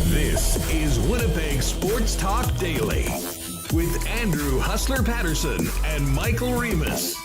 This is Winnipeg Sports Talk Daily with Andrew Hustler Paterson and Michael Remis.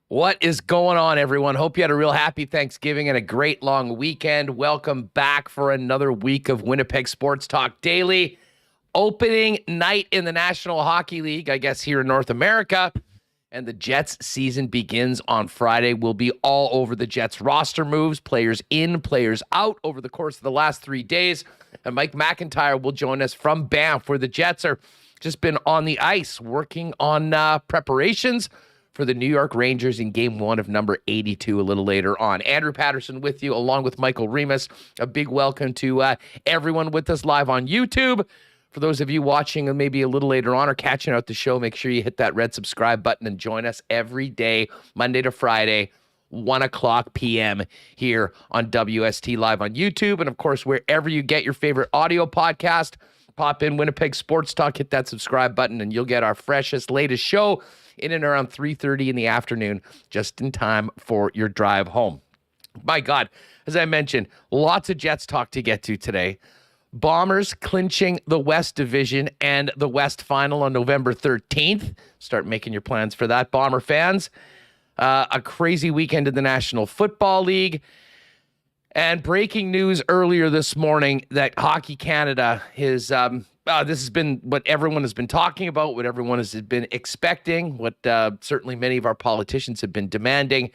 What is going on, everyone? Hope you had a real happy Thanksgiving and a great long weekend. Welcome back for another week of Winnipeg Sports Talk Daily. Opening night in the National Hockey League, I guess, here in North America. And the Jets season begins on Friday. We'll be all over the Jets roster moves, players in, players out over the course of the last 3 days. And Mike McIntyre will join us from Banff, where the Jets are just been on the ice working on preparations for the New York Rangers in Game 1 of number 82 a little later on. Andrew Paterson with you, along with Michael Remis. A big welcome to everyone with us live on YouTube. For those of you watching maybe a little later on or catching out the show, make sure you hit that red subscribe button and join us every day, Monday to Friday, 1 o'clock p.m. here on WST Live on YouTube. And, of course, wherever you get your favorite audio podcast, pop in Winnipeg Sports Talk, hit that subscribe button, and you'll get our freshest, latest show in and around 3:30 in the afternoon, just in time for your drive home. My God, as I mentioned, lots of Jets talk to get to today. Bombers clinching the West Division and the West Final on November 13th. Start making your plans for that, Bomber fans. A crazy weekend in the National Football League. And breaking news earlier this morning that Hockey Canada is, this has been what everyone has been talking about, what everyone has been expecting, what certainly many of our politicians have been demanding.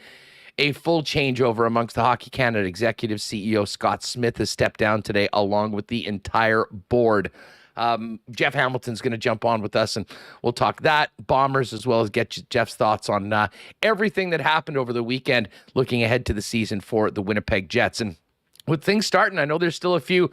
A full changeover amongst the Hockey Canada executive CEO Scott Smith has stepped down today, along with the entire board. Jeff Hamilton's going to jump on with us, and we'll talk that, Bombers, as well as get Jeff's thoughts on everything that happened over the weekend, looking ahead to the season for the Winnipeg Jets. And with things starting, I know there's still a few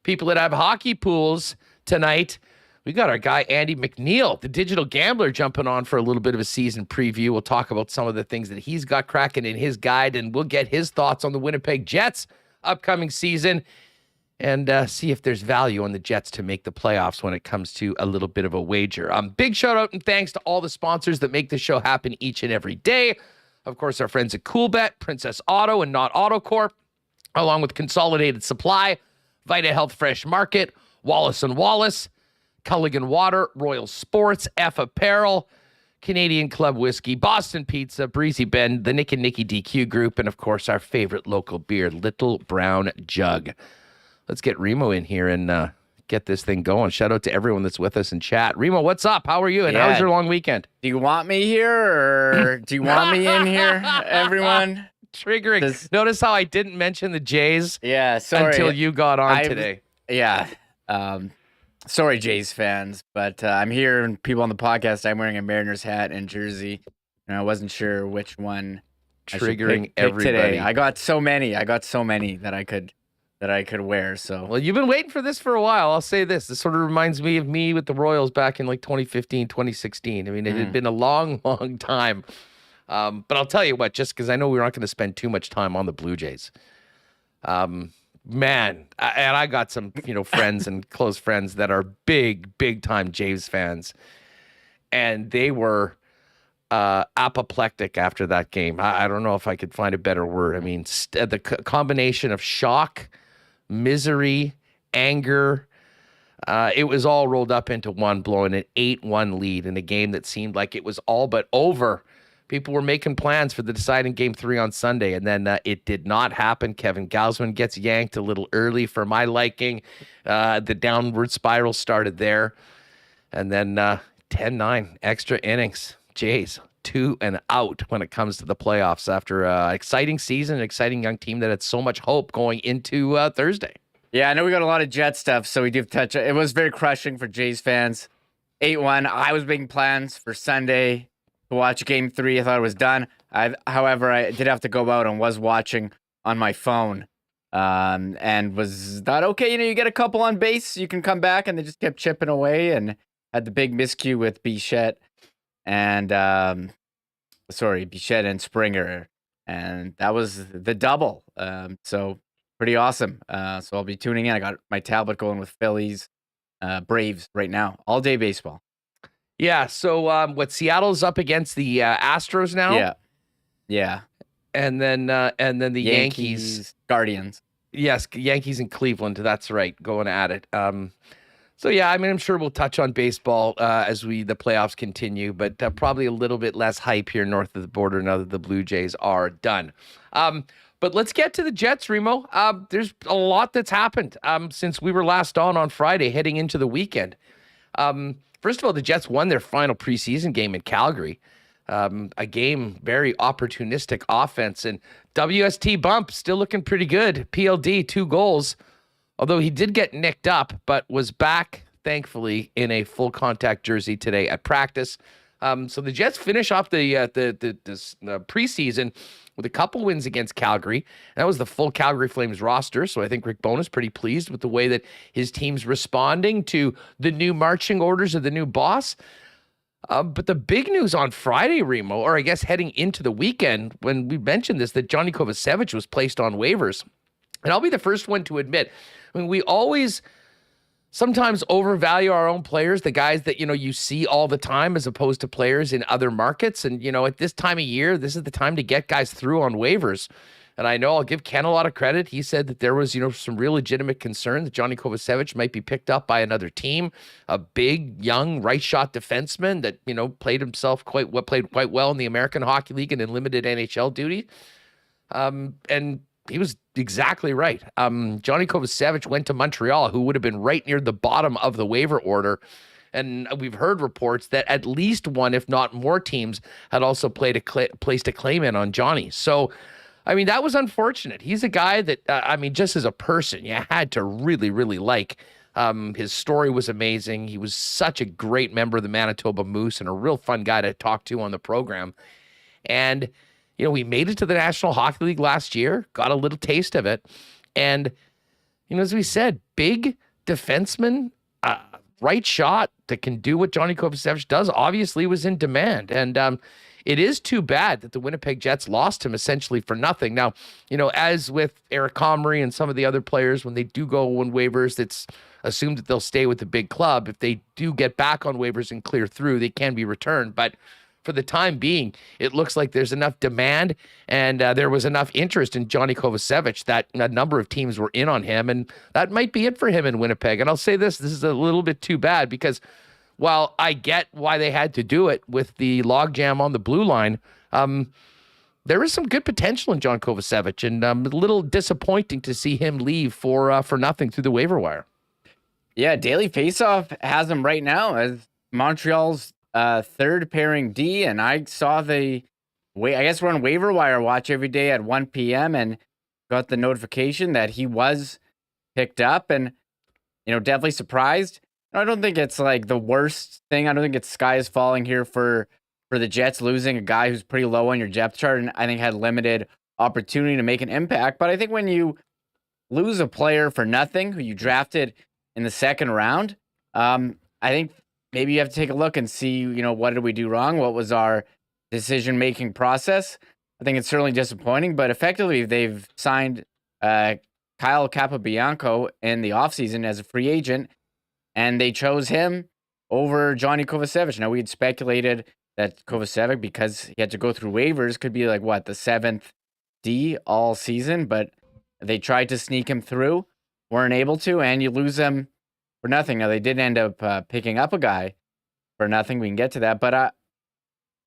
people that have hockey pools tonight. We got our guy, Andy MacNeil, the digital gambler, jumping on for a little bit of a season preview. We'll talk about some of the things that he's got cracking in his guide, and we'll get his thoughts on the Winnipeg Jets upcoming season and see if there's value on the Jets to make the playoffs when it comes to a little bit of a wager. Big shout out and thanks to all the sponsors that make the show happen each and every day. Of course, our friends at Coolbet, Princess Auto and Not Auto Corp, along with Consolidated Supply, Vita Health Fresh Market, Wallace & Wallace, Culligan Water, Royal Sports, F Apparel, Canadian Club Whiskey, Boston Pizza, Breezy Bend, the Nick and Nicky DQ Group, and of course our favorite local beer, Little Brown Jug. Let's get Remo in here and get this thing going. Shout out to everyone that's with us in chat. Remo, what's up? How are you? And how was your long weekend? Do you want me here or do you want me in here, everyone? Triggering. Notice how I didn't mention the Jays sorry. until you got on today. Yeah. Sorry, Jays fans, but I'm here and people on the podcast. I'm wearing a Mariners hat and jersey, and I wasn't sure which one. Triggering pick everybody. Today. I got so many that I could wear. So well, you've been waiting for this for a while. I'll say this sort of reminds me of me with the Royals back in like 2015, 2016. I mean, it had been a long time. But I'll tell you what, just because I know we're not going to spend too much time on the Blue Jays. Man, and I got some, friends and close friends that are big time Jays fans, and they were apoplectic after that game. I don't know if I could find a better word. I mean, the combination of shock, misery, anger, it was all rolled up into one, blowing an 8-1 lead in a game that seemed like it was all but over people were making plans for the deciding Game 3 on Sunday, and then it did not happen. Kevin Gausman gets yanked a little early for my liking. The downward spiral started there. And then 10-9, extra innings. Jays, 2 and out when it comes to the playoffs after an exciting season, an exciting young team that had so much hope going into Thursday. Yeah, I know we got a lot of Jet stuff, so we do touch it. It was very crushing for Jays fans. 8-1. I was making plans for Sunday to watch Game 3. I thought it was done. However, I did have to go out and was watching on my phone. And was thought, okay, you get a couple on base, you can come back, and they just kept chipping away and had the big miscue with Bichette and Bichette and Springer, and that was the double. So pretty awesome. So I'll be tuning in. I got my tablet going with Phillies, Braves right now, all day baseball. Yeah. So Seattle's up against the Astros now? Yeah. And then the Yankees, Guardians. Yes, Yankees in Cleveland. That's right, going at it. So yeah, I mean, I'm sure we'll touch on baseball as the playoffs continue, but probably a little bit less hype here north of the border now that the Blue Jays are done. But let's get to the Jets, Remo. There's a lot that's happened since we were last on Friday, heading into the weekend. First of all, the Jets won their final preseason game in Calgary. A game, very opportunistic offense, and WST Bump still looking pretty good. PLD, 2 goals, although he did get nicked up, but was back, thankfully, in a full contact jersey today at practice. So the Jets finish off the preseason with a couple wins against Calgary. And that was the full Calgary Flames roster. So I think Rick Bowness pretty pleased with the way that his team's responding to the new marching orders of the new boss. But the big news on Friday, Remo, or I guess heading into the weekend, when we mentioned this, that Johnny Kovacevic was placed on waivers. And I'll be the first one to admit, I mean, we always sometimes overvalue our own players, the guys that, you see all the time as opposed to players in other markets. And, at this time of year, this is the time to get guys through on waivers. And I know I'll give Ken a lot of credit. He said that there was, some real legitimate concern that Johnny Kovacevic might be picked up by another team, a big, young, right-shot defenseman that, played quite well in the American Hockey League and in limited NHL duty. And he was exactly right. Johnny Kovacevic went to Montreal, who would have been right near the bottom of the waiver order. And we've heard reports that at least one, if not more teams, had also placed a claim in on Johnny. So, I mean, that was unfortunate. He's a guy that, just as a person, you had to really, really like. His story was amazing. He was such a great member of the Manitoba Moose and a real fun guy to talk to on the program. And, we made it to the National Hockey League last year, got a little taste of it. And, as we said, big defenseman, right shot that can do what Johnny Kovacevic does, obviously was in demand. And, it is too bad that the Winnipeg Jets lost him essentially for nothing. Now, as with Eric Comrie and some of the other players, when they do go on waivers, it's assumed that they'll stay with the big club. If they do get back on waivers and clear through, they can be returned. But for the time being, it looks like there's enough demand and there was enough interest in Johnny Kovacevic that a number of teams were in on him, and that might be it for him in Winnipeg. And I'll say this is a little bit too bad because while I get why they had to do it with the logjam on the blue line, there is some good potential in John Kovacevic, and a little disappointing to see him leave for nothing through the waiver wire. Yeah, Daily Faceoff has him right now as Montreal's third pairing D, and I saw I guess we're on waiver wire watch every day at 1 p.m. and got the notification that he was picked up, and definitely surprised. I don't think it's like the worst thing. I don't think it's sky is falling here for the Jets losing a guy who's pretty low on your depth chart and I think had limited opportunity to make an impact. But I think when you lose a player for nothing who you drafted in the second round, I think maybe you have to take a look and see, what did we do wrong? What was our decision-making process? I think it's certainly disappointing, but effectively they've signed Kyle Capobianco in the offseason as a free agent, and they chose him over Johnny Kovacevic. Now, we had speculated that Kovacevic, because he had to go through waivers, could be like, the 7th D all season, but they tried to sneak him through, weren't able to, and you lose him for nothing. Now, they did end up picking up a guy for nothing. We can get to that, but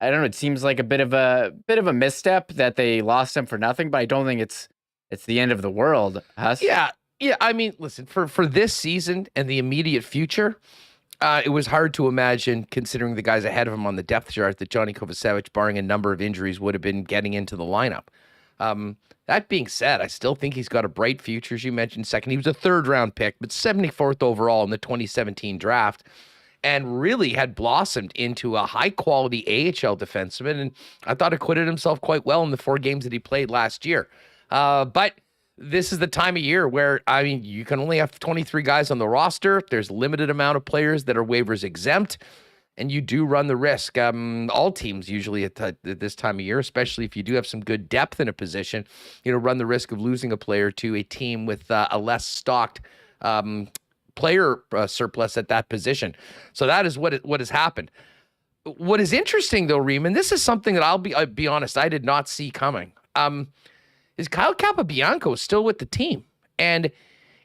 I don't know. It seems like a bit of a misstep that they lost him for nothing, but I don't think it's the end of the world. Huss? Yeah. I mean, listen, for this season and the immediate future, it was hard to imagine, considering the guys ahead of him on the depth chart, that Johnny Kovacevic, barring a number of injuries, would have been getting into the lineup. That being said, I still think he's got a bright future. As you mentioned, second, he was a third-round pick, but 74th overall in the 2017 draft, and really had blossomed into a high-quality AHL defenseman, and I thought acquitted himself quite well in the 4 games that he played last year. But this is the time of year where, I mean, you can only have 23 guys on the roster. There's a limited amount of players that are waivers exempt, and you do run the risk. All teams usually at this time of year, especially if you do have some good depth in a position, run the risk of losing a player to a team with a less stocked player surplus at that position. So that is what has happened. What is interesting, though, Reem, and this is something that I'll be honest, I did not see coming, is Kyle Capobianco still with the team. And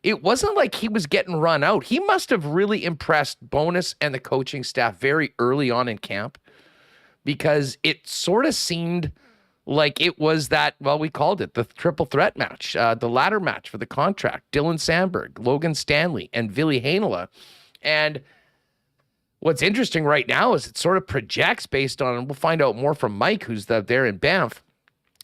it wasn't like he was getting run out. He must have really impressed Bowness and the coaching staff very early on in camp, because it sort of seemed like it was that, well, we called it the triple threat match, the ladder match for the contract. Dylan Sandberg, Logan Stanley, and Ville Heinola. And what's interesting right now is it sort of projects based on, and we'll find out more from Mike, who's there in Banff,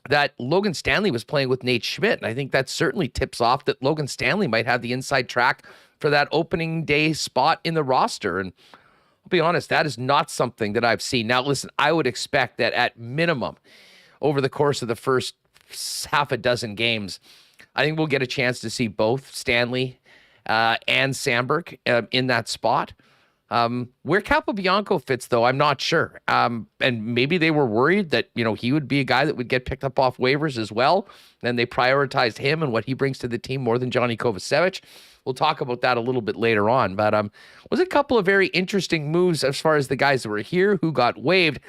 that Logan Stanley was playing with Nate Schmidt. And I think that certainly tips off that Logan Stanley might have the inside track for that opening day spot in the roster. And I'll be honest, that is not something that I've seen. Now, listen, I would expect that at minimum, over the course of the first half a dozen games, I think we'll get a chance to see both Stanley and Sandberg in that spot. Where Capobianco fits, though, I'm not sure. And maybe they were worried that, he would be a guy that would get picked up off waivers as well. And they prioritized him and what he brings to the team more than Johnny Kovacevic. We'll talk about that a little bit later on. But was a couple of very interesting moves as far as the guys that were here who got waived.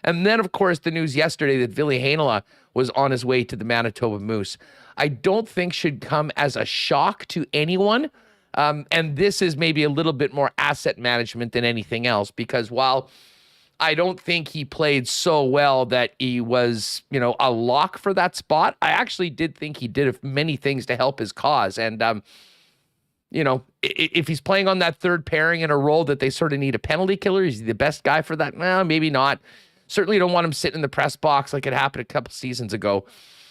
And then, of course, the news yesterday that Ville Heinola was on his way to the Manitoba Moose. I don't think should come as a shock to anyone. And this is maybe a little bit more asset management than anything else, because while I don't think he played so well that he was, a lock for that spot, I actually did think he did many things to help his cause. And, if he's playing on that third pairing in a role that they sort of need a penalty killer, is he the best guy for that? Well, maybe not. Certainly don't want him sitting in the press box like it happened a couple seasons ago.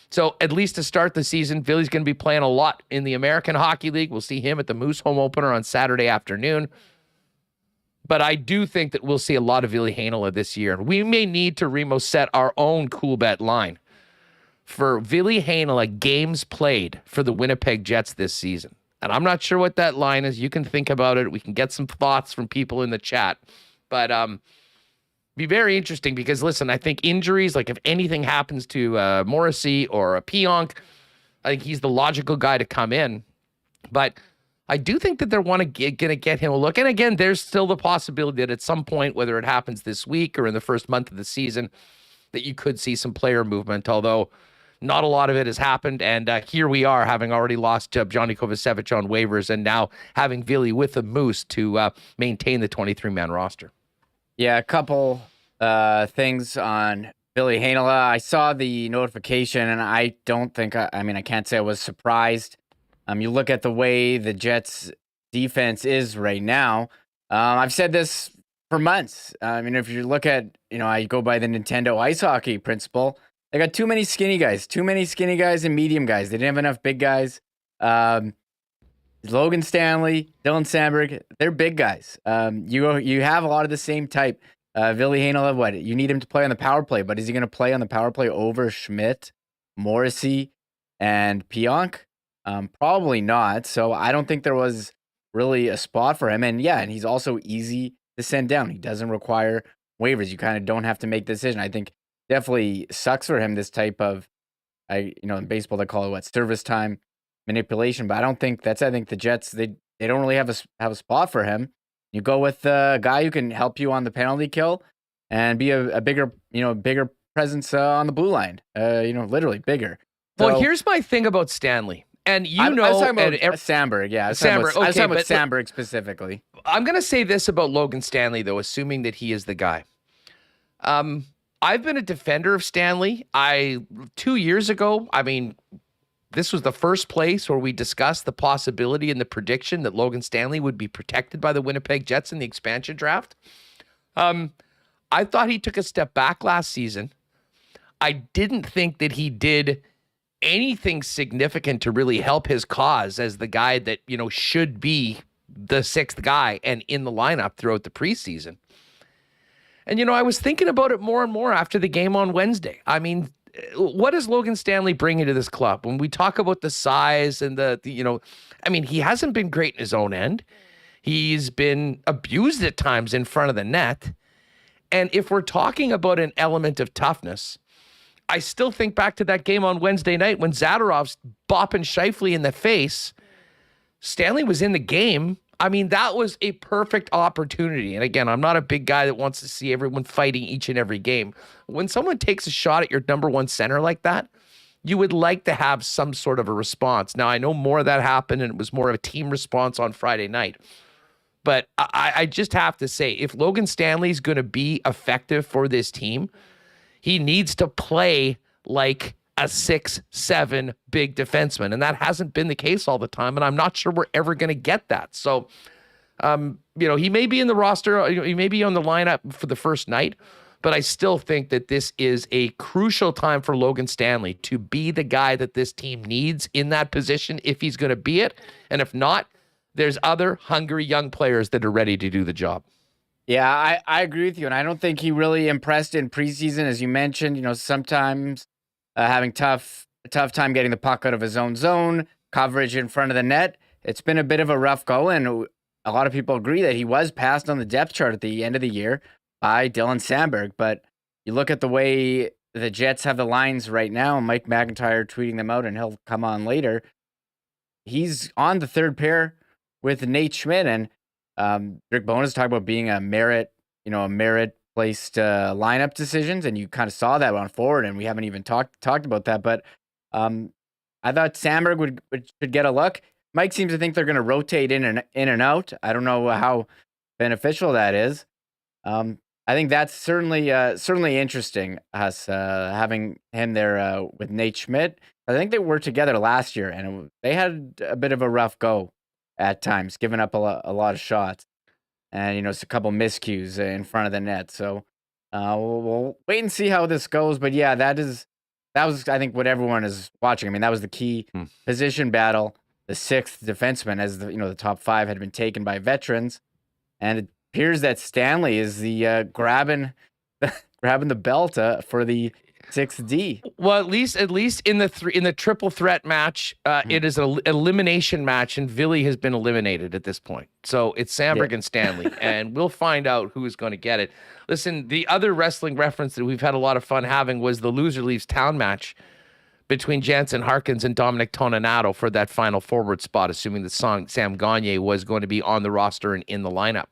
So at least to start the season, Ville's going to be playing a lot in the American Hockey League. We'll see him at the Moose home opener on Saturday afternoon. But I do think that we'll see a lot of Ville Heinola this year. We may need to set our own Coolbet line for Ville Heinola games played for the Winnipeg Jets this season. And I'm not sure what that line is. You can think about it. We can get some thoughts from people in the chat. But be very interesting because, listen, I think injuries, like if anything happens to Morrissey or a Pionk, I think he's the logical guy to come in. But I do think that they're going to get him a look. And again, there's still the possibility that at some point, whether it happens this week or in the first month of the season, that you could see some player movement, although not a lot of it has happened. And here we are, having already lost Johnny Kovacevic on waivers and now having Ville with the Moose to maintain the 23-man roster. Yeah, a couple things on Ville Heinola. I saw the notification, and I don't think, I can't say I was surprised. You look at the way the Jets' defense is right now. I've said this for months. If you look at, I go by the Nintendo ice hockey principle. They got too many skinny guys and medium guys. They didn't have enough big guys. Logan Stanley, Dylan Sandberg, they're big guys. You have a lot of the same type. Ville Heinola, what? You need him to play on the power play, but is he going to play on the power play over Schmidt, Morrissey, and Pionk? Probably not. So I don't think there was really a spot for him. And he's also easy to send down. He doesn't require waivers. You kind of don't have to make the decision. I think definitely sucks for him, this type of, in baseball they call it service time manipulation. But I think the Jets, they don't really have a spot for him. You go with a guy who can help you on the penalty kill and be a bigger presence on the blue line. Literally bigger. So, well, here's my thing about Stanley. And I was talking about Sandberg, yeah. Sandberg, I was talking about Sandberg specifically. I'm going to say this about Logan Stanley, though, assuming that he is the guy. I've been a defender of Stanley. 2 years ago, this was the first place where we discussed the possibility and the prediction that Logan Stanley would be protected by the Winnipeg Jets in the expansion draft. I thought he took a step back last season. I didn't think that he did anything significant to really help his cause as the guy that, should be the sixth guy and in the lineup throughout the preseason. And, I was thinking about it more and more after the game on Wednesday. What is Logan Stanley bringing to this club? When we talk about the size and he hasn't been great in his own end. He's been abused at times in front of the net. And if we're talking about an element of toughness, I still think back to that game on Wednesday night when Zadorov's bopping Scheifele in the face. Stanley was in the game. That was a perfect opportunity. And again, I'm not a big guy that wants to see everyone fighting each and every game. When someone takes a shot at your number one center like that, you would like to have some sort of a response. Now, I know more of that happened, and it was more of a team response on Friday night. But I just have to say, if Logan Stanley's going to be effective for this team, he needs to play like a 6'7" big defenseman. And that hasn't been the case all the time. And I'm not sure we're ever going to get that. So, he may be in the roster. He may be on the lineup for the first night. But I still think that this is a crucial time for Logan Stanley to be the guy that this team needs in that position if he's going to be it. And if not, there's other hungry young players that are ready to do the job. Yeah, I agree with you. And I don't think he really impressed in preseason, as you mentioned. Sometimes having a tough time getting the puck out of his own zone, coverage in front of the net. It's been a bit of a rough go, and a lot of people agree that he was passed on the depth chart at the end of the year by Dylan Samberg. But you look at the way the Jets have the lines right now, Mike McIntyre tweeting them out, and he'll come on later. He's on the third pair with Nate Schmidt, and Rick Bowness talked about being a merit-placed lineup decisions, and you kind of saw that on forward, and we haven't even talked about that. But I thought Samberg should get a look. Mike seems to think they're going to rotate in and out. I don't know how beneficial that is. I think that's certainly interesting. Us having him there with Nate Schmidt. I think they were together last year, and they had a bit of a rough go at times, giving up a lot of shots, and it's a couple miscues in front of the net. So we'll wait and see how this goes. But yeah, that was I think what everyone is watching. That was the key position battle. The sixth defenseman, as the top five had been taken by veterans, and it appears that Stanley is the grabbing the belt for the 6D. Well, at least in the triple threat match, it is an elimination match, and Ville has been eliminated at this point. So it's Samberg and Stanley, and we'll find out who is going to get it. Listen, the other wrestling reference that we've had a lot of fun having was the loser leaves town match between Jansen, Harkins, and Dominic Toninato for that final forward spot, assuming that Sam Gagner was going to be on the roster and in the lineup.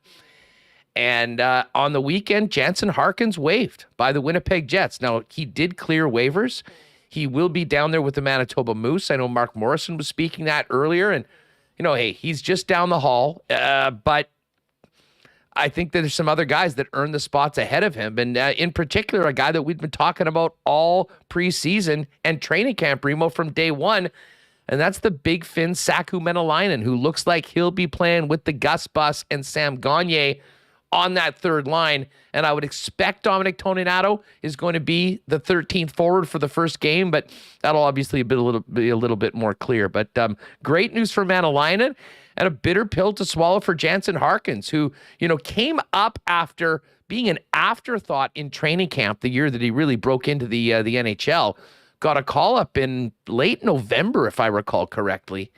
And on the weekend, Jansen Harkins waived by the Winnipeg Jets. Now, he did clear waivers. He will be down there with the Manitoba Moose. I know Mark Morrison was speaking that earlier. And, hey, he's just down the hall. But I think that there's some other guys that earn the spots ahead of him. And in particular, a guy that we've been talking about all preseason and training camp, Remo, from day one. And that's the big Finn Saku Menelainen, who looks like he'll be playing with the Gus Bus and Sam Gagner on that third line. And I would expect Dominic Toninato is going to be the 13th forward for the first game, but that'll obviously be a little bit more clear. But great news for Menelainen, and a bitter pill to swallow for Jansen Harkins, who, came up after being an afterthought in training camp the year that he really broke into the NHL. Got a call up in late November, if I recall correctly,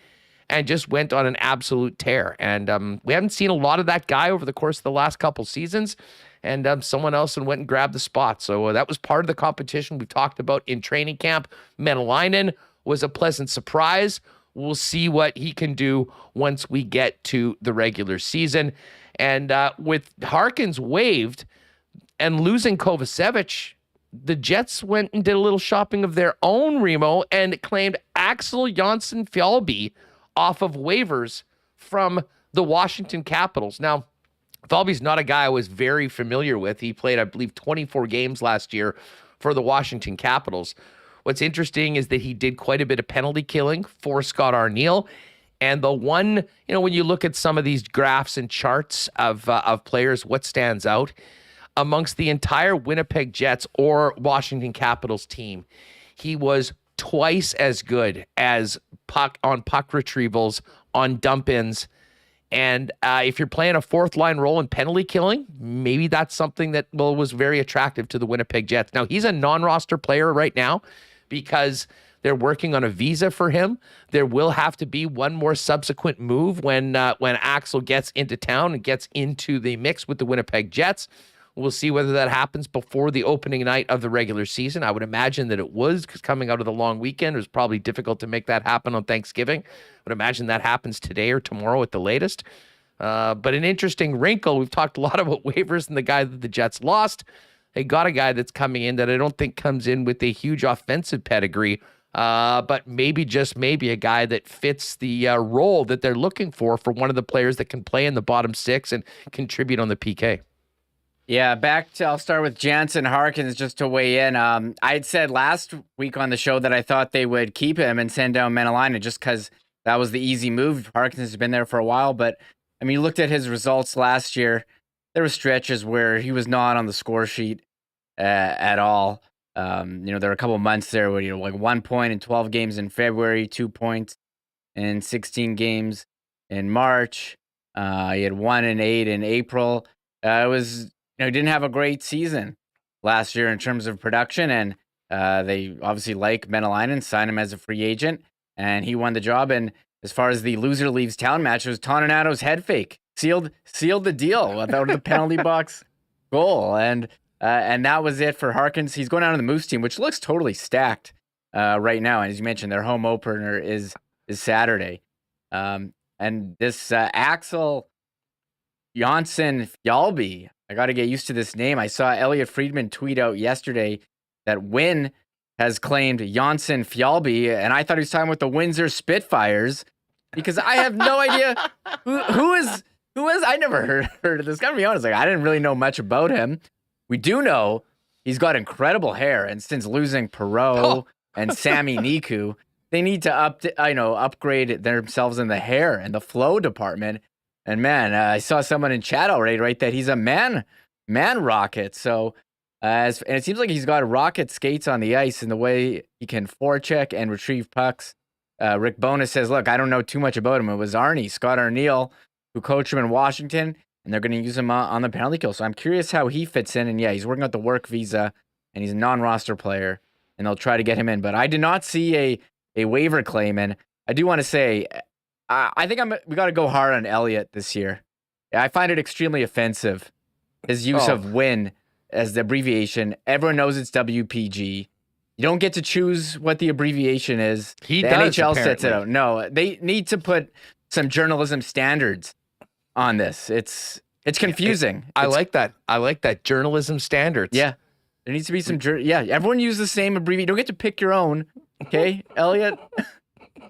and just went on an absolute tear. And we haven't seen a lot of that guy over the course of the last couple seasons. And someone else went and grabbed the spot. So that was part of the competition we talked about in training camp. Menelainen was a pleasant surprise. We'll see what he can do once we get to the regular season. And with Harkins waived and losing Kovacevic, the Jets went and did a little shopping of their own, Remo, and claimed Axel Jonsson-Fjallby off of waivers from the Washington Capitals. Now, Fjallby's not a guy I was very familiar with. He played, I believe, 24 games last year for the Washington Capitals. What's interesting is that he did quite a bit of penalty killing for Scott Arniel. And the one, when you look at some of these graphs and charts of players, what stands out amongst the entire Winnipeg Jets or Washington Capitals team, he was twice as good as puck retrievals, on dump-ins. And if you're playing a fourth line role in penalty killing, maybe that's something that was very attractive to the Winnipeg Jets. Now, he's a non-roster player right now because they're working on a visa for him. There will have to be one more subsequent move when Axel gets into town and gets into the mix with the Winnipeg Jets. We'll see whether that happens before the opening night of the regular season. I would imagine that it was, because coming out of the long weekend, it was probably difficult to make that happen on Thanksgiving. I would imagine that happens today or tomorrow at the latest. But an interesting wrinkle, we've talked a lot about waivers and the guy that the Jets lost. They got a guy that's coming in that I don't think comes in with a huge offensive pedigree, but maybe, just maybe, a guy that fits the role that they're looking for one of the players that can play in the bottom six and contribute on the PK. Yeah, I'll start with Jansen Harkins just to weigh in. I had said last week on the show that I thought they would keep him and send down Menelainen just because that was the easy move. Harkins has been there for a while, but I mean, you looked at his results last year. There were stretches where he was not on the score sheet at all. There were a couple of months there where, like 1 point in 12 games in February, 2 points in 16 games in March. He had 1 and 8 in April. He didn't have a great season last year in terms of production, and they obviously like Menelainen, signed him as a free agent, and he won the job. And as far as the loser leaves town match, it was Toninado's head fake sealed the deal without the penalty box goal, and that was it for Harkins. He's going out on the Moose team, which looks totally stacked right now. And as you mentioned, their home opener is Saturday, and this Axel Jonsson-Fjallby. I got to get used to this name. I saw Elliot Friedman tweet out yesterday that Wynn has claimed Jonsson-Fjallby, and I thought he was talking with the Windsor Spitfires because I have no idea who is. I never heard of this. Gotta be honest, I didn't really know much about him. We do know he's got incredible hair, and since losing Perreault and Sami Niku, they need to upgrade themselves in the hair and the flow department. And man, I saw someone in chat already, right, that he's a man rocket. So, and it seems like he's got rocket skates on the ice in the way he can forecheck and retrieve pucks. Rick Bowness says, look, I don't know too much about him. It was Scott Arniel, who coached him in Washington, and they're going to use him on the penalty kill. So I'm curious how he fits in. And yeah, he's working out the work visa, and he's a non-roster player, and they'll try to get him in. But I did not see a waiver claim, and I do want to say, I think we got to go hard on Elliott this year. I find it extremely offensive, his use of win as the abbreviation. Everyone knows it's WPG. You don't get to choose what the abbreviation is. The NHL sets it out. No, they need to put some journalism standards on this. It's confusing. I like that. I like that, journalism standards. Yeah, there needs to be some. Everyone use the same abbreviation. You don't get to pick your own. Okay, Elliott.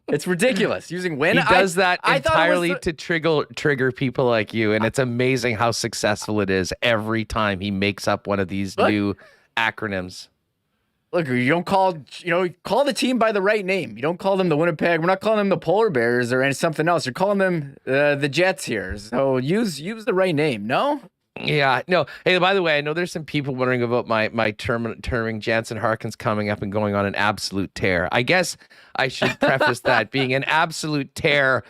It's ridiculous using win. He does that entirely to trigger people like you, and it's amazing how successful it is every time he makes up one of these new acronyms. Look, you don't call the team by the right name. You don't call them the Winnipeg. We're not calling them the Polar Bears or something else. You're calling them the Jets here. So use the right name. No. Yeah, no. Hey, by the way, I know there's some people wondering about my terming Jansen Harkins coming up and going on an absolute tear. I guess I should preface that being an absolute tear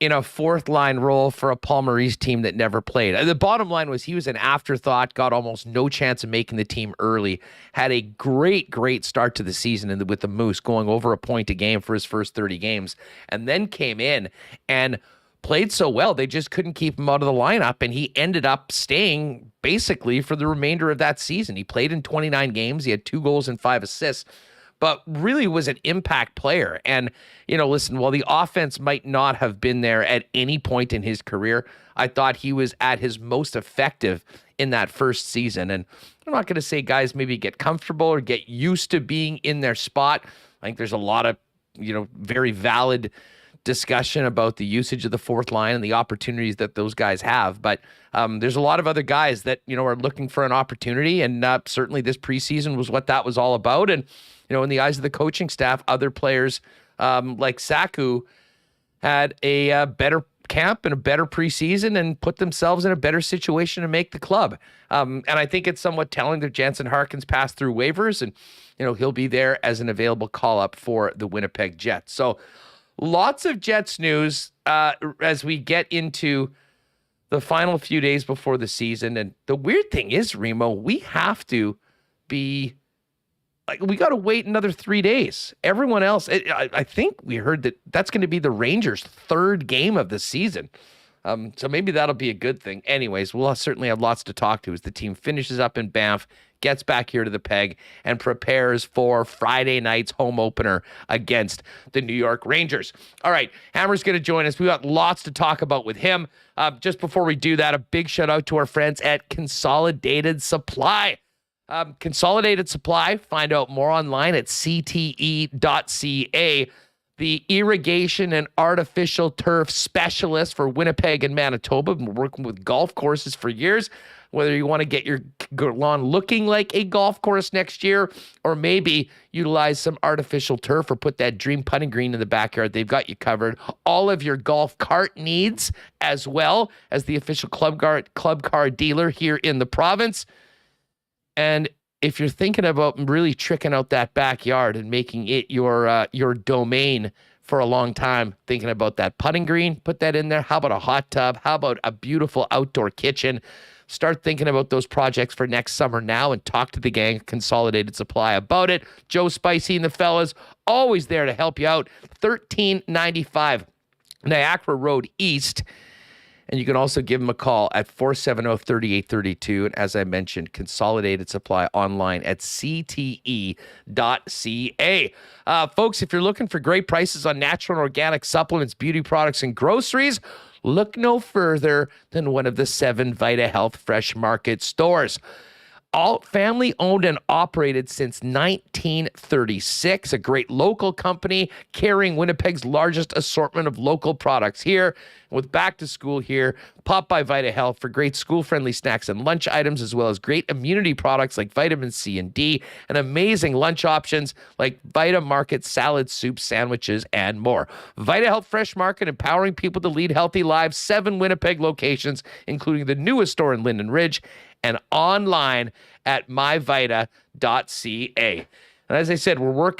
in a fourth line role for a Paul Maurice team that never played. The bottom line was he was an afterthought, got almost no chance of making the team early, had a great start to the season with the Moose, going over a point a game for his first 30 games, and then came in and played so well, they just couldn't keep him out of the lineup, and he ended up staying basically for the remainder of that season. He played in 29 games. He had 2 goals and 5 assists, but really was an impact player. And, listen, while the offense might not have been there at any point in his career, I thought he was at his most effective in that first season. And I'm not going to say guys maybe get comfortable or get used to being in their spot. I think there's a lot of, very valid discussion about the usage of the fourth line and the opportunities that those guys have. But there's a lot of other guys that, are looking for an opportunity. And certainly this preseason was what that was all about. And, in the eyes of the coaching staff, other players like Saku had a better camp and a better preseason and put themselves in a better situation to make the club. And I think it's somewhat telling that Jansen Harkins passed through waivers and, he'll be there as an available call-up for the Winnipeg Jets. So lots of Jets news as we get into the final few days before the season. And the weird thing is, Remo, we have to be we got to wait another 3 days. Everyone else, I think we heard that that's going to be the Rangers' third game of the season. So maybe that'll be a good thing. Anyways, we'll certainly have lots to talk to as the team finishes up in Banff, gets back here to the Peg, and prepares for Friday night's home opener against the New York Rangers. All right, Hammer's going to join us. We got lots to talk about with him. Just before we do that, a big shout out to our friends at Consolidated Supply. Consolidated Supply, find out more online at cte.ca. The irrigation and artificial turf specialist for Winnipeg and Manitoba. Been working with golf courses for years. Whether you want to get your lawn looking like a golf course next year, or maybe utilize some artificial turf or put that dream putting green in the backyard, they've got you covered. All of your golf cart needs, as well as the official club car dealer here in the province. And if you're thinking about really tricking out that backyard and making it your domain for a long time, thinking about that putting green, put that in there. How about a hot tub? How about a beautiful outdoor kitchen? Start thinking about those projects for next summer now and talk to the gang at Consolidated Supply about it. Joe Spicy and the fellas, always there to help you out. 1395 Niagara Road East. And you can also give them a call at 470-3832. And as I mentioned, Consolidated Supply online at cte.ca. Folks, if you're looking for great prices on natural and organic supplements, beauty products, and groceries, look no further than one of the 7 Vita Health Fresh Market stores. All family owned and operated since 1936. A great local company carrying Winnipeg's largest assortment of local products here. With back to school here, pop by Vita Health for great school-friendly snacks and lunch items, as well as great immunity products like vitamin C and D, and amazing lunch options like Vita Market salad, soup, sandwiches, and more. Vita Health Fresh Market, empowering people to lead healthy lives. 7 Winnipeg locations, including the newest store in Linden Ridge, and online at myvita.ca. And as I said, we're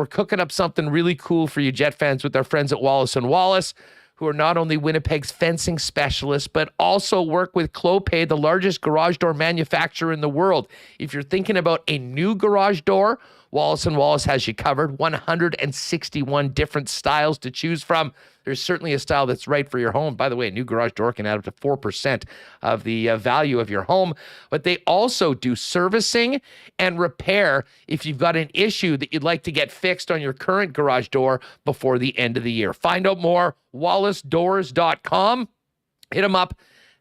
cooking up something really cool for you Jet fans with our friends at Wallace & Wallace, who are not only Winnipeg's fencing specialists, but also work with Clopay, the largest garage door manufacturer in the world. If you're thinking about a new garage door, Wallace & Wallace has you covered. 161 different styles to choose from. There's certainly a style that's right for your home. By the way, a new garage door can add up to 4% of the value of your home. But they also do servicing and repair if you've got an issue that you'd like to get fixed on your current garage door before the end of the year. Find out more, wallacedoors.com. Hit them up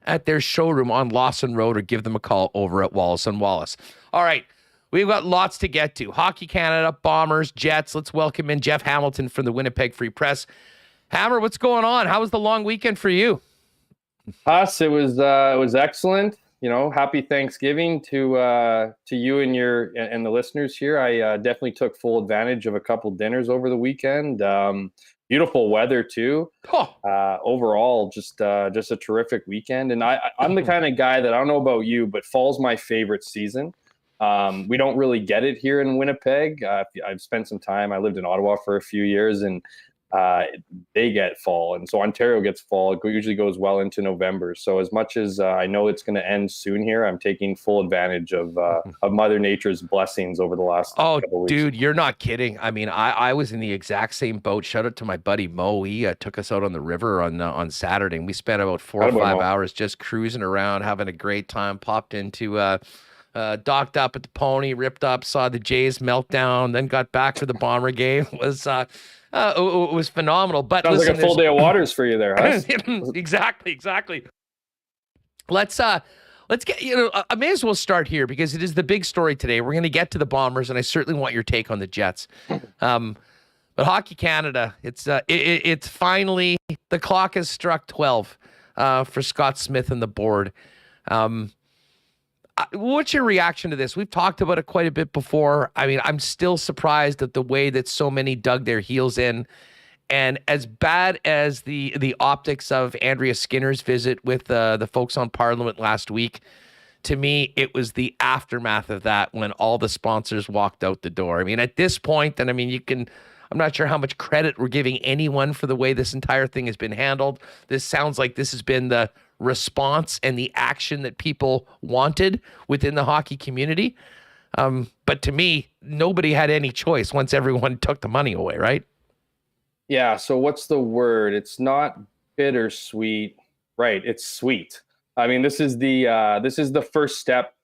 at their showroom on Lawson Road or give them a call over at Wallace & Wallace. All right. We've got lots to get to. Hockey Canada, Bombers, Jets. Let's welcome in Jeff Hamilton from the Winnipeg Free Press. Hammer, what's going on? How was the long weekend for you? Us, it was excellent. Happy Thanksgiving to you and and the listeners here. I definitely took full advantage of a couple dinners over the weekend. Beautiful weather too. Overall, just a terrific weekend. And I'm the kind of guy that, I don't know about you, but fall's my favorite season. We don't really get it here in Winnipeg. I've spent some time. I lived in Ottawa for a few years, and they get fall. And so Ontario gets fall. It usually goes well into November. So as much as I know it's going to end soon here, I'm taking full advantage of Mother Nature's blessings over the last couple weeks. Dude, you're not kidding. I mean, I was in the exact same boat. Shout out to my buddy Mo. He took us out on the river on Saturday, and we spent about 4 or 5 hours just cruising around, having a great time. Popped into docked up at the Pony, ripped up, saw the Jays meltdown, then got back for the Bomber game. It was phenomenal. But sounds like a full day of waters for you there, huh? Exactly. Let's get, I may as well start here because it is the big story today. We're going to get to the Bombers, and I certainly want your take on the Jets. But But Hockey Canada, it's finally, the clock has struck 12 for Scott Smith and the board. What's your reaction to this? We've talked about it quite a bit before. I mean, I'm still surprised at the way that so many dug their heels in. And as bad as the optics of Andrea Skinner's visit with the folks on Parliament last week, to me, it was the aftermath of that when all the sponsors walked out the door. I mean, at this point, and I mean, I'm not sure how much credit we're giving anyone for the way this entire thing has been handled. This sounds like this has been the response and the action that people wanted within the hockey community. But to me, nobody had any choice once everyone took the money away, right? Yeah. So what's the word? It's not bittersweet, right? It's sweet. I mean, this is the first step,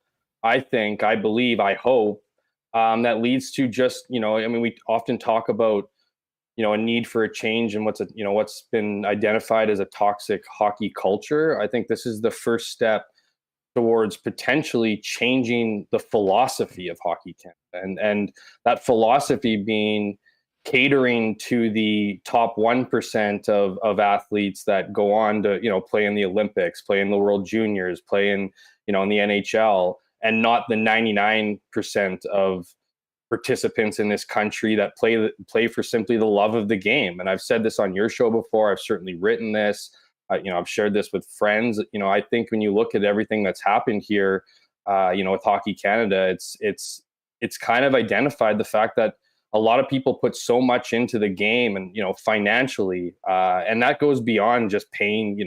I think, I believe, I hope, that leads to just, I mean, we often talk about, a need for a change and what's been identified as a toxic hockey culture. I think this is the first step towards potentially changing the philosophy of Hockey Canada, and that philosophy being catering to the top 1% of athletes that go on to, play in the Olympics, play in the World Juniors, play in, in the NHL, and not the 99% of participants in this country that play for simply the love of the game. And I've said this on your show before. I've certainly written this. I've shared this with friends. I think when you look at everything that's happened here, with Hockey Canada, it's kind of identified the fact that a lot of people put so much into the game and, financially, and that goes beyond just paying,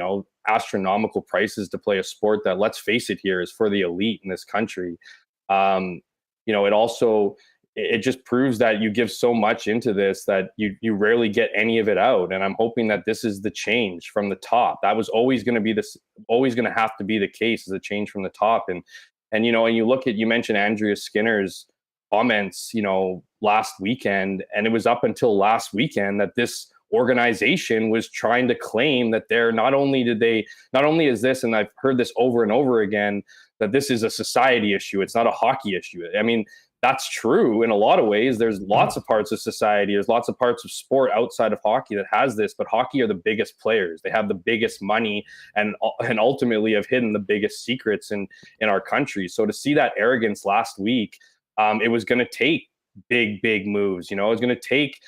astronomical prices to play a sport that, let's face it, here is for the elite in this country. It just proves that you give so much into this that you rarely get any of it out. And I'm hoping that this is the change from the top. That was always going to have to be the case, is a change from the top. And and you mentioned Andrea Skinner's comments, last weekend, and it was up until last weekend that this organization was trying to claim that not only is this, and I've heard this over and over again, that this is a society issue. It's not a hockey issue. I mean, that's true in a lot of ways. There's lots of parts of society. There's lots of parts of sport outside of hockey that has this, but hockey are the biggest players. They have the biggest money and ultimately have hidden the biggest secrets in our country. So to see that arrogance last week, it was going to take big moves. It was going to take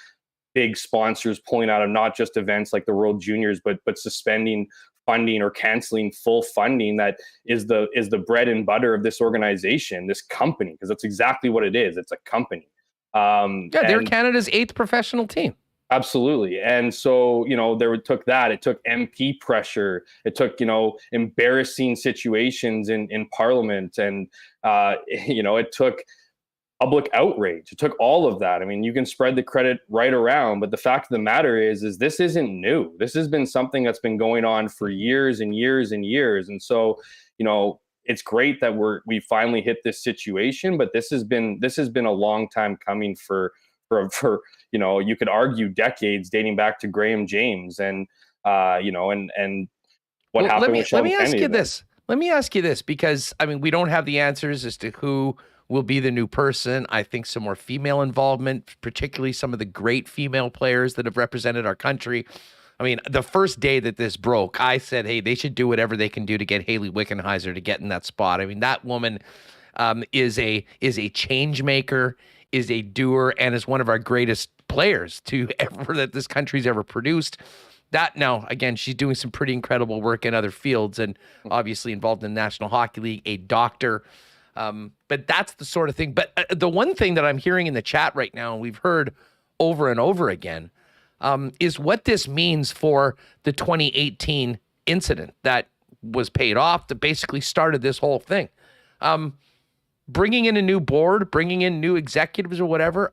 big sponsors pulling out of not just events like the World Juniors, but suspending funding or canceling full funding that is the bread and butter of this organization, this company, because that's exactly what it is. It's a company. They're Canada's 8th professional team. Absolutely. And so, it took MP pressure. It took, embarrassing situations in Parliament. And, it took public outrage. It took all of that. I mean, you can spread the credit right around, but the fact of the matter is this isn't new. This has been something that's been going on for years and years and years. And so, it's great that we finally hit this situation, but this has been a long time coming for you could argue decades, dating back to Graham James and what happened with Sean Kennedy. Let me ask you this, because I mean, we don't have the answers as to who will be the new person. I think some more female involvement, particularly some of the great female players that have represented our country. I mean, the first day that this broke, I said, hey, they should do whatever they can do to get Hayley Wickenheiser to get in that spot. I mean, that woman is a change maker, is a doer, and is one of our greatest players that this country's ever produced. That now, again, she's doing some pretty incredible work in other fields and obviously involved in the National Hockey League, a doctor. But that's the sort of thing. But the one thing that I'm hearing in the chat right now, and we've heard over and over again, is what this means for the 2018 incident that was paid off, that basically started this whole thing. Bringing in a new board, bringing in new executives or whatever.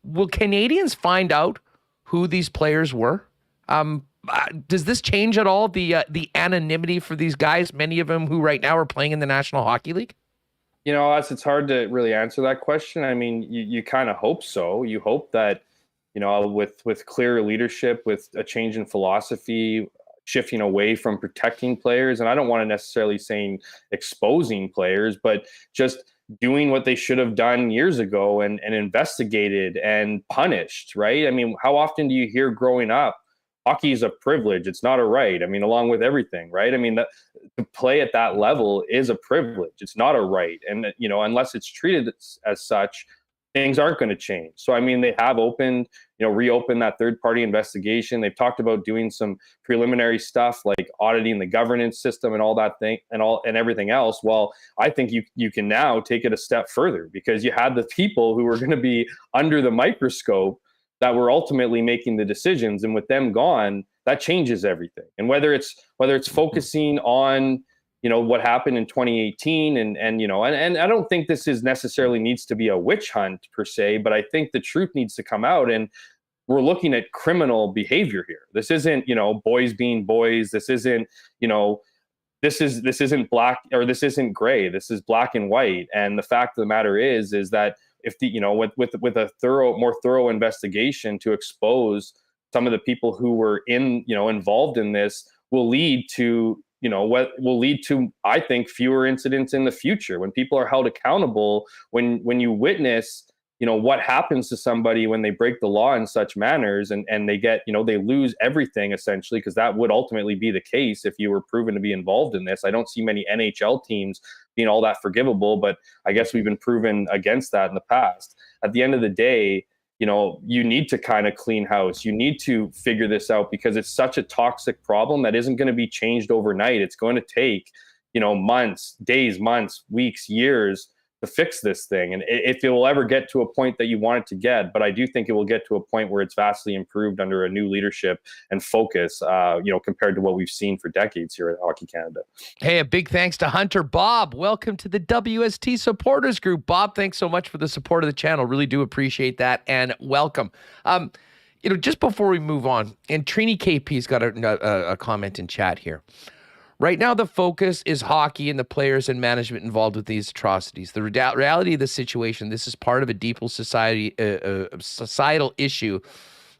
Will Canadians find out who these players were? Does this change at all the anonymity for these guys, many of them who right now are playing in the National Hockey League? It's hard to really answer that question. I mean, you kind of hope so. You hope that, with clearer leadership, with a change in philosophy, shifting away from protecting players. And I don't want to necessarily saying exposing players, but just doing what they should have done years ago and investigated and punished, right? I mean, how often do you hear growing up, hockey is a privilege, it's not a right? I mean, along with everything, right? I mean, to play at that level is a privilege, it's not a right. And, unless it's treated as such, things aren't going to change. So, I mean, they have reopened that third-party investigation. They've talked about doing some preliminary stuff like auditing the governance system and all that thing and everything else. Well, I think you can now take it a step further, because you had the people who were going to be under the microscope that were ultimately making the decisions, and with them gone, that changes everything. And whether it's focusing on what happened in 2018 and I don't think this is necessarily needs to be a witch hunt per se, but I think the truth needs to come out, and we're looking at criminal behavior here. This isn't, boys being boys. This isn't, this isn't black or this isn't gray. This is black and white. And the fact of the matter is that if with a more thorough investigation to expose some of the people who were involved in this will lead to I think, fewer incidents in the future when people are held accountable, when you witness, what happens to somebody when they break the law in such manners and they get, they lose everything essentially, because that would ultimately be the case if you were proven to be involved in this. I don't see many NHL teams being all that forgivable, but I guess we've been proven against that in the past. At the end of the day, you need to kind of clean house. You need to figure this out, because it's such a toxic problem that isn't going to be changed overnight. It's going to take, months, days, months, weeks, years to fix this thing. And if it will ever get to a point that you want it to get, but I do think it will get to a point where it's vastly improved under a new leadership and focus, compared to what we've seen for decades here at Hockey Canada. Hey, a big thanks to Hunter Bob. Welcome to the WST supporters group. Bob, thanks so much for the support of the channel. Really do appreciate that, and welcome. Just before we move on, and Trini KP's got a comment in chat here. Right now, the focus is hockey and the players and management involved with these atrocities. The reality of the situation, this is part of a deeper societal issue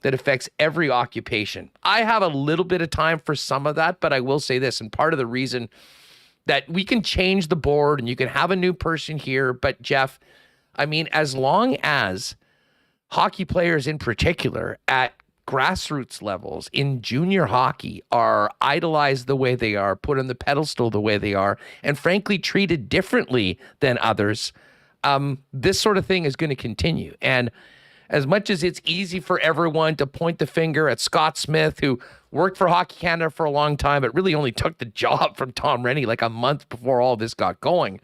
that affects every occupation. I have a little bit of time for some of that, but I will say this, and part of the reason that we can change the board and you can have a new person here, but Jeff, I mean, as long as hockey players in particular at grassroots levels in junior hockey are idolized the way they are, put on the pedestal the way they are, and frankly treated differently than others, this sort of thing is going to continue. And as much as it's easy for everyone to point the finger at Scott Smith, who worked for Hockey Canada for a long time, but really only took the job from Tom Rennie like a month before all this got going,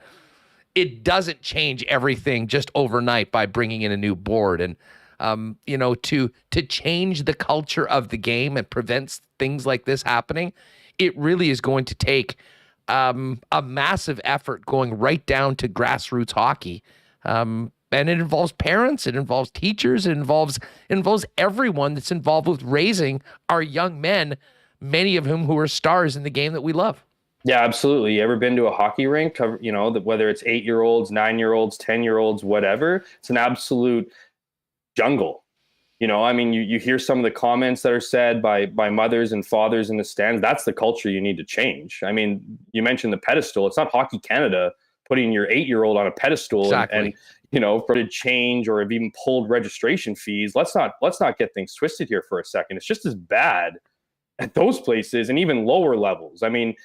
it doesn't change everything just overnight by bringing in a new board. And to change the culture of the game and prevent things like this happening, it really is going to take a massive effort going right down to grassroots hockey. And it involves parents, it involves teachers, it involves everyone that's involved with raising our young men, many of whom who are stars in the game that we love. Yeah, absolutely. You ever been to a hockey rink? Whether it's 8-year-olds, 9-year-olds, 10-year-olds, whatever, it's an absolute jungle. You hear some of the comments that are said by mothers and fathers in the stands. That's the culture you need to change. I mean, you mentioned the pedestal. It's not Hockey Canada putting your 8-year-old on a pedestal. Exactly. and for to change or have even pulled registration fees. Let's not get things twisted here for a second. It's just as bad at those places and even lower levels. I mean,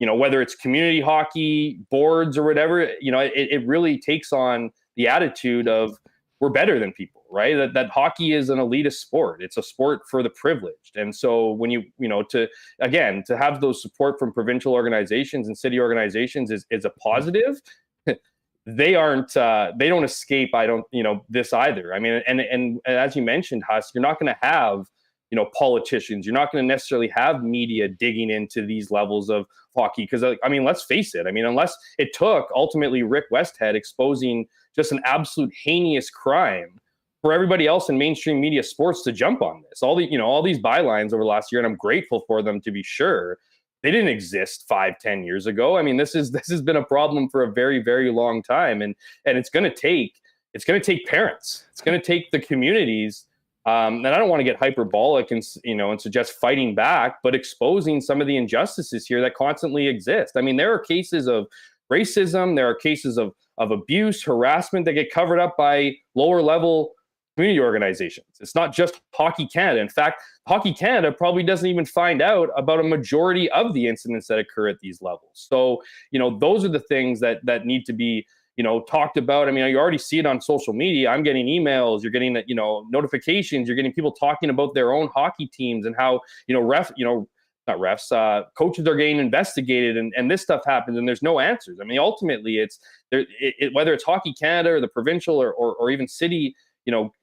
whether it's community hockey boards or whatever, it really takes on the attitude of we're better than people, right? That hockey is an elitist sport. It's a sport for the privileged. And so when to have those support from provincial organizations and city organizations is a positive. They don't escape. This either. I mean, and as you mentioned, Huss, you're not going to have, politicians. You're not going to necessarily have media digging into these levels of hockey. Because, let's face it. Unless it took ultimately Rick Westhead exposing just an absolute heinous crime for everybody else in mainstream media sports to jump on this. All these bylines over the last year, and I'm grateful for them, to be sure. They didn't exist 5-10 years ago. This has been a problem for a very, very long time. And it's going to take parents. It's going to take the communities. And I don't want to get hyperbolic and suggest fighting back, but exposing some of the injustices here that constantly exist. There are cases of racism. There are cases of abuse, harassment that get covered up by lower level community organizations. It's not just Hockey Canada. In fact, Hockey Canada probably doesn't even find out about a majority of the incidents that occur at these levels. So, those are the things that need to be, talked about. I mean, you already see it on social media. I'm getting emails, you're getting, notifications, you're getting people talking about their own hockey teams and how, coaches are getting investigated and this stuff happens and there's no answers. I mean, ultimately it's whether it's Hockey Canada or the provincial or even city,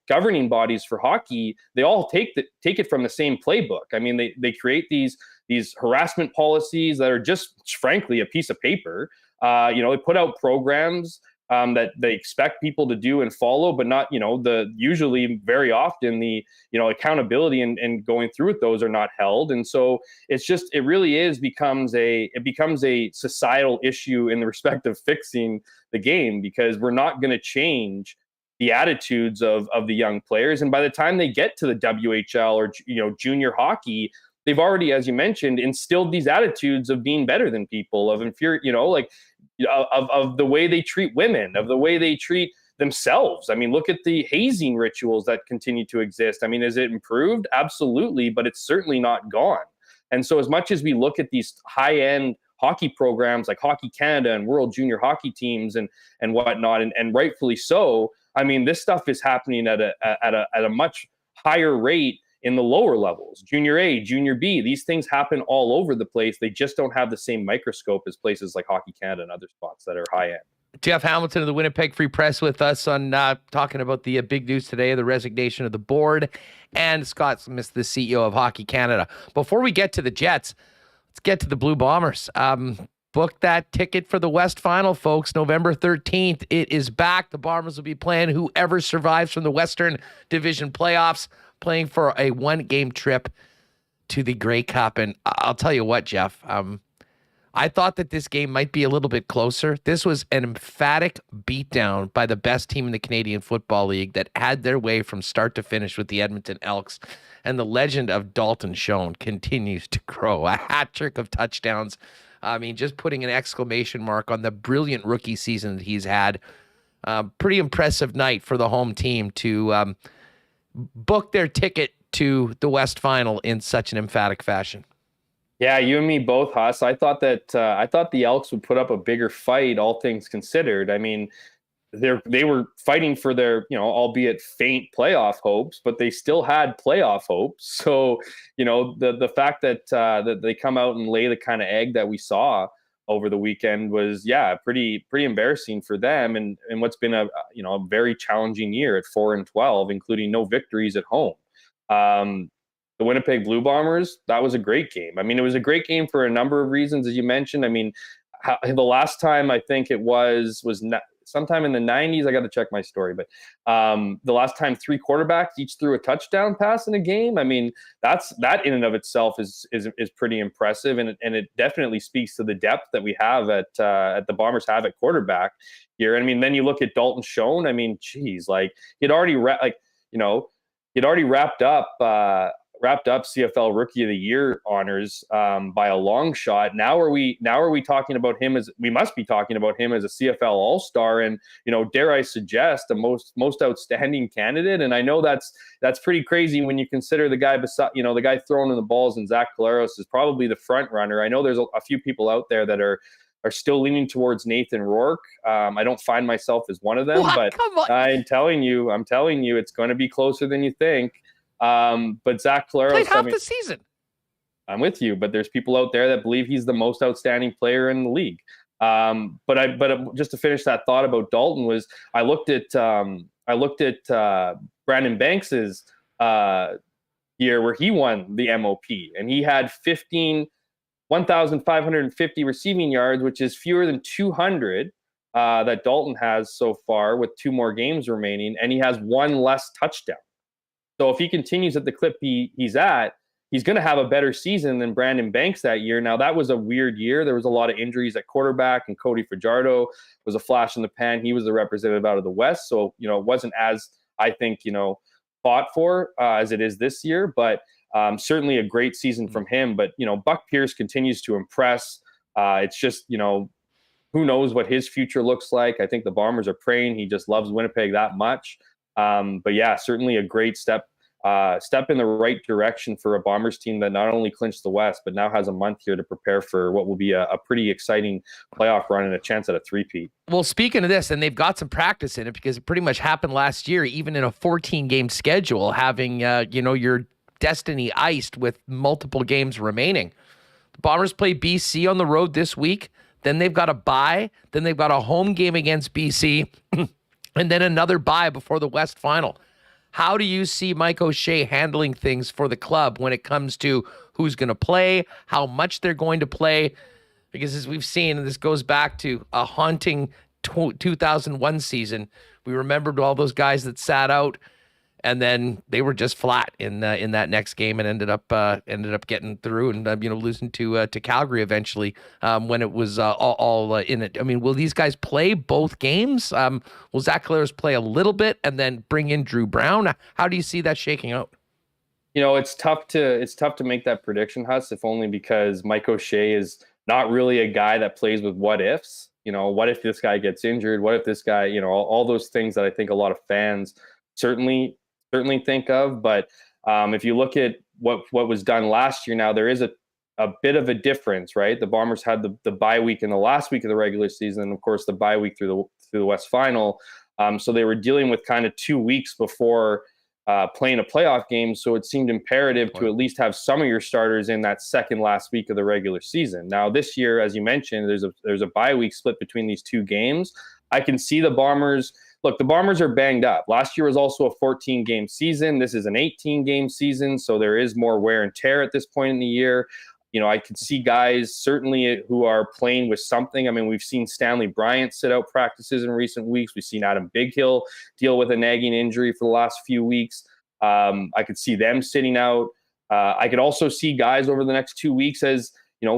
governing bodies for hockey, they all take it from the same playbook. I mean, they create these harassment policies that are just frankly a piece of paper. They put out programs that they expect people to do and follow, but not, usually very often the, accountability and going through with those are not held. And so it really becomes a societal issue in the respect of fixing the game, because we're not going to change the attitudes of the young players. And by the time they get to the WHL or, junior hockey, they've already, as you mentioned, instilled these attitudes of being better than people, of inferior, of the way they treat women, of the way they treat themselves. I mean, look at the hazing rituals that continue to exist. I mean, has it improved? Absolutely, but it's certainly not gone. And so as much as we look at these high-end hockey programs like Hockey Canada and World Junior Hockey teams and whatnot, and rightfully so, I mean, this stuff is happening at a much higher rate in the lower levels, Junior A, Junior B. These things happen all over the place. They just don't have the same microscope as places like Hockey Canada and other spots that are high end. Jeff Hamilton of the Winnipeg Free Press with us on talking about the big news today, the resignation of the board, and Scott Smith, the CEO of Hockey Canada. Before we get to the Jets, let's get to the Blue Bombers. Book that ticket for the West Final, folks. November 13th, it is back. The Bombers will be playing whoever survives from the Western Division playoffs, playing for a one-game trip to the Grey Cup. And I'll tell you what, Jeff, I thought that this game might be a little bit closer. This was an emphatic beatdown by the best team in the Canadian Football League that had their way from start to finish with the Edmonton Elks. And the legend of Dalton Schoen continues to grow. A hat trick of touchdowns. I mean, just putting an exclamation mark on the brilliant rookie season that he's had. Pretty impressive night for the home team to book their ticket to the West Final in such an emphatic fashion. Yeah, you and me both, Huss. I thought the Elks would put up a bigger fight, all things considered. I mean, they were fighting for their, albeit faint playoff hopes, but they still had playoff hopes. So, the fact that they come out and lay the kind of egg that we saw over the weekend was, pretty embarrassing for them. And what's been a very challenging year at 4-12, including no victories at home. The Winnipeg Blue Bombers, that was a great game. I mean, it was a great game for a number of reasons, as you mentioned. I mean, the last time I think it was sometime in the 90s. I got to check my story, but the last time 3 quarterbacks each threw a touchdown pass in a game. I mean, that in and of itself is pretty impressive, and it definitely speaks to the depth that we have at the Bombers have at quarterback here. And I mean, then you look at Dalton Schoen. I mean, geez, like he'd already wrapped up CFL Rookie of the Year honors by a long shot. Now are we talking about him as we must be talking about him as a CFL All-Star, and dare I suggest the most outstanding candidate. And I know that's pretty crazy when you consider the guy beside the guy throwing in the balls, and Zach Collaros is probably the front runner. I know there's a few people out there that are still leaning towards Nathan Rourke. I don't find myself as one of them, but I'm telling you, it's going to be closer than you think. But Zach Collaros played half the season. I'm with you, but there's people out there that believe he's the most outstanding player in the league. But just to finish that thought about Dalton was I looked at Brandon Banks's year where he won the MOP, and he had 1,550 receiving yards, which is fewer than 200 that Dalton has so far with 2 more games remaining, and he has 1 less touchdown. So if he continues at the clip he's at, he's going to have a better season than Brandon Banks that year. Now, that was a weird year. There was a lot of injuries at quarterback, and Cody Fajardo was a flash in the pan. He was the representative out of the West. So, it wasn't as, I think, fought for as it is this year. But certainly a great season from him. But, Buck Pierce continues to impress. It's just, who knows what his future looks like. I think the Bombers are praying he just loves Winnipeg that much. But yeah, certainly a great step in the right direction for a Bombers team that not only clinched the West, but now has a month here to prepare for what will be a pretty exciting playoff run and a chance at a three-peat. Well, speaking of this, and they've got some practice in it because it pretty much happened last year, even in a 14-game schedule, having, your destiny iced with multiple games remaining. The Bombers play BC on the road this week. Then they've got a bye. Then they've got a home game against BC. And then another bye before the West Final. How do you see Mike O'Shea handling things for the club when it comes to who's going to play, how much they're going to play? Because as we've seen, and this goes back to a haunting 2001 season, we remembered all those guys that sat out, and then they were just flat in that next game and ended up getting through and losing to Calgary eventually when it was all in it. I mean, will these guys play both games? Will Zach Collaros play a little bit and then bring in Drew Brown? How do you see that shaking out? It's tough to make that prediction, Huss, if only because Mike O'Shea is not really a guy that plays with what ifs. What if this guy gets injured? What if this guy, all those things that I think a lot of fans certainly think of. But if you look at what was done last year, now there is a bit of a difference, right? The Bombers had the bye week in the last week of the regular season, and of course the bye week through the West Final. So they were dealing with kind of 2 weeks before playing a playoff game. So it seemed imperative to at least have some of your starters in that second last week of the regular season. Now this year, as you mentioned, there's a bye week split between these two games. I can see the Bombers. Look, the Bombers are banged up. Last year was also a 14-game season. This is an 18-game season, so there is more wear and tear at this point in the year. I could see guys certainly who are playing with something. I mean, we've seen Stanley Bryant sit out practices in recent weeks. We've seen Adam Bighill deal with a nagging injury for the last few weeks. I could see them sitting out. I could also see guys over the next 2 weeks as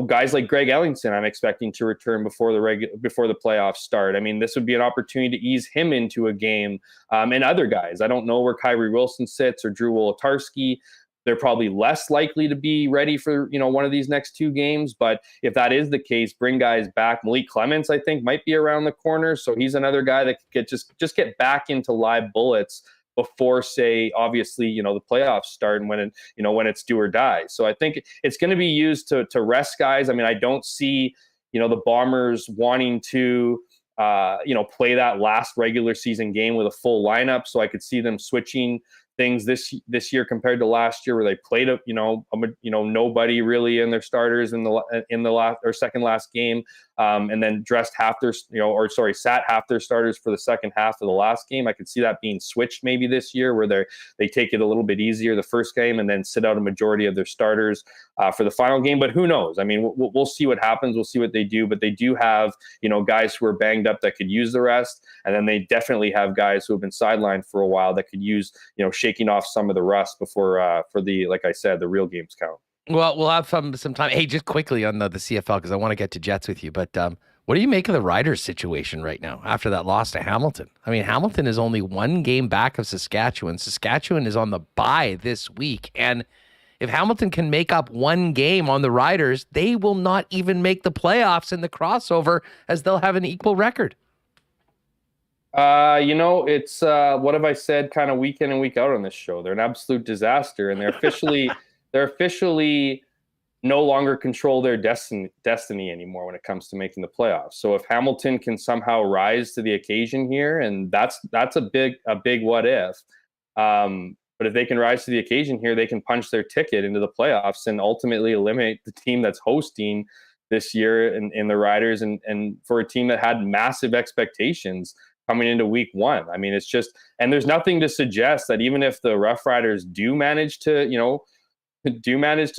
guys like Greg Ellingson, I'm expecting to return before the playoffs start. I mean, this would be an opportunity to ease him into a game. And other guys, I don't know where Kyrie Wilson sits or Drew Wolotarski. They're probably less likely to be ready for, one of these next two games. But if that is the case, bring guys back. Malik Clements, I think, might be around the corner. So he's another guy that could just get back into live bullets before, say, obviously, the playoffs start and when it's do or die. So I think it's going to be used to rest guys. I mean, I don't see, the Bombers wanting to, play that last regular season game with a full lineup. So I could see them switching things this year compared to last year, where they played nobody really in their starters in the last or second last game, and then sat half their starters for the second half of the last game. I could see that being switched maybe this year, where they take it a little bit easier the first game and then sit out a majority of their starters for the final game. But who knows? I mean, we'll see what happens. We'll see what they do. But they do have guys who are banged up that could use the rest, and then they definitely have guys who have been sidelined for a while that could use shaking off some of the rust before for the, like I said, the real games count. Well, we'll have some time. Hey, just quickly on the CFL, because I want to get to Jets with you. But what do you make of the Riders situation right now after that loss to Hamilton? I mean, Hamilton is only 1 game back of Saskatchewan. Saskatchewan is on the bye this week. And if Hamilton can make up 1 game on the Riders, they will not even make the playoffs in the crossover, as they'll have an equal record. It's what have I said kind of week in and week out on this show? They're an absolute disaster, and they're officially no longer control their destiny anymore when it comes to making the playoffs. So if Hamilton can somehow rise to the occasion here, and that's a big what if, but if they can rise to the occasion here, they can punch their ticket into the playoffs and ultimately eliminate the team that's hosting this year in the Riders, and for a team that had massive expectations coming into week 1. I mean, it's just, and there's nothing to suggest that even if the Rough Riders do manage to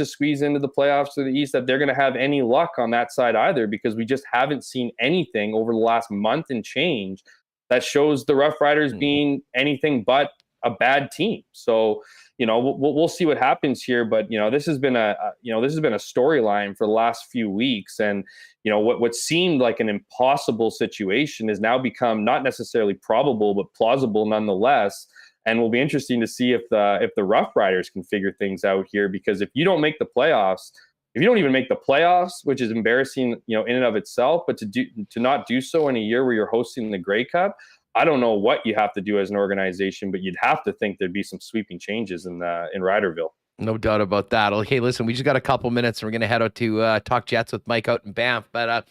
squeeze into the playoffs to the East, that they're going to have any luck on that side either, because we just haven't seen anything over the last month and change that shows the Rough Riders being anything but a bad team. So, we'll see what happens here, but this has been a storyline for the last few weeks, and what seemed like an impossible situation has now become not necessarily probable, but plausible nonetheless. And will be interesting to see if the Rough Riders can figure things out here, because if you don't make the playoffs, if you don't even make the playoffs, which is embarrassing, in and of itself, but to not do so in a year where you're hosting the Grey Cup, I don't know what you have to do as an organization, but you'd have to think there'd be some sweeping changes in Ryderville. No doubt about that. Okay, listen, we just got a couple minutes and we're going to head out to talk Jets with Mike out in Banff. But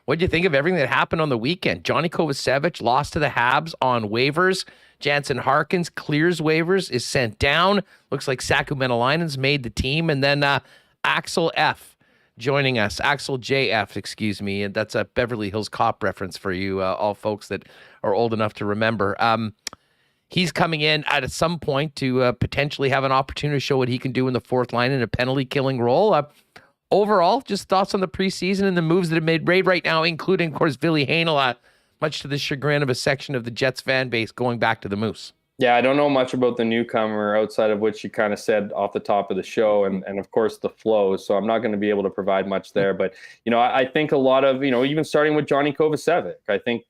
what do you think of everything that happened on the weekend? Johnny Kovacevic lost to the Habs on waivers. Jansen Harkins clears waivers, is sent down. Looks like Saku Menelainen's made the team. And then Axel F. joining us. Axel JF, excuse me. And that's a Beverly Hills Cop reference for you, all folks that are old enough to remember. He's coming in at some point to potentially have an opportunity to show what he can do in the fourth line in a penalty-killing role. Overall, just thoughts on the preseason and the moves that have made right now, including, of course, Ville Heinola, much to the chagrin of a section of the Jets fan base going back to the Moose. Yeah, I don't know much about the newcomer outside of what you kind of said off the top of the show and of course the flow. So I'm not going to be able to provide much there. But, I think a lot of, even starting with Johnny Kovacevic, I think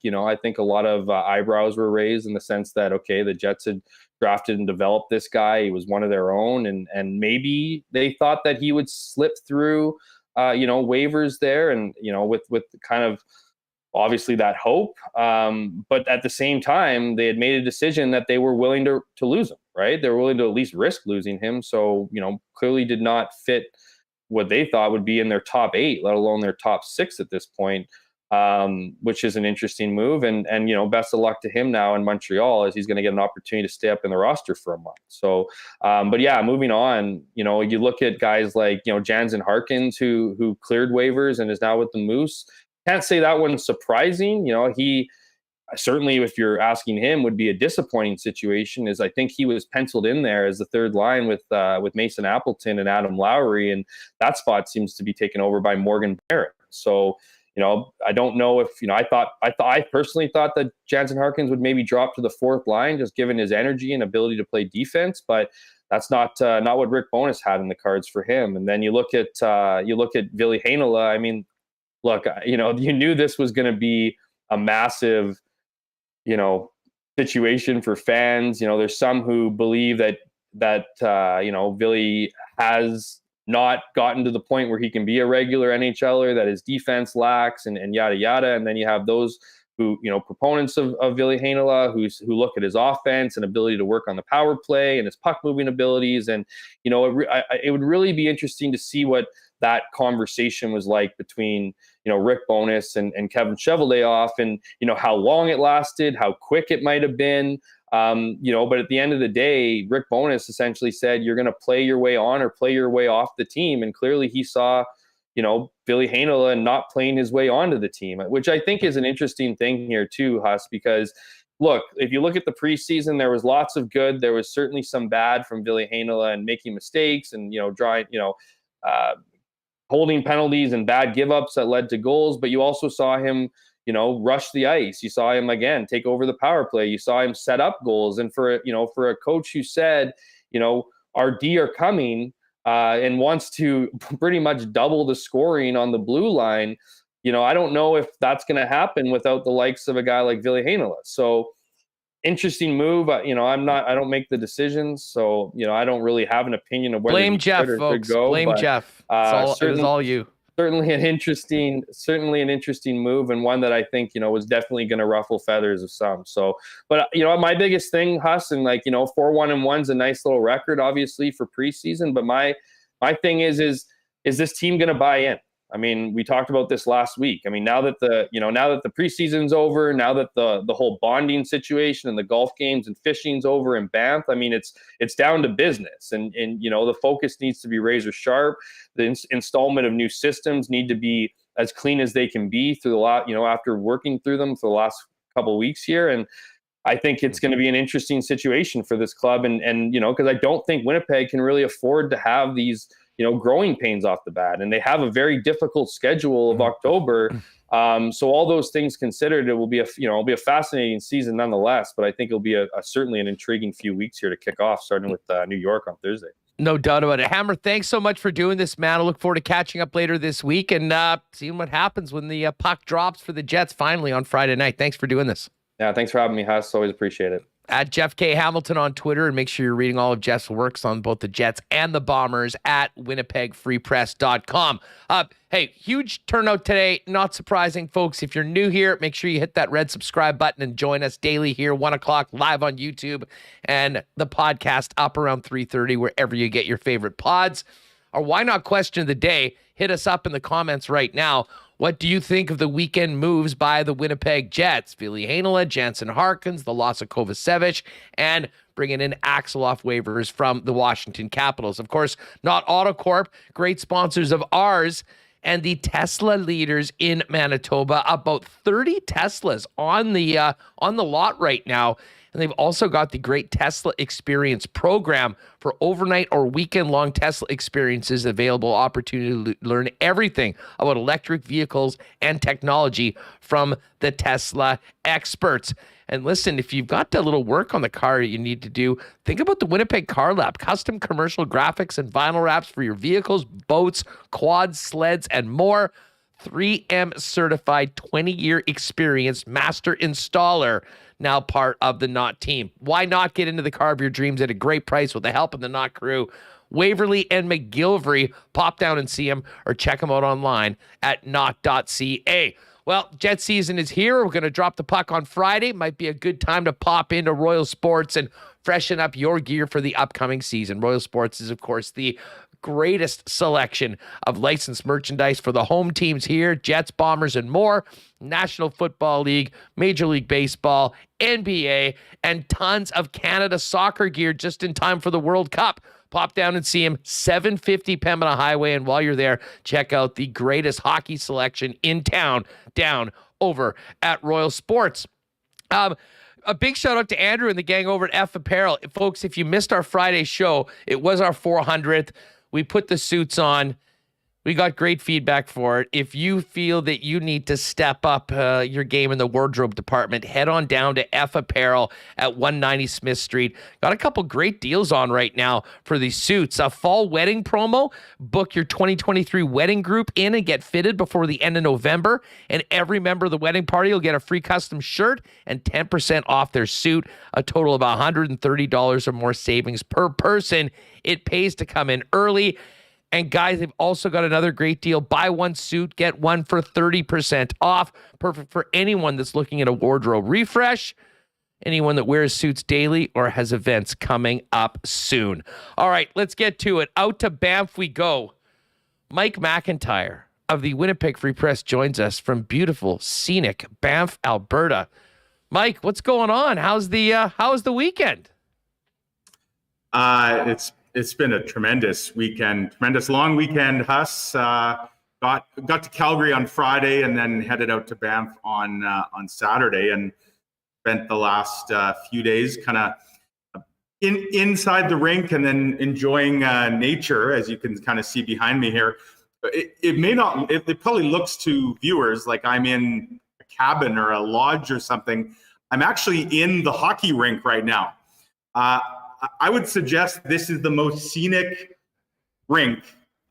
a lot of eyebrows were raised in the sense that, okay, the Jets had drafted and developed this guy. He was one of their own. And maybe they thought that he would slip through, waivers there and, with kind of, obviously that hope. But at the same time, they had made a decision that they were willing to lose him, right? They were willing to at least risk losing him. So, clearly did not fit what they thought would be in their top 8, let alone their top 6 at this point, which is an interesting move. And best of luck to him now in Montreal as he's going to get an opportunity to stay up in the roster for a month. So, but yeah, moving on, you look at guys like, Jansen Harkins, who cleared waivers and is now with the Moose. Can't say that one's surprising. He certainly, if you're asking him, would be a disappointing situation. Is I think he was penciled in there as the third line with Mason Appleton and Adam Lowry, and that spot seems to be taken over by Morgan Barrett. So, I don't know if I personally thought that Jansen Harkins would maybe drop to the fourth line, just given his energy and ability to play defense, but that's not what Rick Bowness had in the cards for him. And then you look at Ville Heinola. I mean, look, you knew this was going to be a massive, situation for fans. There's some who believe that Ville has not gotten to the point where he can be a regular NHLer, that his defense lacks and yada, yada. And then you have those who, proponents of Ville Heinola who look at his offense and ability to work on the power play and his puck moving abilities. And, it would really be interesting to see what that conversation was like between, Rick Bowness and Kevin Cheveldayoff and, how long it lasted, how quick it might have been. But at the end of the day, Rick Bowness essentially said, you're going to play your way on or play your way off the team. And clearly he saw, Ville Heinola not playing his way onto the team, which I think is an interesting thing here too, Huss, because look, if you look at the preseason, there was lots of good. There was certainly some bad from Ville Heinola and making mistakes and, holding penalties and bad give-ups that led to goals. But you also saw him, rush the ice. You saw him, again, take over the power play. You saw him set up goals. And for a coach who said, our D are coming and wants to pretty much double the scoring on the blue line, I don't know if that's going to happen without the likes of a guy like Ville Heinola. So interesting move. I don't make the decisions. So, I don't really have an opinion of whether blame Jeff, folks. Go, blame Jeff. It was all you. Certainly an interesting move, and one that I think, was definitely going to ruffle feathers of some. So, but, my biggest thing, Huss, and 4-1-1's a nice little record, obviously, for preseason. But my thing is this team going to buy in? I mean, we talked about this last week. I mean, now that the preseason's over, now that the whole bonding situation and the golf games and fishing's over in Banff, I mean, it's down to business, and the focus needs to be razor sharp. The installment of new systems need to be as clean as they can be through the lot, after working through them for the last couple of weeks here. And I think it's going to be an interesting situation for this club, and because I don't think Winnipeg can really afford to have these growing pains off the bat, and they have a very difficult schedule of October. So all those things considered, it will be a fascinating season nonetheless. But I think it'll be certainly an intriguing few weeks here to kick off, starting with New York on Thursday. No doubt about it. Hammer, thanks so much for doing this, man. I look forward to catching up later this week and seeing what happens when the puck drops for the Jets finally on Friday night. Thanks for doing this. Yeah, thanks for having me, Huss. Always appreciate it. at Jeff K. Hamilton on Twitter, and make sure you're reading all of Jeff's works on both the Jets and the Bombers at winnipegfreepress.com. Hey, huge turnout today. Not surprising, folks. If you're new here, make sure you hit that red subscribe button and join us daily here, 1 o'clock live on YouTube, and the podcast up around 3:30, wherever you get your favorite pods. Our Why Not question of the day. Hit us up in the comments right now. What do you think of the weekend moves by the Winnipeg Jets? Ville, Heinola, Jansen, Harkins, the loss of Kovacevic, and bringing in Axel off waivers from the Washington Capitals. Of course, Not Autocorp, great sponsors of ours, and the Tesla leaders in Manitoba. About 30 Teslas on the lot right now. And they've also got the great Tesla Experience program for overnight or weekend-long Tesla experiences, available opportunity to learn everything about electric vehicles and technology from the Tesla experts. And listen, if you've got a little work on the car you need to do, think about the Winnipeg Car Lab. Custom commercial graphics and vinyl wraps for your vehicles, boats, quads, sleds, and more. 3M certified 20-year experienced master installer, now part of the Knot team. Why not get into the car of your dreams at a great price with the help of the Knot crew? Waverly and McGillivray, pop down and see them or check them out online at knot.ca. Well, Jet season is here. We're going to drop the puck on Friday. Might be a good time to pop into Royal Sports and freshen up your gear for the upcoming season. Royal Sports is, of course, the greatest selection of licensed merchandise for the home teams here, Jets, Bombers, and more. National Football League, Major League Baseball, NBA, and tons of Canada soccer gear just in time for the World Cup. Pop down and see him, 750 Pembina Highway, and while you're there, check out the greatest hockey selection in town, down over at Royal Sports. A big shout out to Andrew and the gang over at F Apparel. Folks, if you missed our Friday show, it was our 400th. We put the suits on. We got great feedback for it. If you feel that you need to step up your game in the wardrobe department, head on down to F Apparel at 190 Smith Street. Got a couple great deals on right now for these suits. A fall wedding promo. Book your 2023 wedding group in and get fitted before the end of November. And every member of the wedding party will get a free custom shirt and 10% off their suit. A total of $130 or more savings per person. It pays to come in early. And guys, they've also got another great deal. Buy one suit, get one for 30% off. Perfect for anyone that's looking at a wardrobe refresh, anyone that wears suits daily or has events coming up soon. All right, let's get to it. Out to Banff we go. Mike McIntyre of the Winnipeg Free Press joins us from beautiful, scenic Banff, Alberta. Mike, what's going on? How's the weekend? It's been a tremendous weekend, tremendous long weekend. Huss got to Calgary on Friday and then headed out to Banff on Saturday and spent the last few days kind of inside the rink and then enjoying nature, as you can kind of see behind me here. It probably looks to viewers like I'm in a cabin or a lodge or something. I'm actually in the hockey rink right now. I would suggest this is the most scenic rink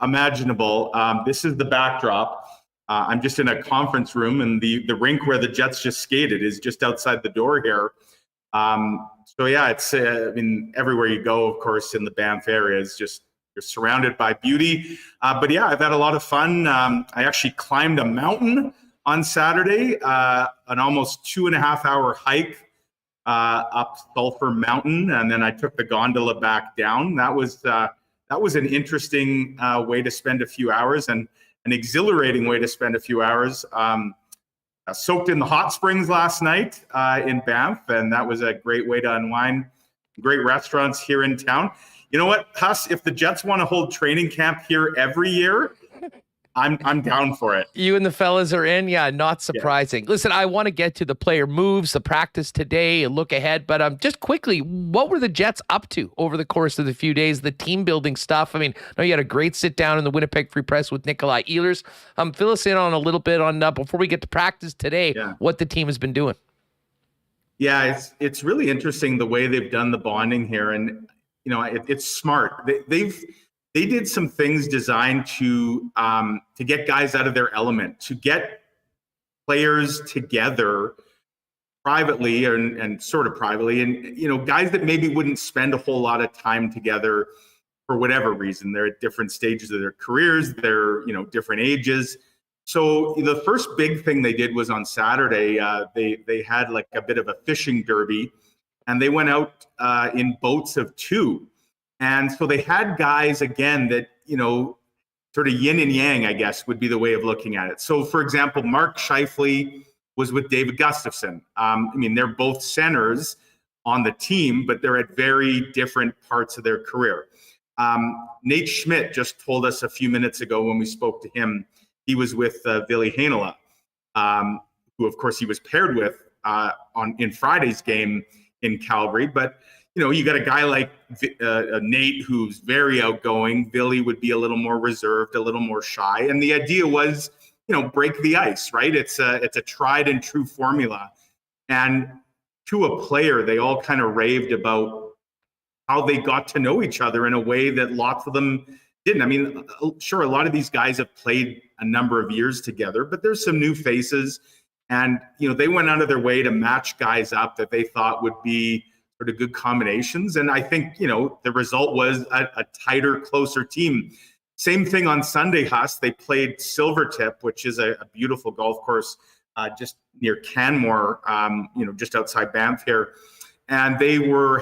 imaginable. This is the backdrop. I'm just in a conference room, and the rink where the Jets just skated is just outside the door here. So yeah, it's everywhere you go, of course, in the Banff area is just, you're surrounded by beauty. But yeah, I've had a lot of fun. I actually climbed a mountain on Saturday, an almost 2.5 hour hike up Sulphur Mountain, and then I took the gondola back down. That was an interesting way to spend a few hours, and an exhilarating way to spend a few hours. Soaked in the hot springs last night in Banff, and that was a great way to unwind. Great restaurants here in town. You know what, Huss? If the Jets want to hold training camp here every year, I'm down for it. You and the fellas are in? Yeah, not surprising. Yeah. Listen, I want to get to the player moves, the practice today, and look ahead. But just quickly, what were the Jets up to over the course of the few days, the team building stuff? I mean, I know you had a great sit down in the Winnipeg Free Press with Nikolai Ehlers. Fill us in on a little bit on, before we get to practice today, what the team has been doing. Yeah, it's really interesting the way they've done the bonding here. And, it's smart. They did some things designed to get guys out of their element, to get players together privately and sort of privately, and guys that maybe wouldn't spend a whole lot of time together for whatever reason. They're at different stages of their careers. They're different ages. So the first big thing they did was on Saturday. They had like a bit of a fishing derby, and they went out in boats of 2, and so they had guys again that sort of yin and yang, I guess, would be the way of looking at it. So, for example, Mark Scheifele was with David Gustafsson. They're both centers on the team, but they're at very different parts of their career. Nate Schmidt just told us a few minutes ago when we spoke to him, he was with Ville Heinola, who, of course, he was paired with in Friday's game in Calgary. But you got a guy like Nate who's very outgoing. Ville would be a little more reserved, a little more shy. And the idea was, break the ice, right? It's a tried and true formula. And to a player, they all kind of raved about how they got to know each other in a way that lots of them didn't. Sure, a lot of these guys have played a number of years together, but there's some new faces. And, they went out of their way to match guys up that they thought would be sort of good combinations. And I think, the result was a tighter, closer team. Same thing on Sunday, Huss. They played Silvertip, which is a beautiful golf course just near Canmore, just outside Banff here. And they were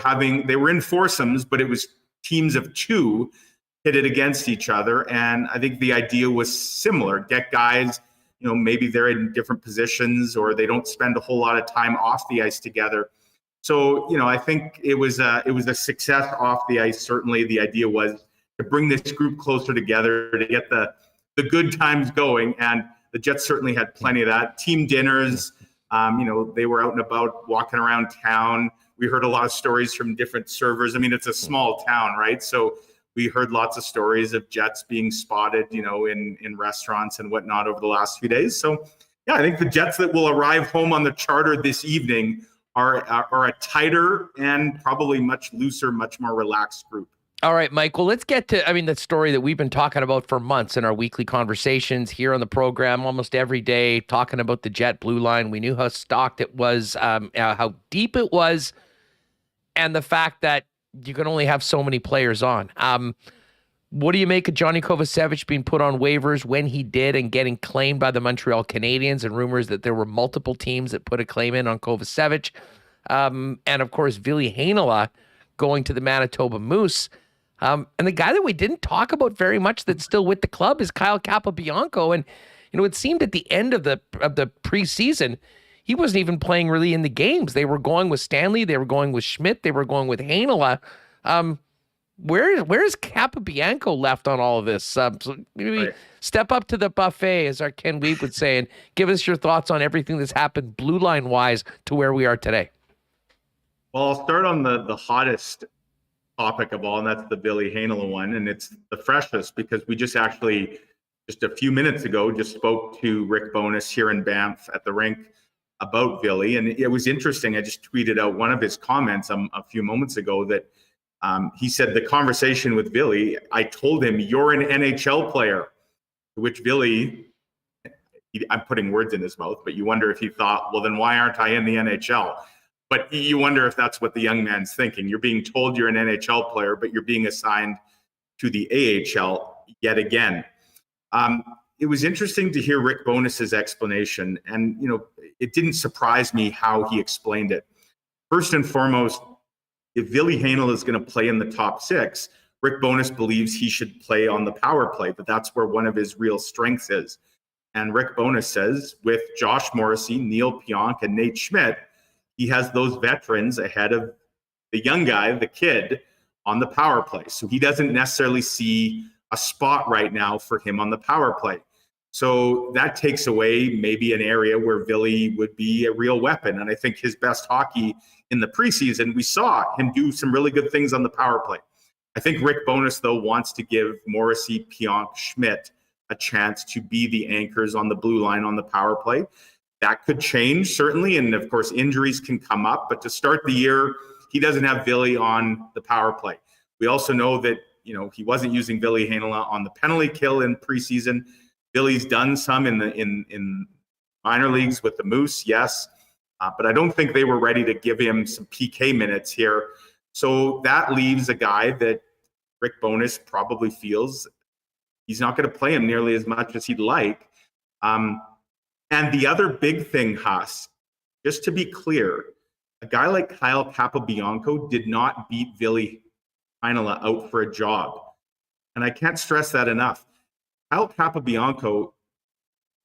in foursomes, but it was teams of 2 pitted against each other. And I think the idea was similar. Get guys, maybe they're in different positions or they don't spend a whole lot of time off the ice together. So, I think it was a success off the ice. Certainly the idea was to bring this group closer together, to get the good times going. And the Jets certainly had plenty of that. Team dinners, they were out and about walking around town. We heard a lot of stories from different servers. It's a small town, right? So we heard lots of stories of Jets being spotted, in restaurants and whatnot over the last few days. So, yeah, I think the Jets that will arrive home on the charter this evening are a tighter and probably much looser, much more relaxed group. All right, Mike. Well, let's get to, the story that we've been talking about for months in our weekly conversations here on the program, almost every day, talking about the Jet Blue Line. We knew how stocked it was, how deep it was, and the fact that you can only have so many players on. What do you make of Johnny Kovacevic being put on waivers when he did and getting claimed by the Montreal Canadiens, and rumors that there were multiple teams that put a claim in on Kovacevic? And, of course, Ville Heinola going to the Manitoba Moose. And the guy that we didn't talk about very much that's still with the club is Kyle Capobianco. And, it seemed at the end of the preseason, he wasn't even playing really in the games. They were going with Stanley. They were going with Schmidt. They were going with Heinola. Where's Capobianco left on all of this? So maybe step up to the buffet, as our Ken Weeb would say, and give us your thoughts on everything that's happened Blue Line wise to where we are today. Well, I'll start on the hottest topic of all, and that's the Ville Heinola one. And it's the freshest because we just a few minutes ago, just spoke to Rick Bowness here in Banff at the rink about Ville. And it was interesting. I just tweeted out one of his comments a few moments ago that he said the conversation with Ville, I told him, you're an NHL player, to which Ville, I'm putting words in his mouth, but you wonder if he thought, well, then why aren't I in the NHL? But you wonder if that's what the young man's thinking. You're being told you're an NHL player, but you're being assigned to the AHL yet again. It was interesting to hear Rick Bowness's explanation. And, it didn't surprise me how he explained it. First and foremost, if Ville Heinola is going to play in the top 6, Rick Bowness believes he should play on the power play, but that's where one of his real strengths is. And Rick Bowness says with Josh Morrissey, Neil Pionk, and Nate Schmidt, he has those veterans ahead of the young guy, the kid, on the power play. So he doesn't necessarily see a spot right now for him on the power play. So that takes away maybe an area where Ville would be a real weapon. And I think his best hockey in the preseason, we saw him do some really good things on the power play. I think Rick Bowness, though, wants to give Morrissey, Pionk, Schmidt a chance to be the anchors on the blue line on the power play. That could change, certainly. And, of course, injuries can come up. But to start the year, he doesn't have Ville on the power play. We also know that, he wasn't using Ville Heinola on the penalty kill in preseason. Ville's done some in minor leagues with the Moose, yes. But I don't think they were ready to give him some PK minutes here. So that leaves a guy that Rick Bowness probably feels he's not going to play him nearly as much as he'd like. And the other big thing, Huss, just to be clear, a guy like Kyle Capobianco did not beat Ville Heinola out for a job. And I can't stress that enough. Kyle Capobianco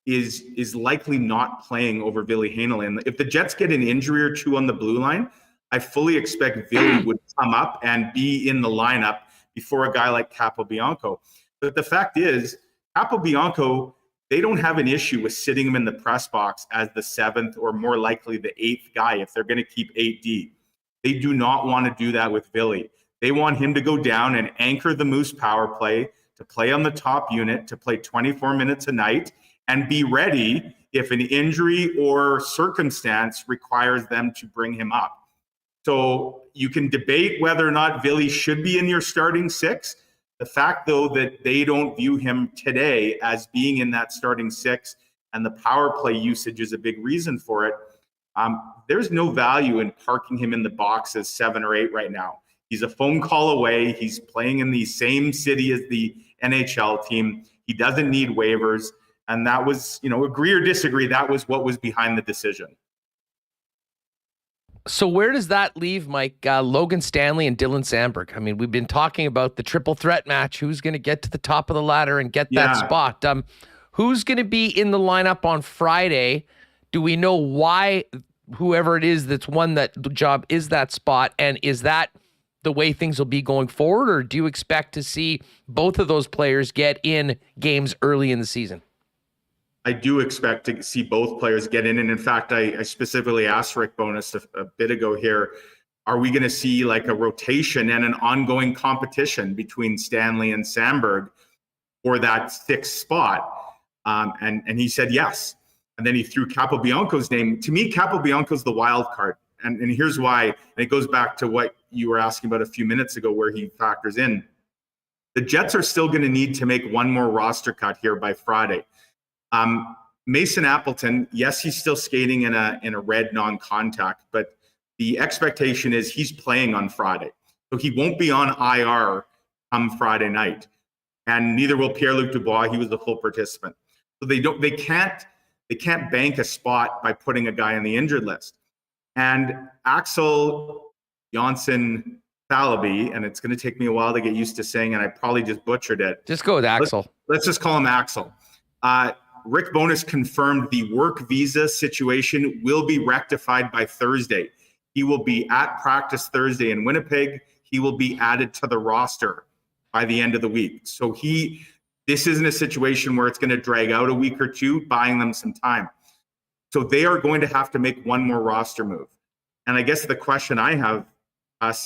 is likely not playing over Ville Heinola. And if the Jets get an injury or two on the blue line, I fully expect Ville would come up and be in the lineup before a guy like Capobianco. But the fact is, Capobianco, they don't have an issue with sitting him in the press box as the 7th or more likely the 8th guy if they're going to keep 8D. They do not want to do that with Ville. They want him to go down and anchor the Moose power play, to play on the top unit, to play 24 minutes a night, and be ready if an injury or circumstance requires them to bring him up. So you can debate whether or not Ville should be in your starting 6. The fact, though, that they don't view him today as being in that starting 6 and the power play usage is a big reason for it, there's no value in parking him in the box as 7 or 8 right now. He's a phone call away. He's playing in the same city as the NHL team. He doesn't need waivers. And that was, agree or disagree, that was what was behind the decision. So where does that leave, Mike? Logan Stanley and Dylan Sandberg. I mean, we've been talking about the triple threat match. Who's going to get to the top of the ladder and get that spot? Who's going to be in the lineup on Friday? Do we know why whoever it is that's won that job is that spot? And is that the way things will be going forward? Or do you expect to see both of those players get in games early in the season? I do expect to see both players get in. And in fact, I specifically asked Rick Bowness a bit ago here, are we going to see like a rotation and an ongoing competition between Stanley and Sandberg for that 6th spot? And he said yes. And then he threw Capobianco's name. To me, Capobianco's the wild card. And here's why. And it goes back to what you were asking about a few minutes ago where he factors in. The Jets are still going to need to make one more roster cut here by Friday. Mason Appleton, yes, he's still skating in a red non-contact, but the expectation is he's playing on Friday. So he won't be on IR come Friday night. And neither will Pierre-Luc Dubois. He was the full participant. So they can't bank a spot by putting a guy on the injured list. And Axel Jonsson-Fjallby, and it's going to take me a while to get used to saying, and I probably just butchered it. Just go with Axel. Let's just call him Axel. Rick Bowness confirmed the work visa situation will be rectified by Thursday. He will be at practice Thursday in Winnipeg. He will be added to the roster by the end of the week. So this isn't a situation where it's going to drag out a week or two, buying them some time. So they are going to have to make one more roster move. And I guess the question I have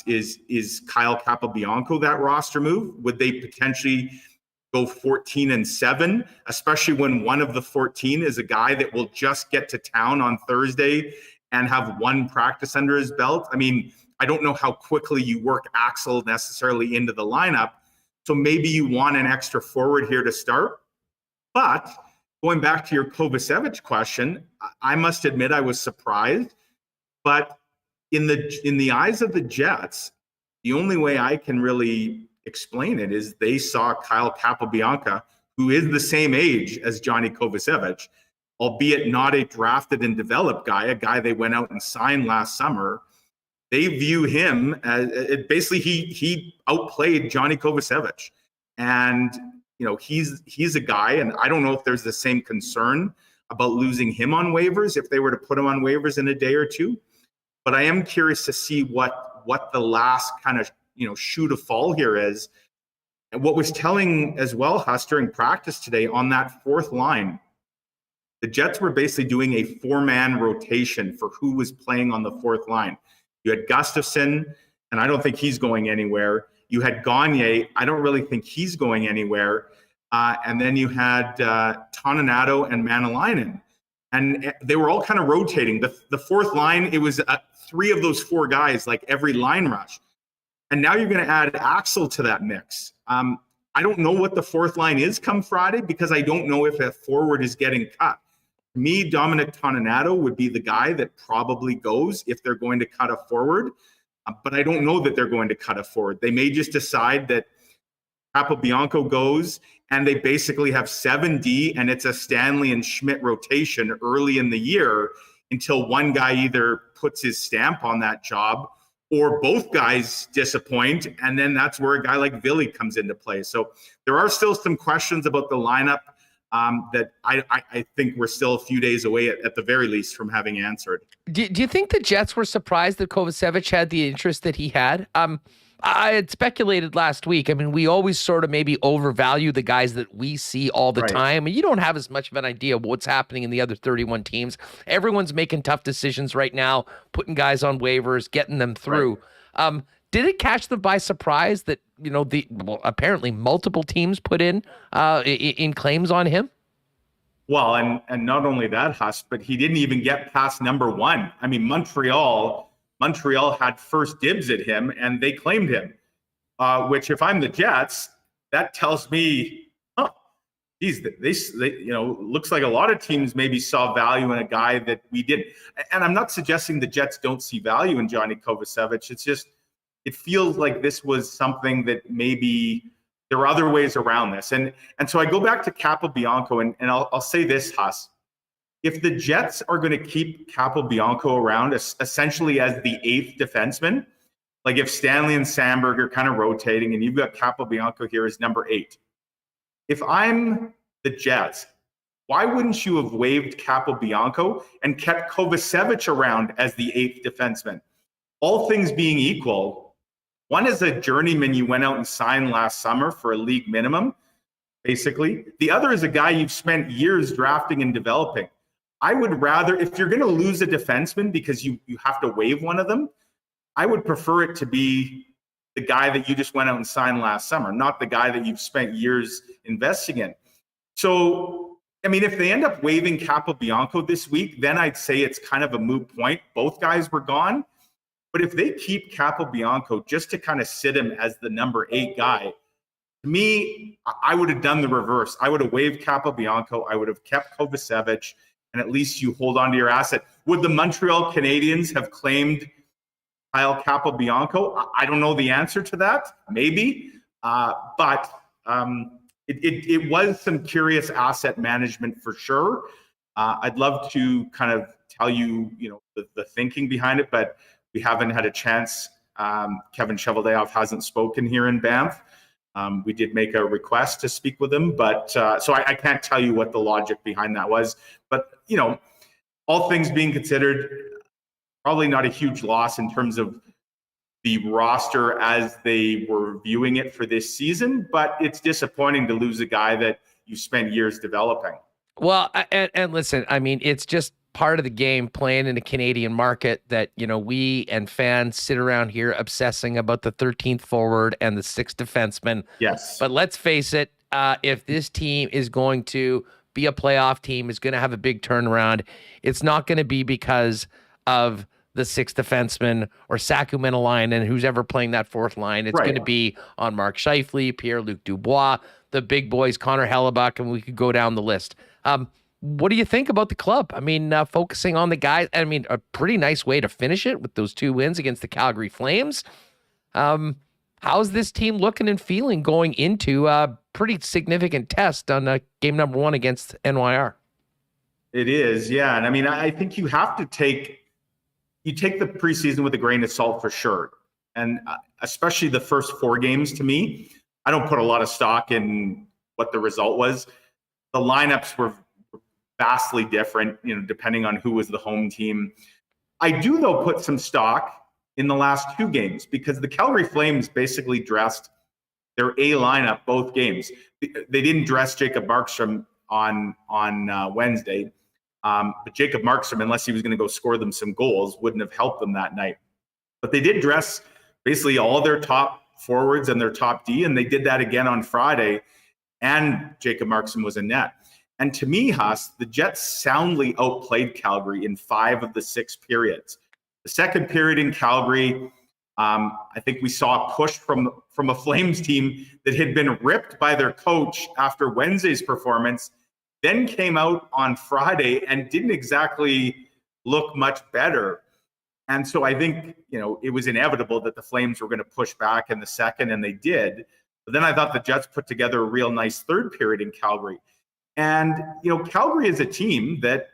is Kyle Capobianco that roster move? Would they potentially go 14-7, especially when one of the 14 is a guy that will just get to town on Thursday and have one practice under his belt? I mean, I don't know how quickly you work Axel necessarily into the lineup. So maybe you want an extra forward here to start. But going back to your Kovacevic question, I must admit I was surprised. But in the eyes of the Jets, the only way I can really explain it is they saw Kyle Capobianco, who is the same age as Johnny Kovacevic, albeit not a drafted and developed guy, a guy they went out and signed last summer. They view him as basically he outplayed Johnny Kovacevic. And, he's a guy, and I don't know if there's the same concern about losing him on waivers if they were to put him on waivers in a day or two. But I am curious to see what the last kind of shoe to fall here is. And what was telling as well, Huss, during practice today on that 4th line, the Jets were basically doing a 4-man rotation for who was playing on the 4th line. You had Gustafsson, and I don't think he's going anywhere. You had Gagne. I don't really think he's going anywhere. And then you had Toninato and Manalainen. And they were all kind of rotating. The 4th line, it was 3 of those 4 guys, like every line rush. And now you're going to add Axel to that mix. I don't know what the 4th line is come Friday because I don't know if a forward is getting cut. To me, Dominic Toninato would be the guy that probably goes if they're going to cut a forward. But I don't know that they're going to cut a forward. They may just decide that Capobianco goes and they basically have 7D and it's a Stanley and Schmidt rotation early in the year until one guy either puts his stamp on that job or both guys disappoint. And then that's where a guy like Ville comes into play. So there are still some questions about the lineup that I think we're still a few days away at the very least from having answered. Do you think the Jets were surprised that Kovacevic had the interest that he had? I had speculated last week. I mean, we always sort of maybe overvalue the guys that we see all the time. And you don't have as much of an idea of what's happening in the other 31 teams. Everyone's making tough decisions right now, putting guys on waivers, getting them through. Right. Did it catch them by surprise that, apparently multiple teams put in claims on him? Well, and not only that, Huss, but he didn't even get past number one. I mean, Montreal had first dibs at him and they claimed him, which if I'm the Jets, that tells me, looks like a lot of teams maybe saw value in a guy that we didn't. And I'm not suggesting the Jets don't see value in Johnny Kovacevic. It's just, it feels like this was something that maybe there are other ways around this. And so I go back to Capobianco and I'll say this, Huss. If the Jets are going to keep Capobianco around essentially as the eighth defenseman, like if Stanley and Sandberg are kind of rotating and you've got Capobianco here as number 8, if I'm the Jets, why wouldn't you have waived Capobianco and kept Kovacevic around as the 8th defenseman? All things being equal, one is a journeyman you went out and signed last summer for a league minimum, basically. The other is a guy you've spent years drafting and developing. I would rather, if you're going to lose a defenseman because you have to waive one of them, I would prefer it to be the guy that you just went out and signed last summer, not the guy that you've spent years investing in. So, I mean, if they end up waiving Capobianco this week, then I'd say it's kind of a moot point. Both guys were gone. But if they keep Capobianco just to kind of sit him as the number 8 guy, to me, I would have done the reverse. I would have waived Capobianco. I would have kept Kovacevic, and at least you hold on to your asset. Would the Montreal Canadiens have claimed Kyle Capobianco? I don't know the answer to that. Maybe. But it was some curious asset management for sure. I'd love to kind of tell you, the thinking behind it, but we haven't had a chance. Kevin Cheveldayoff hasn't spoken here in Banff. We did make a request to speak with him, but so I can't tell you what the logic behind that was. But, all things being considered, probably not a huge loss in terms of the roster as they were viewing it for this season, but it's disappointing to lose a guy that you spent years developing. Well, and listen, I mean, it's just part of the game playing in the Canadian market that, we and fans sit around here obsessing about the 13th forward and the 6th defenseman. Yes. But let's face it, if this team is going to be a playoff team, is going to have a big turnaround, it's not going to be because of the 6th defenseman or Saku Menelainen and who's ever playing that 4th line. It's going to be on Mark Scheifele, Pierre-Luc Dubois, the big boys, Connor Hellebuck, and we could go down the list. What do you think about the club? I mean, focusing on the guys, I mean, a pretty nice way to finish it with those 2 wins against the Calgary Flames. How's this team looking and feeling going into a pretty significant test on game number 1 against NYR? It is, yeah. And I mean, I think you have to take the preseason with a grain of salt for sure. And especially the first 4 games, to me, I don't put a lot of stock in what the result was. The lineups were vastly different, depending on who was the home team. I do, though, put some stock in the last 2 games because the Calgary Flames basically dressed their A lineup both games. They didn't dress Jacob Markstrom on Wednesday, but Jacob Markstrom, unless he was going to go score them some goals, wouldn't have helped them that night. But they did dress basically all their top forwards and their top D, and they did that again on Friday, and Jacob Markstrom was in net. And to me, Huss, the Jets soundly outplayed Calgary in 5 of the 6 periods. The second period in Calgary, I think we saw a push from a Flames team that had been ripped by their coach after Wednesday's performance. then came out on Friday and didn't exactly look much better. And so I think, it was inevitable that the Flames were going to push back in the second, and they did. But then I thought the Jets put together a real nice third period in Calgary. And, Calgary is a team that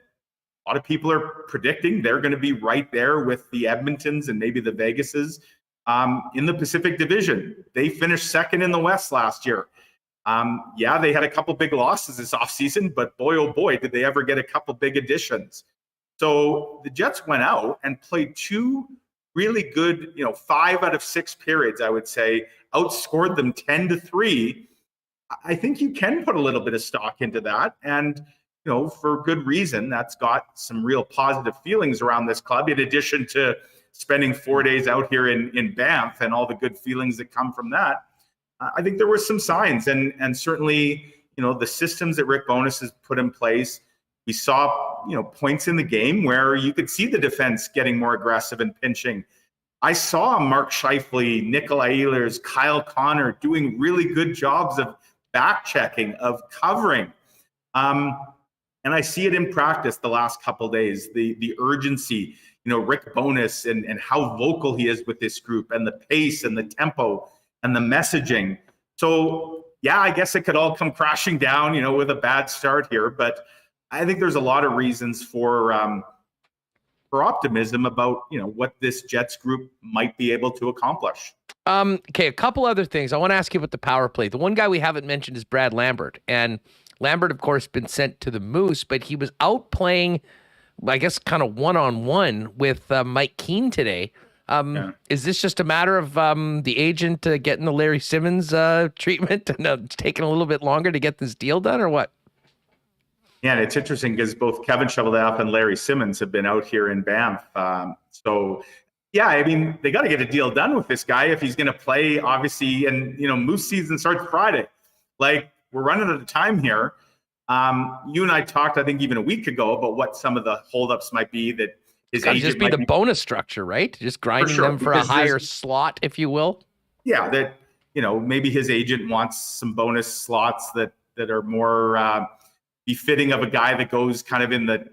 a lot of people are predicting they're going to be right there with the Edmontons and maybe the Vegases in the Pacific Division. They finished second in the West last year. They had a couple big losses this offseason, but boy, oh boy, did they ever get a couple big additions. So the Jets went out and played two really good, 5 out of 6 periods, I would say, outscored them 10-3. I think you can put a little bit of stock into that. And, for good reason, that's got some real positive feelings around this club, in addition to spending 4 days out here in Banff and all the good feelings that come from that. I think there were some signs, and certainly, the systems that Rick Bowness has put in place. We saw, points in the game where you could see the defense getting more aggressive and pinching. I saw Mark Scheifele, Nikolai Ehlers, Kyle Connor doing really good jobs of back checking, of covering. And I see it in practice the last couple of days, the urgency, Rick Bowness and how vocal he is with this group, and the pace and the tempo and the messaging. So, I guess it could all come crashing down, with a bad start here. But I think there's a lot of reasons for optimism about, what this Jets group might be able to accomplish. Okay, a couple other things. I want to ask you about the power play. The one guy we haven't mentioned is Brad Lambert. And Lambert, of course, been sent to the Moose, but he was out playing, I guess, kind of one-on-one with Mike Keane today. Is this just a matter of the agent getting the Larry Simmons treatment and it's taking a little bit longer to get this deal done, or what? Yeah, and it's interesting because both Kevin Cheveldayoff and Larry Simmons have been out here in Banff. They got to get a deal done with this guy if he's going to play, obviously. And, Moose season starts Friday. Like, we're running out of time here. You and I talked, I think, even a week ago about what some of the holdups might be that his agent just be the bonus structure, right? Just grinding them for a higher slot, if you will. Yeah, that, maybe his agent wants some bonus slots that are more befitting of a guy that goes kind of in the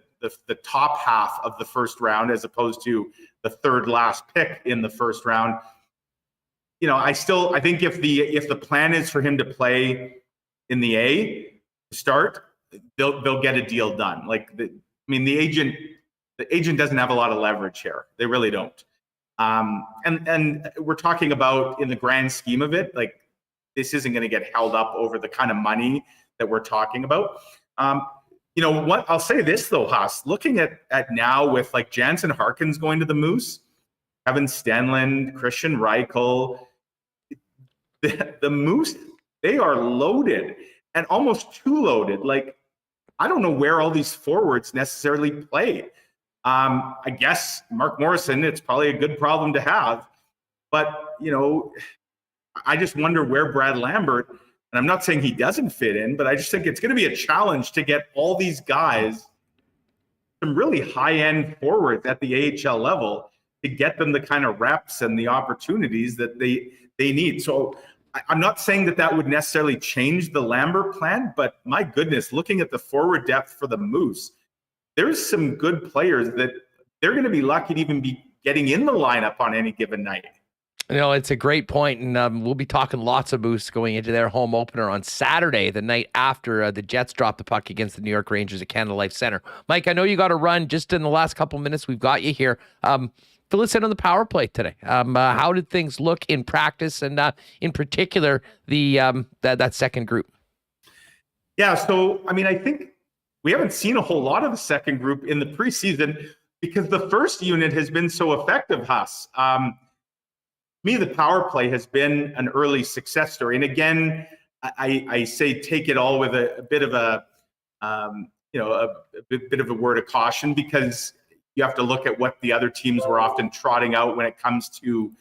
top half of the first round, as opposed to the third last pick in the first round. I think if the plan is for him to play in the A to start, they'll get a deal done. The agent doesn't have a lot of leverage here. They really don't. And we're talking about, in the grand scheme of it, like, this isn't going to get held up over the kind of money that we're talking about. What I'll say this though, Haas, looking at now with like Jansen, Harkins going to the Moose, Kevin Stenlund, Christian Reichel, the Moose, they are loaded and almost too loaded. Like, I don't know where all these forwards necessarily play. I guess Mark Morrison, it's probably a good problem to have, but I just wonder where Brad Lambert. And I'm not saying he doesn't fit in, but I just think it's going to be a challenge to get all these guys, some really high-end forwards at the AHL level, to get them the kind of reps and the opportunities that they need. So I'm not saying that would necessarily change the Lambert plan, but my goodness, looking at the forward depth for the Moose, there's some good players that they're going to be lucky to even be getting in the lineup on any given night. It's a great point, and we'll be talking lots of Moose going into their home opener on Saturday, the night after the Jets drop the puck against the New York Rangers at Canada Life Center. Mike, I know you got to run just in the last couple minutes. We've got you here. Fill us in on the power play today. How did things look in practice, and in particular, that second group? Yeah, so, I think we haven't seen a whole lot of the second group in the preseason because the first unit has been so effective, Huss. Me, the power play has been an early success story. And again, I say take it all with a bit of a bit of a word of caution, because you have to look at what the other teams were often trotting out when it comes to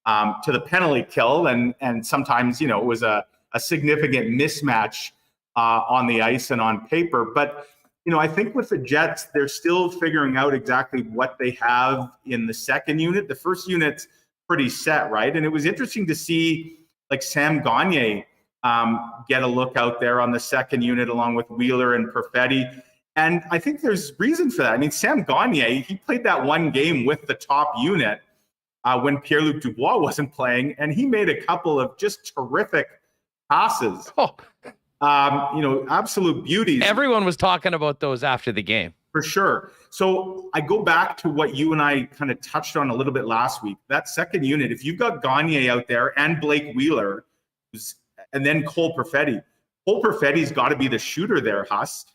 the penalty kill, and sometimes it was a significant mismatch on the ice and on paper. But I think with the Jets, they're still figuring out exactly what they have in the second unit. The first unit's pretty set, right? And it was interesting to see like Sam Gagner get a look out there on the second unit along with Wheeler and Perfetti. And I think there's reason for that. I mean, Sam Gagner, he played that one game with the top unit when Pierre-Luc Dubois wasn't playing, and he made a couple of just terrific passes. Absolute beauties. Everyone was talking about those after the game. For sure. So I go back to what you and I kind of touched on a little bit last week. That second unit, if you've got Gagner out there and Blake Wheeler, and then Cole Perfetti. Cole Perfetti's got to be the shooter there, Huss,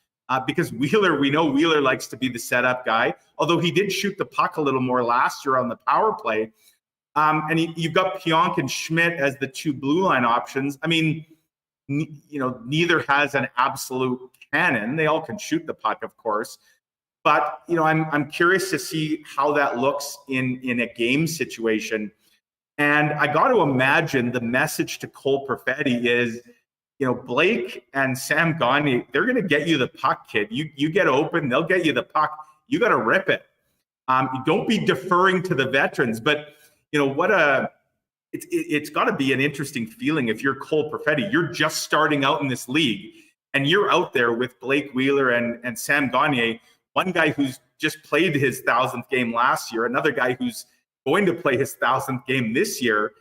because we know Wheeler likes to be the setup guy, although he did shoot the puck a little more last year on the power play. And you've got Pionk and Schmidt as the two blue line options. I mean, neither has an absolute cannon. They all can shoot the puck, of course. But, I'm curious to see how that looks in a game situation. And I got to imagine the message to Cole Perfetti is, Blake and Sam Gagner, they're going to get you the puck, kid. You get open, they'll get you the puck. You got to rip it. You don't be deferring to the veterans. But, it's got to be an interesting feeling if you're Cole Perfetti. You're just starting out in this league, and you're out there with Blake Wheeler and Sam Gagner, one guy who's just played his 1,000th game last year, another guy who's going to play his 1,000th game this year.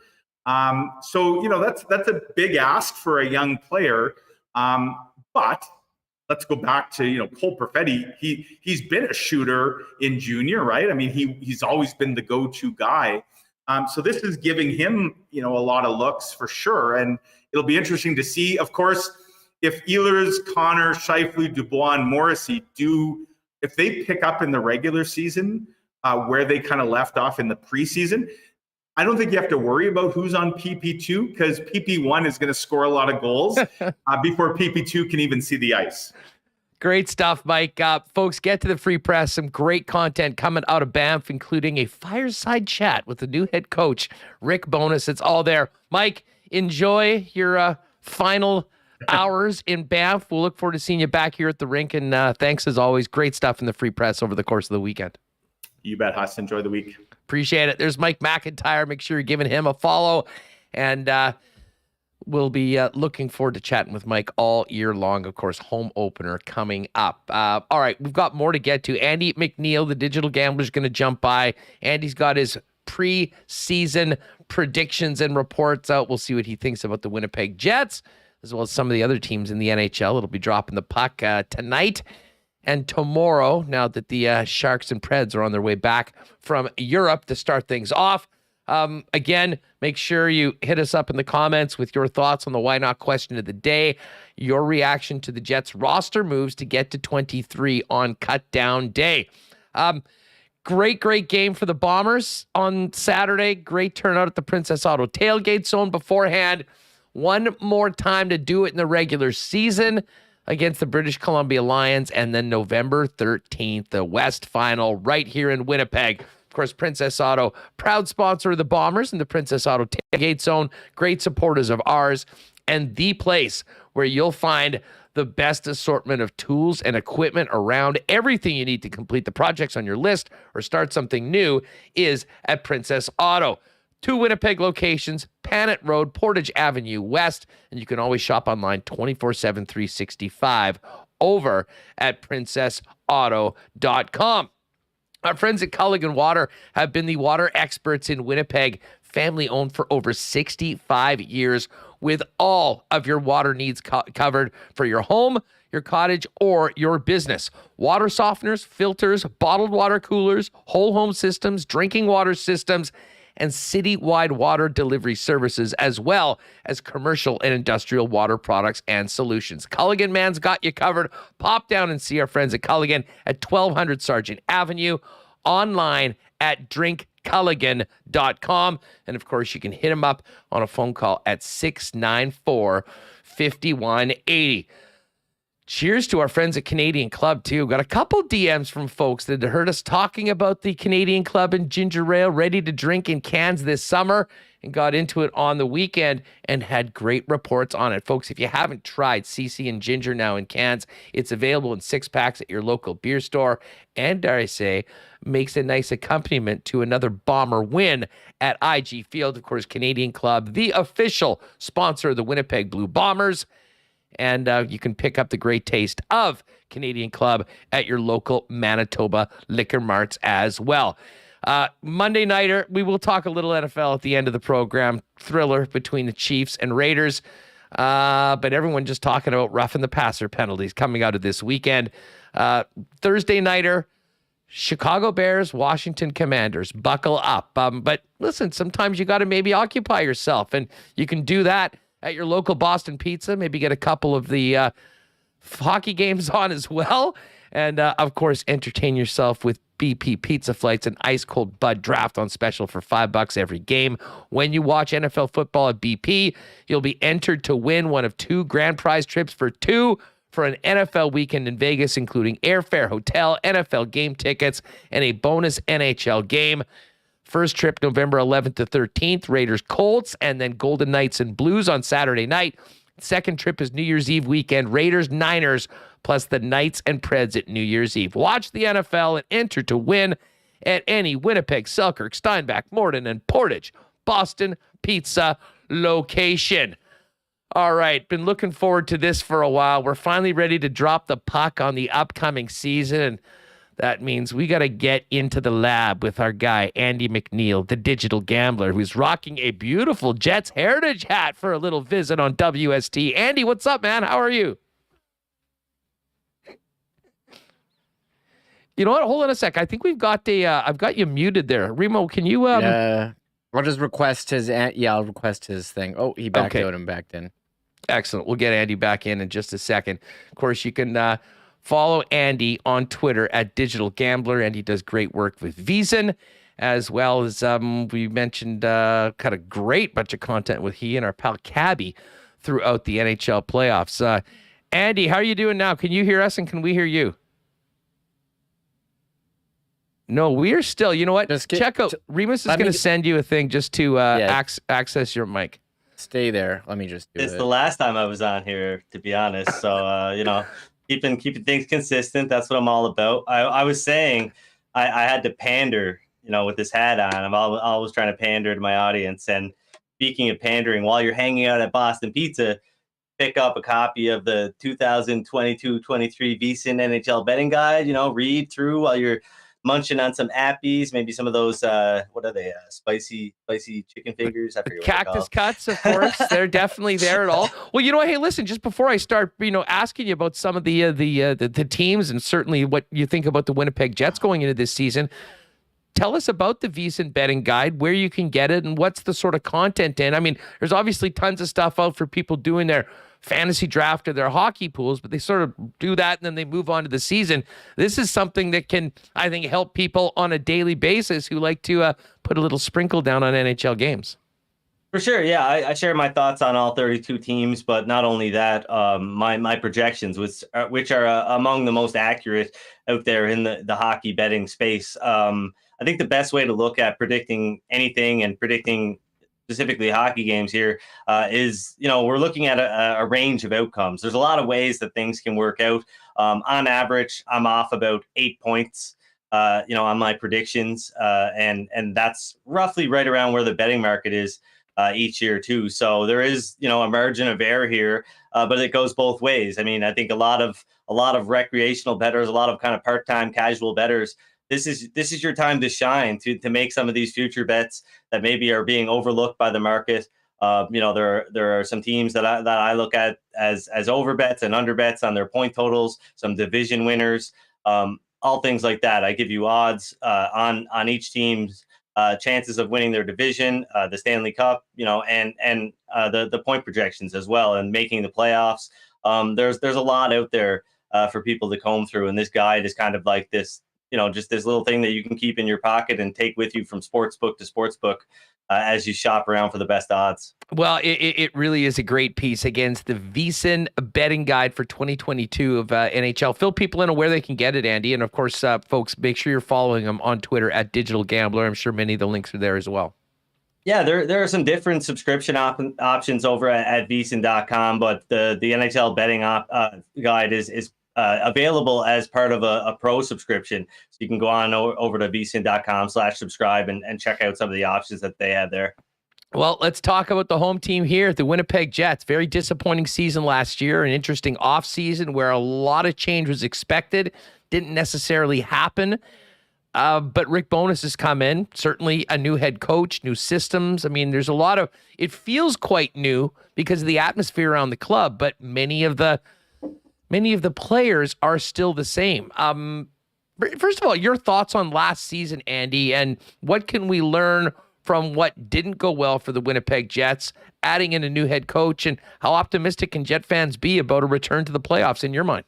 That's a big ask for a young player. But let's go back to, Cole Perfetti. He's been a shooter in junior, right? I mean, he's always been the go-to guy. So this is giving him, a lot of looks for sure. And it'll be interesting to see, of course, if Ehlers, Connor, Scheifele, Dubois, and Morrissey if they pick up in the regular season where they kind of left off in the preseason, I don't think you have to worry about who's on PP2 because PP1 is going to score a lot of goals before PP2 can even see the ice. Great stuff, Mike. Folks, get to the Free Press. Some great content coming out of Banff, including a fireside chat with the new head coach, Rick Bowness. It's all there. Mike, enjoy your final hours in Banff. We'll look forward to seeing you back here at the rink. And thanks, as always. Great stuff in the Free Press over the course of the weekend. You bet, Huss. Enjoy the week. Appreciate it. There's Mike McIntyre. Make sure you're giving him a follow. And we'll be looking forward to chatting with Mike all year long. Of course, home opener coming up. All right, we've got more to get to. Andy MacNeil, the digital gambler, is going to jump by. Andy's got his preseason predictions and reports out. We'll see what he thinks about the Winnipeg Jets, as well as some of the other teams in the NHL. It'll be dropping the puck tonight and tomorrow, now that the Sharks and Preds are on their way back from Europe to start things off. Again, make sure you hit us up in the comments with your thoughts on the why not question of the day, your reaction to the Jets roster moves to get to 23 on cut down day. Great game for the Bombers on Saturday. Great turnout at the Princess Auto tailgate zone beforehand. One more time to do it in the regular season against the British Columbia Lions, and then November 13th, the West Final right here in Winnipeg. Of course, Princess Auto, proud sponsor of the Bombers in the Princess Auto tailgate zone, great supporters of ours, and the place where you'll find the best assortment of tools and equipment around. Everything you need to complete the projects on your list or start something new is at Princess Auto. 2 Winnipeg locations, Panet Road, Portage Avenue West, and you can always shop online 24/7, 365 over at princessauto.com. Our friends at Culligan Water have been the water experts in Winnipeg, family owned for over 65 years, with all of your water needs covered for your home, your cottage, or your business. Water softeners, filters, bottled water coolers, whole home systems, drinking water systems, and city-wide water delivery services, as well as commercial and industrial water products and solutions. Culligan Man's got you covered. Pop down and see our friends at Culligan at 1200 Sargent Avenue, online at drinkculligan.com. And of course, you can hit them up on a phone call at 694-5180. Cheers to our friends at Canadian Club, too. Got a couple DMs from folks that heard us talking about the Canadian Club and ginger ale ready to drink in cans this summer, and got into it on the weekend and had great reports on it. Folks, if you haven't tried CC and Ginger now in cans, it's available in 6-packs at your local beer store, and dare I say, makes a nice accompaniment to another Bomber win at IG Field. Of course, Canadian Club, the official sponsor of the Winnipeg Blue Bombers. And you can pick up the great taste of Canadian Club at your local Manitoba liquor marts as well. Monday nighter, we will talk a little NFL at the end of the program. Thriller between the Chiefs and Raiders. But everyone just talking about roughing the passer penalties coming out of this weekend. Thursday nighter, Chicago Bears, Washington Commanders. Buckle up. But listen, sometimes you got to maybe occupy yourself, and you can do that at your local Boston Pizza. Maybe get a couple of the hockey games on as well. And, of course, entertain yourself with BP Pizza Flights and Ice Cold Bud Draft on special for $5 every game. When you watch NFL football at BP, you'll be entered to win one of 2 grand prize trips for 2 for an NFL weekend in Vegas, including airfare, hotel, NFL game tickets, and a bonus NHL game. First trip, November 11th to 13th, Raiders Colts, and then Golden Knights and Blues on Saturday night. Second trip is New Year's Eve weekend, Raiders Niners, plus the Knights and Preds at New Year's Eve. Watch the NFL and enter to win at any Winnipeg, Selkirk, Steinbach, Morden, and Portage Boston Pizza location. All right, been looking forward to this for a while. We're finally ready to drop the puck on the upcoming season, and that means we got to get into the lab with our guy, Andy MacNeil, the digital gambler, who's rocking a beautiful Jets heritage hat for a little visit on WST. Andy, what's up, man? How are you? You know what? Hold on a sec. I think we've got I've got you muted there. Remo, can you... I'll just request his... I'll request his thing. Oh, he backed out and backed in. Excellent. We'll get Andy back in just a second. Of course, you can... follow Andy on Twitter at Digital Gambler. Andy does great work with VSiN, as well as we mentioned kind of great bunch of content with he and our pal Cabby throughout the NHL playoffs. Andy, how are you doing now? Can you hear us and can we hear you? No, we're still. You know what? Check out. Remis is going to send you a thing just to access your mic. Stay there. Let me just do It's the last time I was on here, to be honest. So, keeping things consistent. That's what I'm all about. I was saying I had to pander, with this hat on. I'm always trying to pander to my audience. And speaking of pandering, while you're hanging out at Boston Pizza, pick up a copy of the 2022-23 VSiN NHL betting guide, read through while you're munching on some appies, maybe some of those, what are they, spicy chicken fingers? I forget Cactus cuts, of course. They're definitely there at all. Well, hey, listen, just before I start, asking you about some of the teams and certainly what you think about the Winnipeg Jets going into this season, tell us about the VSiN betting guide, where you can get it, and what's the sort of content in. I mean, there's obviously tons of stuff out for people doing their fantasy draft or their hockey pools, but they sort of do that and then they move on to the season. This is something that can, I think, help people on a daily basis who like to put a little sprinkle down on NHL games. For sure, yeah. I share my thoughts on all 32 teams, but not only that, my projections, which are among the most accurate out there in the hockey betting space. I think the best way to look at predicting anything and predicting specifically hockey games here is, we're looking at a range of outcomes. There's a lot of ways that things can work out. On average, I'm off about 8 points, on my predictions. And that's roughly right around where the betting market is each year too. So there is, a margin of error here, but it goes both ways. I mean, I think a lot of recreational bettors, a lot of kind of part-time casual bettors, this is your time to shine, to make some of these future bets that maybe are being overlooked by the market. There are some teams that I look at as overbets and underbets on their point totals, some division winners, all things like that. I give you odds on each team's chances of winning their division, the Stanley Cup, and the point projections as well, and making the playoffs. There's a lot out there for people to comb through, and this guide is kind of like this. Just this little thing that you can keep in your pocket and take with you from sportsbook to sportsbook as you shop around for the best odds. Well, it really is a great piece against the VSiN betting guide for 2022 of NHL. Fill people in on where they can get it, Andy. And of course, folks, make sure you're following them on Twitter at Digital Gambler. I'm sure many of the links are there as well. Yeah, there are some different subscription options over at VSiN.com, but the NHL betting guide is available as part of a pro subscription. So you can go on over to VSiN.com/subscribe and check out some of the options that they have there. Well, let's talk about the home team here, the Winnipeg Jets. Very disappointing season last year, an interesting offseason where a lot of change was expected, didn't necessarily happen. But Rick Bowness has come in, certainly a new head coach, new systems. I mean, there's a lot of, it feels quite new because of the atmosphere around the club, but many of the players are still the same. First of all, your thoughts on last season, Andy, and what can we learn from what didn't go well for the Winnipeg Jets, adding in a new head coach, and how optimistic can Jet fans be about a return to the playoffs in your mind?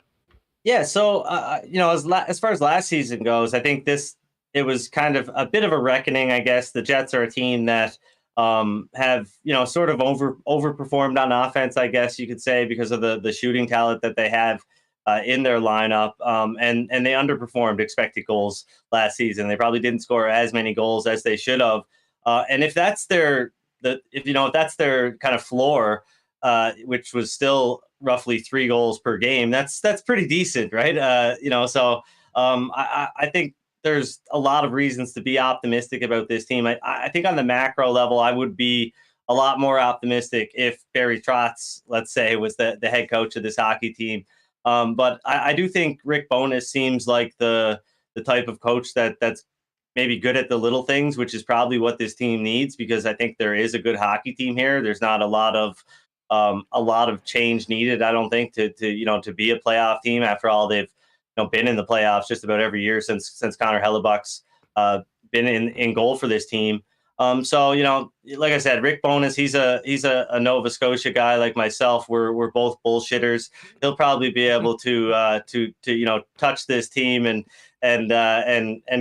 Yeah, so as far as last season goes, I think it was kind of a bit of a reckoning. I guess the Jets are a team that have sort of overperformed on offense, I guess you could say, because of the shooting talent that they have in their lineup, and they underperformed expected goals last season. They probably didn't score as many goals as they should have, and if that's their kind of floor, which was still roughly 3 goals per game, that's pretty decent, right? So I think there's a lot of reasons to be optimistic about this team. I think on the macro level, I would be a lot more optimistic if Barry Trotz, let's say, was the head coach of this hockey team. But I do think Rick Bowness seems like the type of coach that's maybe good at the little things, which is probably what this team needs, because I think there is a good hockey team here. There's not a lot of change needed, I don't think, to be a playoff team after all they've been in the playoffs just about every year since Connor Hellebuck's been in goal for this team. So like I said, Rick Bowness, he's a Nova Scotia guy like myself. We're both bullshitters. He'll probably be able to touch this team and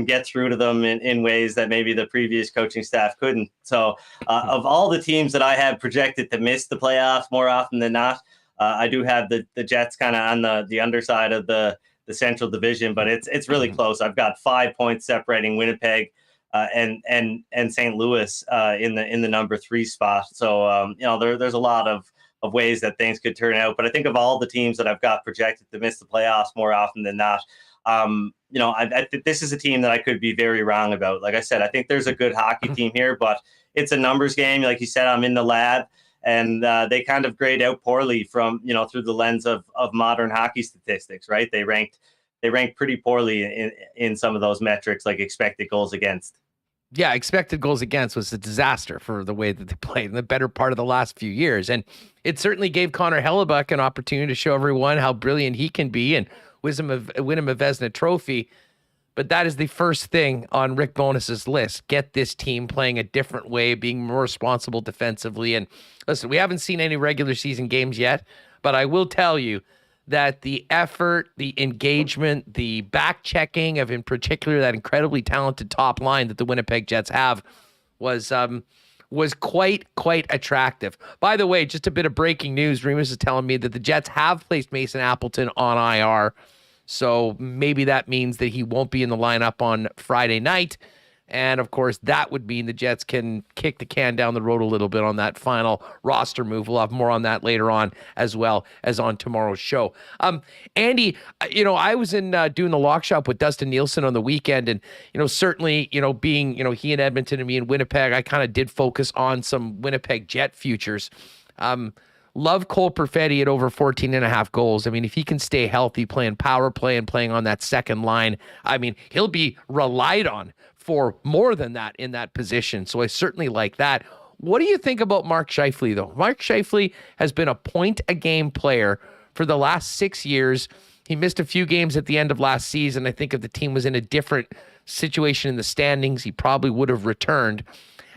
get through to them in ways that maybe the previous coaching staff couldn't. So of all the teams that I have projected to miss the playoffs more often than not, I do have the Jets kind of on the underside of the Central Division, but it's really close. I've got 5 points separating Winnipeg and St. Louis in the number 3 spot. So there's a lot of ways that things could turn out. But I think of all the teams that I've got projected to miss the playoffs more often than not, I think this is a team that I could be very wrong about. Like I said, I think there's a good hockey team here, but it's a numbers game. Like you said, I'm in the lab, and they kind of grade out poorly from through the lens of modern hockey statistics, right? They ranked pretty poorly in some of those metrics, like expected goals against. Yeah, expected goals against was a disaster for the way that they played in the better part of the last few years. And it certainly gave Connor Hellebuck an opportunity to show everyone how brilliant he can be and win him a Vezina trophy. But that is the first thing on Rick Bowness's list. Get this team playing a different way, being more responsible defensively. And listen, we haven't seen any regular season games yet, but I will tell you that the effort, the engagement, the back checking of, in particular, that incredibly talented top line that the Winnipeg Jets have was quite attractive. By the way, just a bit of breaking news. Remis is telling me that the Jets have placed Mason Appleton on IR. So maybe that means that he won't be in the lineup on Friday night. And, of course, that would mean the Jets can kick the can down the road a little bit on that final roster move. We'll have more on that later on, as well as on tomorrow's show. Andy, I was in doing the lock shop with Dustin Nielsen on the weekend. And, certainly, being, he in Edmonton and me in Winnipeg, I kind of did focus on some Winnipeg Jet futures. Love Cole Perfetti at over 14.5 goals. I mean, if he can stay healthy, playing power play and playing on that second line, I mean, he'll be relied on for more than that in that position. So I certainly like that. What do you think about Mark Scheifele, though? Mark Scheifele has been a point-a-game player for the last 6 years. He missed a few games at the end of last season. I think if the team was in a different situation in the standings, he probably would have returned.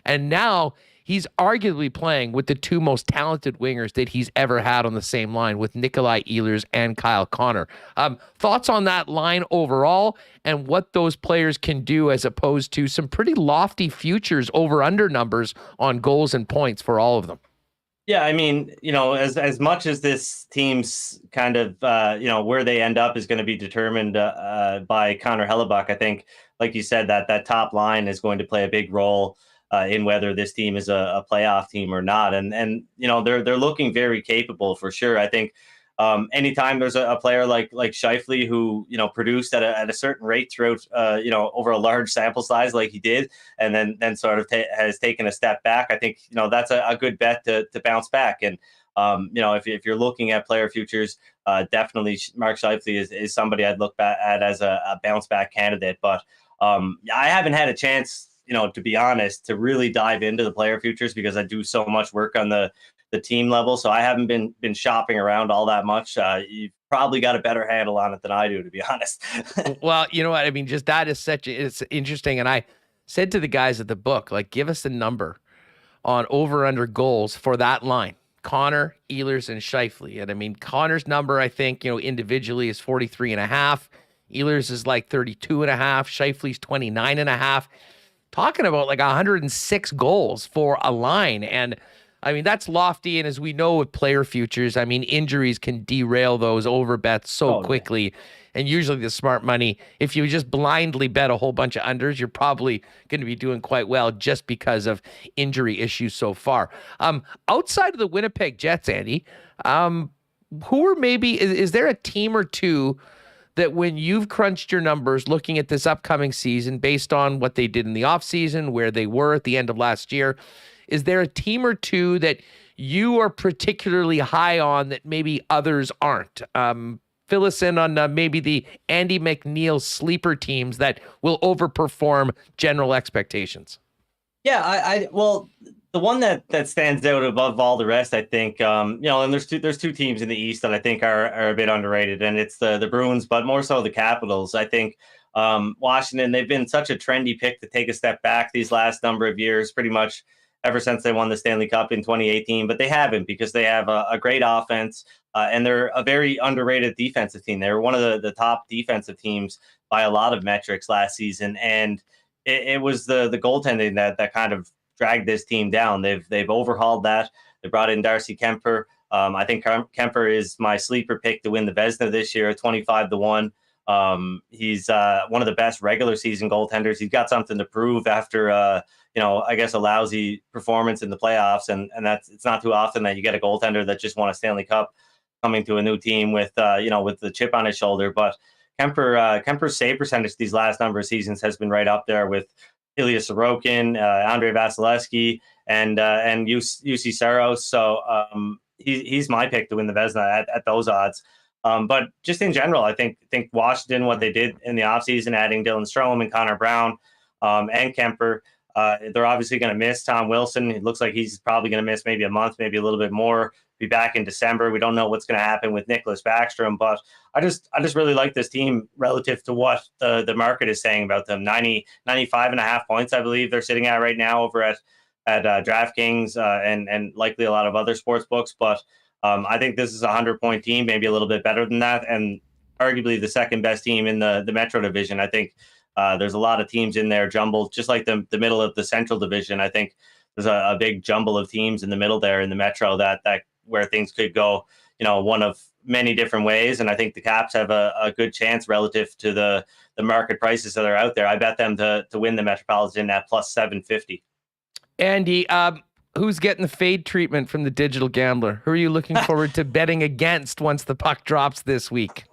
And now he's arguably playing with the 2 most talented wingers that he's ever had on the same line, with Nikolai Ehlers and Kyle Connor. Thoughts on that line overall and what those players can do, as opposed to some pretty lofty futures over-under numbers on goals and points for all of them? Yeah, I mean, as much as this team's kind of, where they end up is going to be determined by Connor Hellebuck, I think, like you said, that top line is going to play a big role. in whether this team is a playoff team or not. And they're looking very capable for sure. I think anytime there's a player like Scheifele who produced at a certain rate throughout over a large sample size like he did, and then sort of has taken a step back, I think that's a good bet to bounce back. And if you're looking at player futures, definitely Mark Scheifele is somebody I'd look at as a bounce back candidate. But I haven't had a chance, to be honest, to really dive into the player futures because I do so much work on the team level. So I haven't been shopping around all that much. You've probably got a better handle on it than I do, to be honest. Well, you know what I mean? Just that is it's interesting. And I said to the guys at the book, like, give us a number on over under goals for that line. Connor, Ehlers, and Scheifele. And I mean, Connor's number, I think, individually is 43.5. Ehlers is like 32.5. Scheifele's 29.5. Talking about like 106 goals for a line. And I mean, that's lofty. And as we know with player futures, I mean, injuries can derail those over bets so quickly. Yeah. And usually the smart money, if you just blindly bet a whole bunch of unders, you're probably going to be doing quite well just because of injury issues so far. Outside of the Winnipeg Jets, Andy, who are maybe, is there a team or two that when you've crunched your numbers looking at this upcoming season based on what they did in the offseason, where they were at the end of last year, is there a team or two that you are particularly high on that maybe others aren't? Fill us in on maybe the Andy MacNeil sleeper teams that will overperform general expectations. Yeah, well, the one that stands out above all the rest, I think, and there's two teams in the East that I think are a bit underrated, and it's the Bruins, but more so the Capitals. I think Washington, they've been such a trendy pick to take a step back these last number of years, pretty much ever since they won the Stanley Cup in 2018, but they haven't because they have a great offense and they're a very underrated defensive team. They were one of the top defensive teams by a lot of metrics last season, and it was the goaltending that kind of dragged this team down. They've overhauled that. They brought in Darcy Kemper. I think Kemper is my sleeper pick to win the Vezina this year, 25-1. He's one of the best regular season goaltenders. He's got something to prove after I guess a lousy performance in the playoffs, and it's not too often that you get a goaltender that just won a Stanley Cup coming to a new team with the chip on his shoulder. But Kemper's save percentage these last number of seasons has been right up there with Ilya Sorokin, Andrei Vasilevsky, and UC Saros. So he's my pick to win the Vezina at those odds. But just in general, I think Washington, what they did in the offseason, adding Dylan Strome and Connor Brown and Kemper, they're obviously going to miss Tom Wilson. It looks like he's probably going to miss maybe a month, maybe a little bit more, be back in December. We don't know what's going to happen with Nicholas Backstrom, but I just really like this team relative to what the market is saying about them. 95.5 points, I believe they're sitting at right now over at DraftKings and likely a lot of other sports books. But I think this is a 100-point team, maybe a little bit better than that, and arguably the second best team in the Metro Division. I think there's a lot of teams in there jumbled, just like the middle of the Central Division. I think there's a big jumble of teams in the middle there in the Metro that where things could go, one of many different ways. And I think the Caps have a good chance relative to the market prices that are out there. I bet them to win the Metropolitan at plus 750. Andy, who's getting the fade treatment from the digital gambler? Who are you looking forward to betting against once the puck drops this week?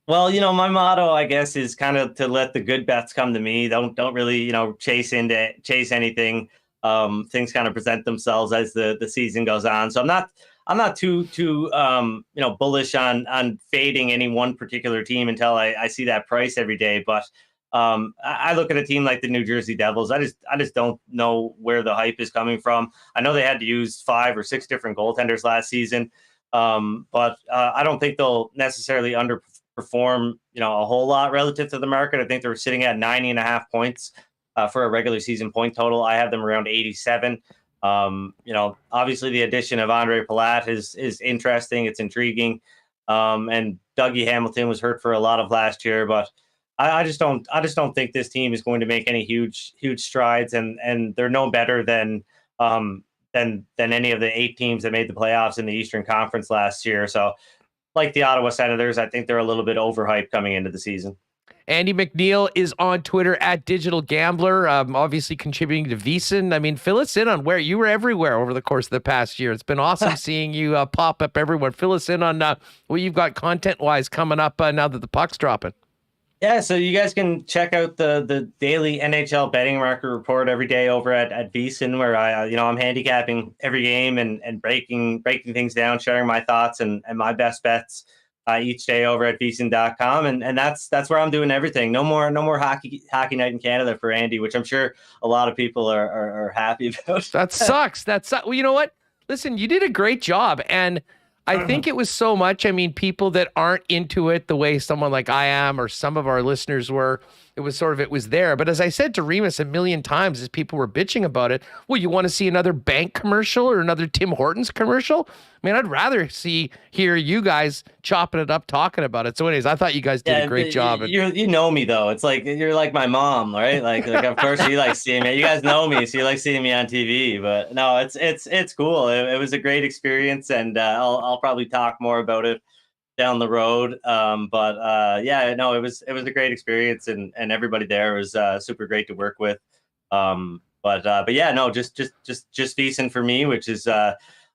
Well, my motto, I guess, is kind of to let the good bets come to me. Don't really, chase anything. Things kind of present themselves as the season goes on. So I'm not too bullish on fading any one particular team until I see that price every day. But I look at a team like the New Jersey Devils. I just don't know where the hype is coming from. I know they had to use 5 or 6 different goaltenders last season, but I don't think they'll necessarily underperform, a whole lot relative to the market. I think they're sitting at 90.5 points for a regular season point total. I have them around 87. Obviously the addition of Andre Palat is interesting. It's intriguing. And Dougie Hamilton was hurt for a lot of last year, but I just don't think this team is going to make any huge strides, and they're no better than any of the 8 teams that made the playoffs in the Eastern Conference last year. So like the Ottawa Senators, I think they're a little bit overhyped coming into the season. Andy MacNeil is on Twitter at Digital Gambler, obviously contributing to VSiN. I mean, fill us in on where you were everywhere over the course of the past year. It's been awesome seeing you pop up everywhere. Fill us in on what you've got content-wise coming up now that the puck's dropping. Yeah, so you guys can check out the daily NHL betting market report every day over at VSiN, where I'm handicapping every game and breaking things down, sharing my thoughts and my best bets each day over at VSiN.com, and that's where I'm doing everything. No more hockey night in Canada for Andy, which I'm sure a lot of people are happy about. That sucks. Well, you know what? Listen, you did a great job, and I think it was so much. I mean, people that aren't into it the way someone like I am or some of our listeners were, it was there. But as I said to Remis a million times as people were bitching about it, well, you want to see another bank commercial or another Tim Hortons commercial? I mean, I'd rather hear you guys chopping it up, talking about it. So anyways, I thought you guys did a great job. You know me, though. It's like you're like my mom, right? Like of course you like seeing me. You guys know me, so you like seeing me on TV. But no, it's cool. It was a great experience, and I'll probably talk more about it down the road. Yeah, no, it was a great experience, and everybody there was super great to work with. But yeah, no, just VSiN for me, which is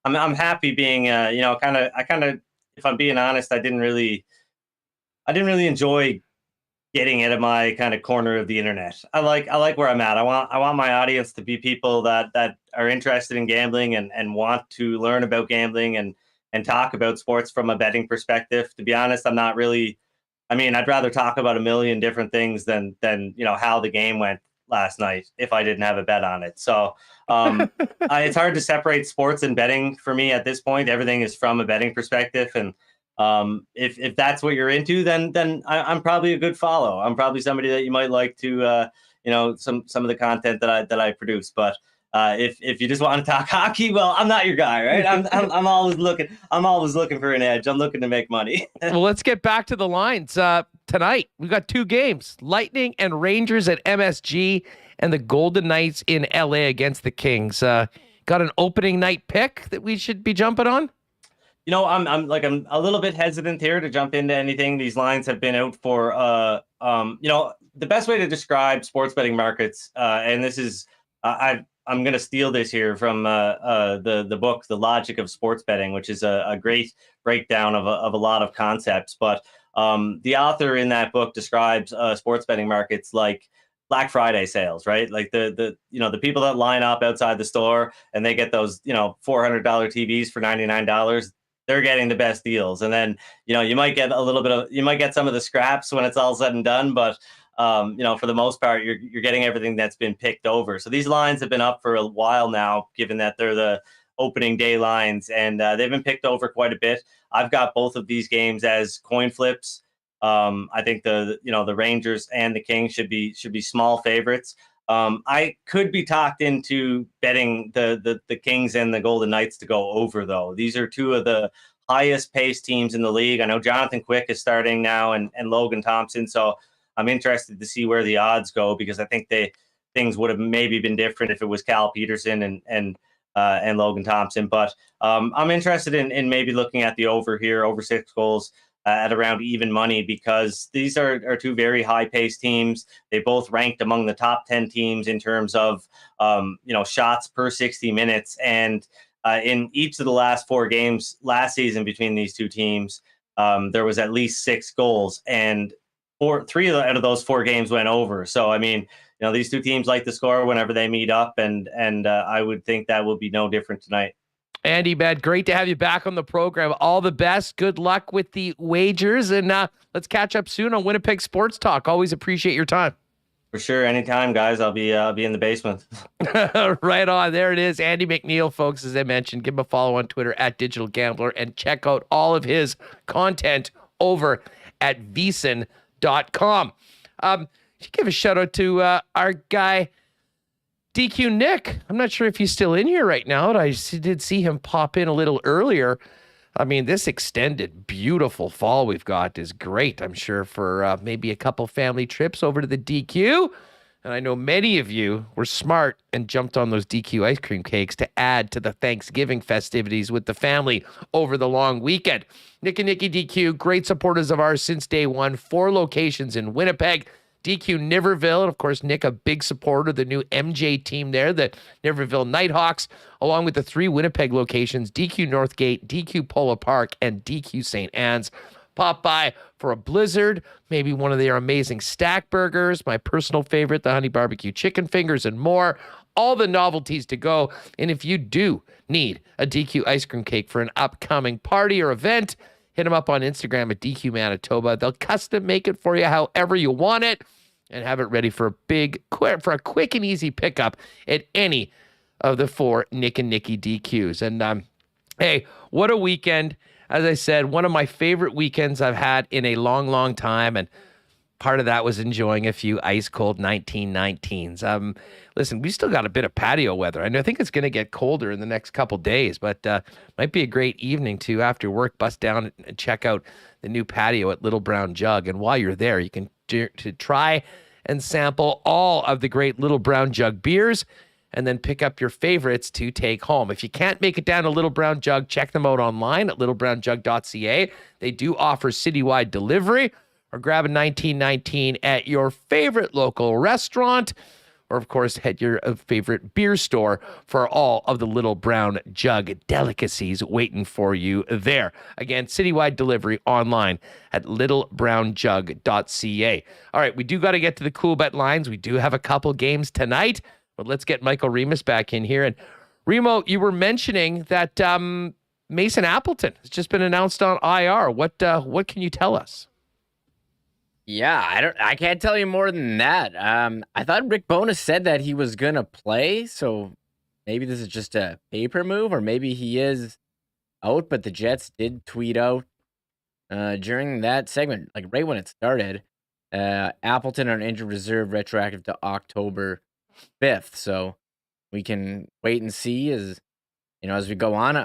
I'm happy being kind of if I'm being honest, I didn't really enjoy getting out of my kind of corner of the internet. I like where I'm at. I want my audience to be people that are interested in gambling and want to learn about gambling and talk about sports from a betting perspective. To be honest, I'm not really. I mean, I'd rather talk about a million different things than how the game went last night if I didn't have a bet on it. So it's hard to separate sports and betting for me at this point. Everything is from a betting perspective, and if that's what you're into, then I'm probably a good follow. I'm probably somebody that you might like to some of the content that I produce. But if you just want to talk hockey, well, I'm not your guy, right? I'm always looking for an edge. I'm looking to make money. Well, let's get back to the lines. Tonight, we've got two games, Lightning and Rangers at MSG and the Golden Knights in LA against the Kings. Got an opening night pick that we should be jumping on? I'm a little bit hesitant here to jump into anything. These lines have been out for, the best way to describe sports betting markets, and this is, I'm going to steal this here from the book, The Logic of Sports Betting, which is a great breakdown of a lot of concepts. But the author in that book describes sports betting markets like Black Friday sales, right? Like the people that line up outside the store and they get those, $400 TVs for $99. They're getting the best deals. And then, you might get some of the scraps when it's all said and done, but for the most part, you're getting everything that's been picked over. So these lines have been up for a while now, given that they're the opening day lines, and they've been picked over quite a bit. I've got both of these games as coin flips. I think the Rangers and the Kings should be small favorites. I could be talked into betting the Kings and the Golden Knights to go over, though. These are two of the highest paced teams in the league. I know Jonathan Quick is starting now and Logan Thompson, so I'm interested to see where the odds go, because I think things would have maybe been different if it was Cal Peterson and Logan Thompson. But I'm interested in maybe looking at the over here, over 6 goals at around even money, because these are two very high-paced teams. They both ranked among the top 10 teams in terms of shots per 60 minutes. And in each of the last 4 games last season between these two teams, there was at least 6 goals, and 3 out of those 4 games went over. So I mean, these two teams like to score whenever they meet up, and I would think that will be no different tonight. Andy, man, great to have you back on the program. All the best. Good luck with the wagers, and let's catch up soon on Winnipeg Sports Talk. Always appreciate your time. For sure, anytime, guys. I'll be in the basement. Right on. There it is. Andy MacNeil, folks, as I mentioned. Give him a follow on Twitter at Digital Gambler, and check out all of his content over at VSiN.com. Give a shout out to our guy DQ Nick. I'm not sure if he's still in here right now, but I did see him pop in a little earlier. I mean, this extended, beautiful fall we've got is great, I'm sure, for maybe a couple family trips over to the DQ. And I know many of you were smart and jumped on those DQ ice cream cakes to add to the Thanksgiving festivities with the family over the long weekend. Nick and Nicky DQ, great supporters of ours since day one. 4 locations in Winnipeg. DQ Niverville, and of course, Nick, a big supporter of the new MJ team there, the Niverville Nighthawks, along with the 3 Winnipeg locations, DQ Northgate, DQ Polo Park, and DQ St. Anne's. Pop by for a blizzard, maybe one of their amazing stack burgers, my personal favorite, the honey barbecue chicken fingers, and more. All the novelties to go. And if you do need a DQ ice cream cake for an upcoming party or event, hit them up on Instagram at DQ Manitoba. They'll custom make it for you however you want it and have it ready for a quick and easy pickup at any of the 4 Nick and Nicky DQs. And hey, what a weekend. As I said, one of my favorite weekends I've had in a long, long time. And part of that was enjoying a few ice cold 1919s. Listen, we still got a bit of patio weather. I think it's going to get colder in the next couple days, but might be a great evening to, after work, bust down and check out the new patio at Little Brown Jug. And while you're there, you can try and sample all of the great Little Brown Jug beers, and then pick up your favorites to take home. If you can't make it down to Little Brown Jug, check them out online at littlebrownjug.ca. They do offer citywide delivery, or grab a 1919 at your favorite local restaurant, or of course, at your favorite beer store for all of the Little Brown Jug delicacies waiting for you there. Again, citywide delivery online at littlebrownjug.ca. All right, we do got to get to the Coolbet Lines. We do have a couple games tonight. But let's get Michael Remis back in here. And Remo, you were mentioning that Mason Appleton has just been announced on IR. What can you tell us? Yeah, I can't tell you more than that. I thought Rick Bowness said that he was gonna play, so maybe this is just a paper move, or maybe he is out. But the Jets did tweet out during that segment, like right when it started, Appleton on injured reserve, retroactive to October 5th. So we can wait and see as we go on.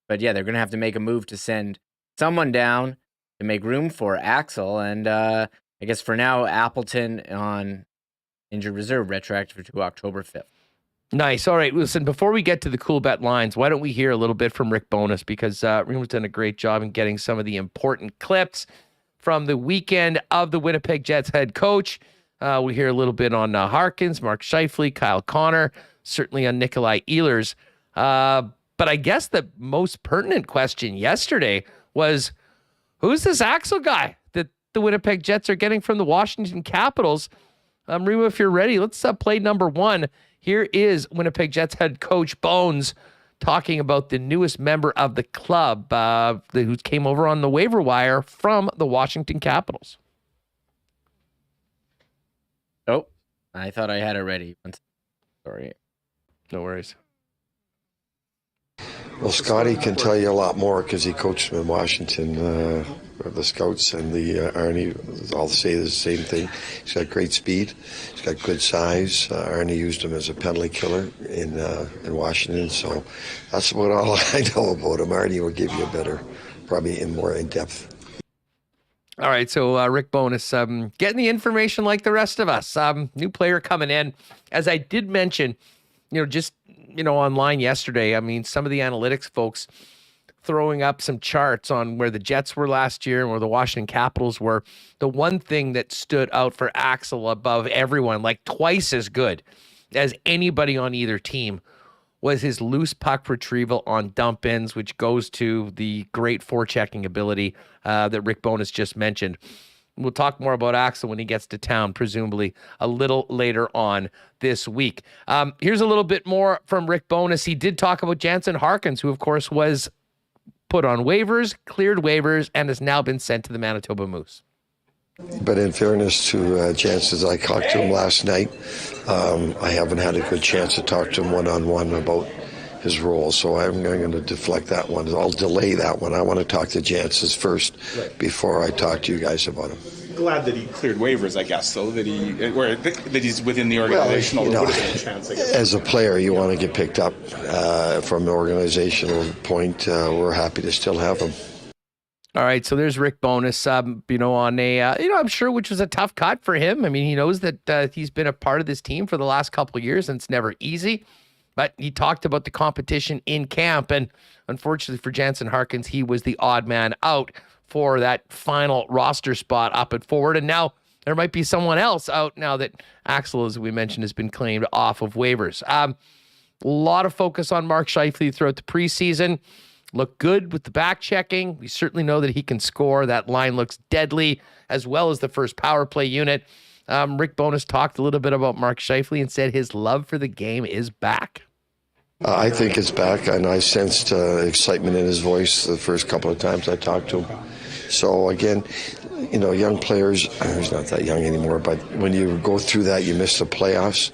But yeah, they're gonna have to make a move to send someone down to make room for Axel, and I guess for now, Appleton on injured reserve, retroactive to October 5th. Nice. All right, listen, before we get to the Coolbet Lines, why don't we hear a little bit from Rick Bowness, because Remo's done a great job in getting some of the important clips from the weekend of the Winnipeg Jets head coach. We hear a little bit on Harkins, Mark Scheifele, Kyle Connor, certainly on Nikolai Ehlers. But I guess the most pertinent question yesterday was, who's this Axel guy that the Winnipeg Jets are getting from the Washington Capitals? Remo, if you're ready, let's play number 1. Here is Winnipeg Jets head coach Bones talking about the newest member of the club who came over on the waiver wire from the Washington Capitals. Oh, I thought I had it ready. Sorry. No worries. Well, Scotty can tell you a lot more because he coached him in Washington, the scouts and the Arnie. All say the same thing. He's got great speed. He's got good size. Arnie used him as a penalty killer in Washington. So that's about all I know about him. Arnie will give you a better, probably more in depth. All right, so Rick Bowness getting the information like the rest of us. New player coming in. As I did mention, online yesterday, some of the analytics folks throwing up some charts on where the Jets were last year and where the Washington Capitals were. The one thing that stood out for Axel above everyone, like twice as good as anybody on either team, was his loose puck retrieval on dump ins, which goes to the great forechecking ability that Rick Bowness just mentioned. We'll talk more about Axel when he gets to town, presumably a little later on this week. Here's a little bit more from Rick Bowness. He did talk about Jansen Harkins, who, of course, was put on waivers, cleared waivers, and has now been sent to the Manitoba Moose. But in fairness to Jansen, I talked to him last night. I haven't had a good chance to talk to him one-on-one about his role, so I'm going to deflect that one. I'll delay that one. I want to talk to Jansen first before I talk to you guys about him. Glad that he cleared waivers, I guess, so that he's within the organization. Well, as a player, you want to get picked up from an organizational point. We're happy to still have him. All right, so there's Rick Bowness, on a, I'm sure which was a tough cut for him. I mean, he knows that he's been a part of this team for the last couple of years, and it's never easy. But he talked about the competition in camp, and unfortunately for Jansen Harkins, he was the odd man out for that final roster spot up at forward. And now there might be someone else out now that Axel, as we mentioned, has been claimed off of waivers. A lot of focus on Mark Scheifele throughout the preseason. Looked good with the back checking. We certainly know that he can score. That line looks deadly, as well as the first power play unit. Rick Bowness talked a little bit about Mark Scheifele and said his love for the game is back. I think it's back, and I sensed excitement in his voice the first couple of times I talked to him. So again, young players, he's not that young anymore, but when you go through that, you miss the playoffs,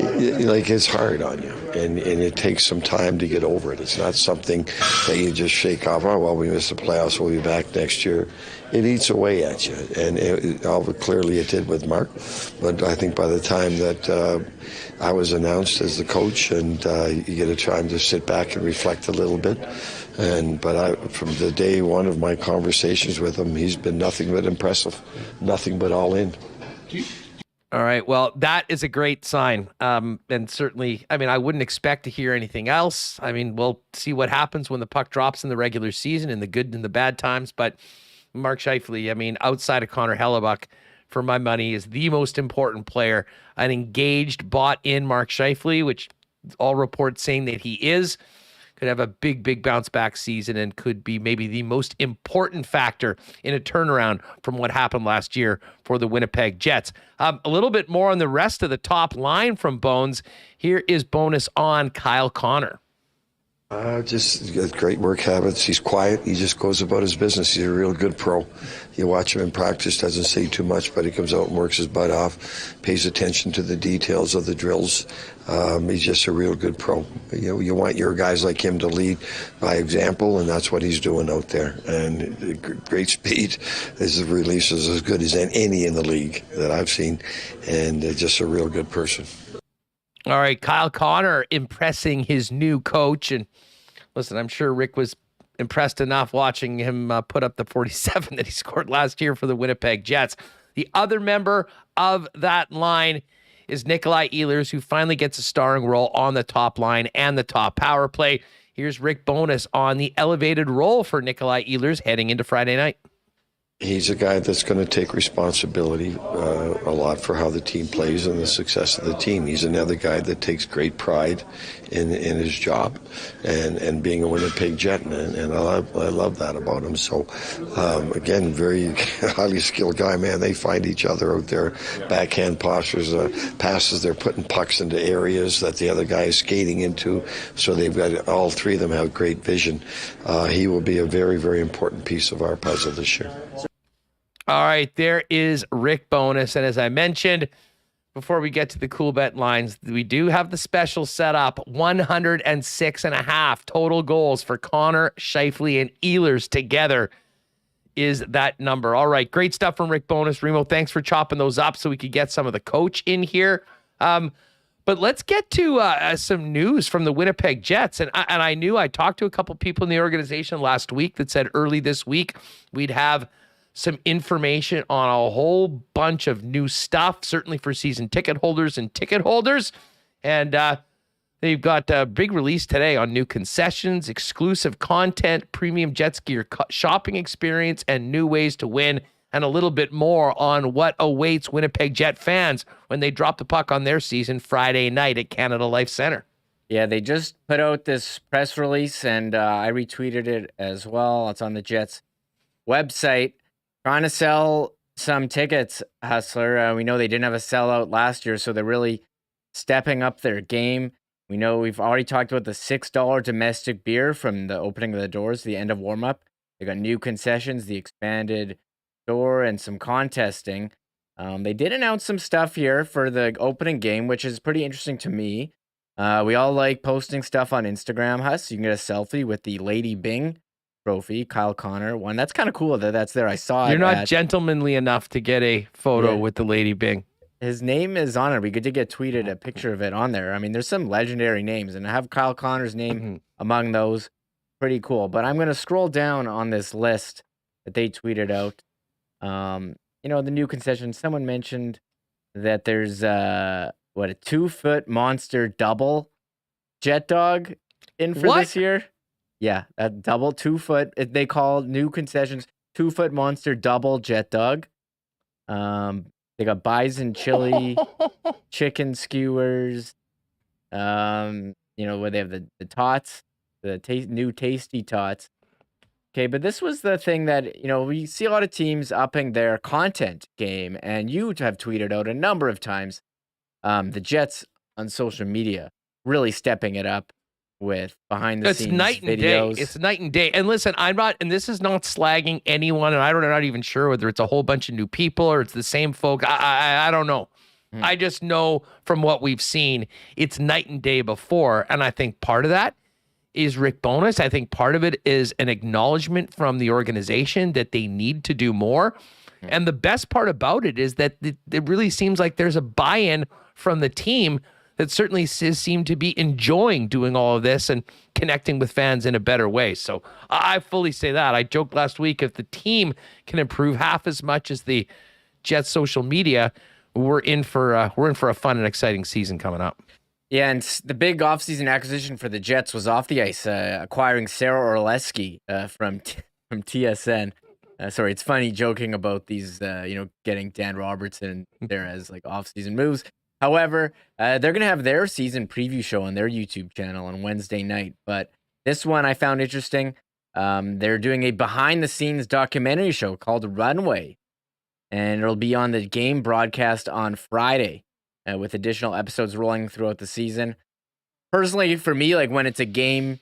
it's hard on you. And it takes some time to get over it. It's not something that you just shake off. Oh, well, we missed the playoffs. We'll be back next year. It eats away at you. And clearly it did with Mark. But I think by the time that I was announced as the coach, and you get a time to sit back and reflect a little bit. But from the day one of my conversations with him, he's been nothing but impressive. Nothing but all in. All right. Well, that is a great sign. And certainly, I wouldn't expect to hear anything else. We'll see what happens when the puck drops in the regular season, in the good and the bad times. But Mark Scheifele, outside of Connor Hellebuck, for my money, is the most important player. An engaged, bought-in Mark Scheifele, which all reports saying that he is. Could have a big, big bounce-back season and could be maybe the most important factor in a turnaround from what happened last year for the Winnipeg Jets. A little bit more on the rest of the top line from Bones. Here is Bowness on Kyle Connor. Just got great work habits. He's quiet. He just goes about his business. He's a real good pro. You watch him in practice, doesn't say too much, but he comes out and works his butt off, pays attention to the details of the drills. He's just a real good pro. You want your guys like him to lead by example, and that's what he's doing out there. And great speed. His release is as good as any in the league that I've seen, and just a real good person. All right, Kyle Connor impressing his new coach. And listen, I'm sure Rick was impressed enough watching him put up the 47 that he scored last year for the Winnipeg Jets. The other member of that line is Nikolai Ehlers, who finally gets a starring role on the top line and the top power play. Here's Rick Bowness on the elevated role for Nikolai Ehlers heading into Friday night. He's a guy that's going to take responsibility a lot for how the team plays and the success of the team. He's another guy that takes great pride in his job and being a Winnipeg Jet, and I love that about him. So, again, very highly skilled guy, man. They find each other out there, backhand postures, passes. They're putting pucks into areas that the other guy is skating into. So they've got, all three of them have great vision. He will be a very, very important piece of our puzzle this year. All right, there is Rick Bowness. And as I mentioned, before we get to the Coolbet lines, we do have the special set up. 106.5 total goals for Connor, Scheifele, and Ehlers together is that number. All right, great stuff from Rick Bowness. Remo, thanks for chopping those up so we could get some of the coach in here. But let's get to some news from the Winnipeg Jets. And I knew I talked to a couple people in the organization last week that said early this week we'd have some information on a whole bunch of new stuff, certainly for season ticket holders and ticket holders. And they've got a big release today on new concessions, exclusive content, premium Jets gear shopping experience, and new ways to win, and a little bit more on what awaits Winnipeg Jet fans when they drop the puck on their season Friday night at Canada Life Center. Yeah, they just put out this press release, and I retweeted it as well. It's on the Jets website. Trying to sell some tickets, Hustler. We know they didn't have a sellout last year, so they're really stepping up their game. We know we've already talked about the $6 domestic beer from the opening of the doors to the end of warm-up. They got new concessions, the expanded door, and some contesting. They did announce some stuff here for the opening game, which is pretty interesting to me. We all like posting stuff on Instagram, Huss. You can get a selfie with the Lady Bing trophy, Kyle Connor one. That's kind of cool that that's there. I saw You're not gentlemanly enough to get a photo with the Lady Bing. His name is on it. We could get tweeted a picture of it on there. I mean, there's some legendary names, and I have Kyle Connor's name among those. Pretty cool. But I'm going to scroll down on this list that they tweeted out. The new concession. Someone mentioned that there's a 2-foot monster double jet dog in for this year. Yeah, a double 2-foot. They call new concessions 2-foot monster double jet dog. They got bison chili, chicken skewers. Where they have the tots, the new tasty tots. Okay, but this was the thing that, we see a lot of teams upping their content game, and you have tweeted out a number of times the Jets on social media really stepping it up with behind the scenes night and videos. day. It's night and day. And listen, this is not slagging anyone, and I'm not even sure whether it's a whole bunch of new people or it's the same folk. I don't know. I just know from what we've seen, it's night and day before, and I think part of that is Rick Bowness. I think part of it is an acknowledgement from the organization that they need to do more. And the best part about it is that it really seems like there's a buy-in from the team that certainly seem to be enjoying doing all of this and connecting with fans in a better way. So I fully say that. I joked last week, if the team can improve half as much as the Jets social media, we're in for a fun and exciting season coming up. Yeah, and the big offseason acquisition for the Jets was off the ice, acquiring Sarah Orlesky from TSN. Sorry, it's funny joking about these, getting Dan Robertson there as like offseason moves. However, they're going to have their season preview show on their YouTube channel on Wednesday night. But this one I found interesting. They're doing a behind-the-scenes documentary show called Runway, and it'll be on the game broadcast on Friday, with additional episodes rolling throughout the season. Personally, for me, like when it's a game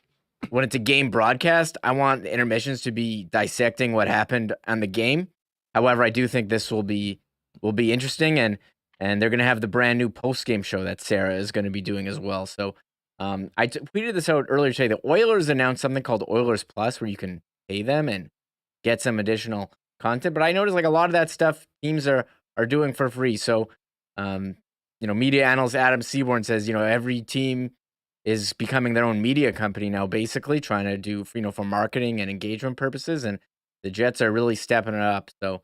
broadcast, I want the intermissions to be dissecting what happened on the game. However, I do think this will be interesting, and they're going to have the brand new post-game show that Sarah is going to be doing as well. So I tweeted this out earlier today. The Oilers announced something called Oilers Plus, where you can pay them and get some additional content. But I noticed like a lot of that stuff teams are doing for free. So, media analyst Adam Seaborn says, every team is becoming their own media company now, basically trying to do, for marketing and engagement purposes. And the Jets are really stepping it up. So,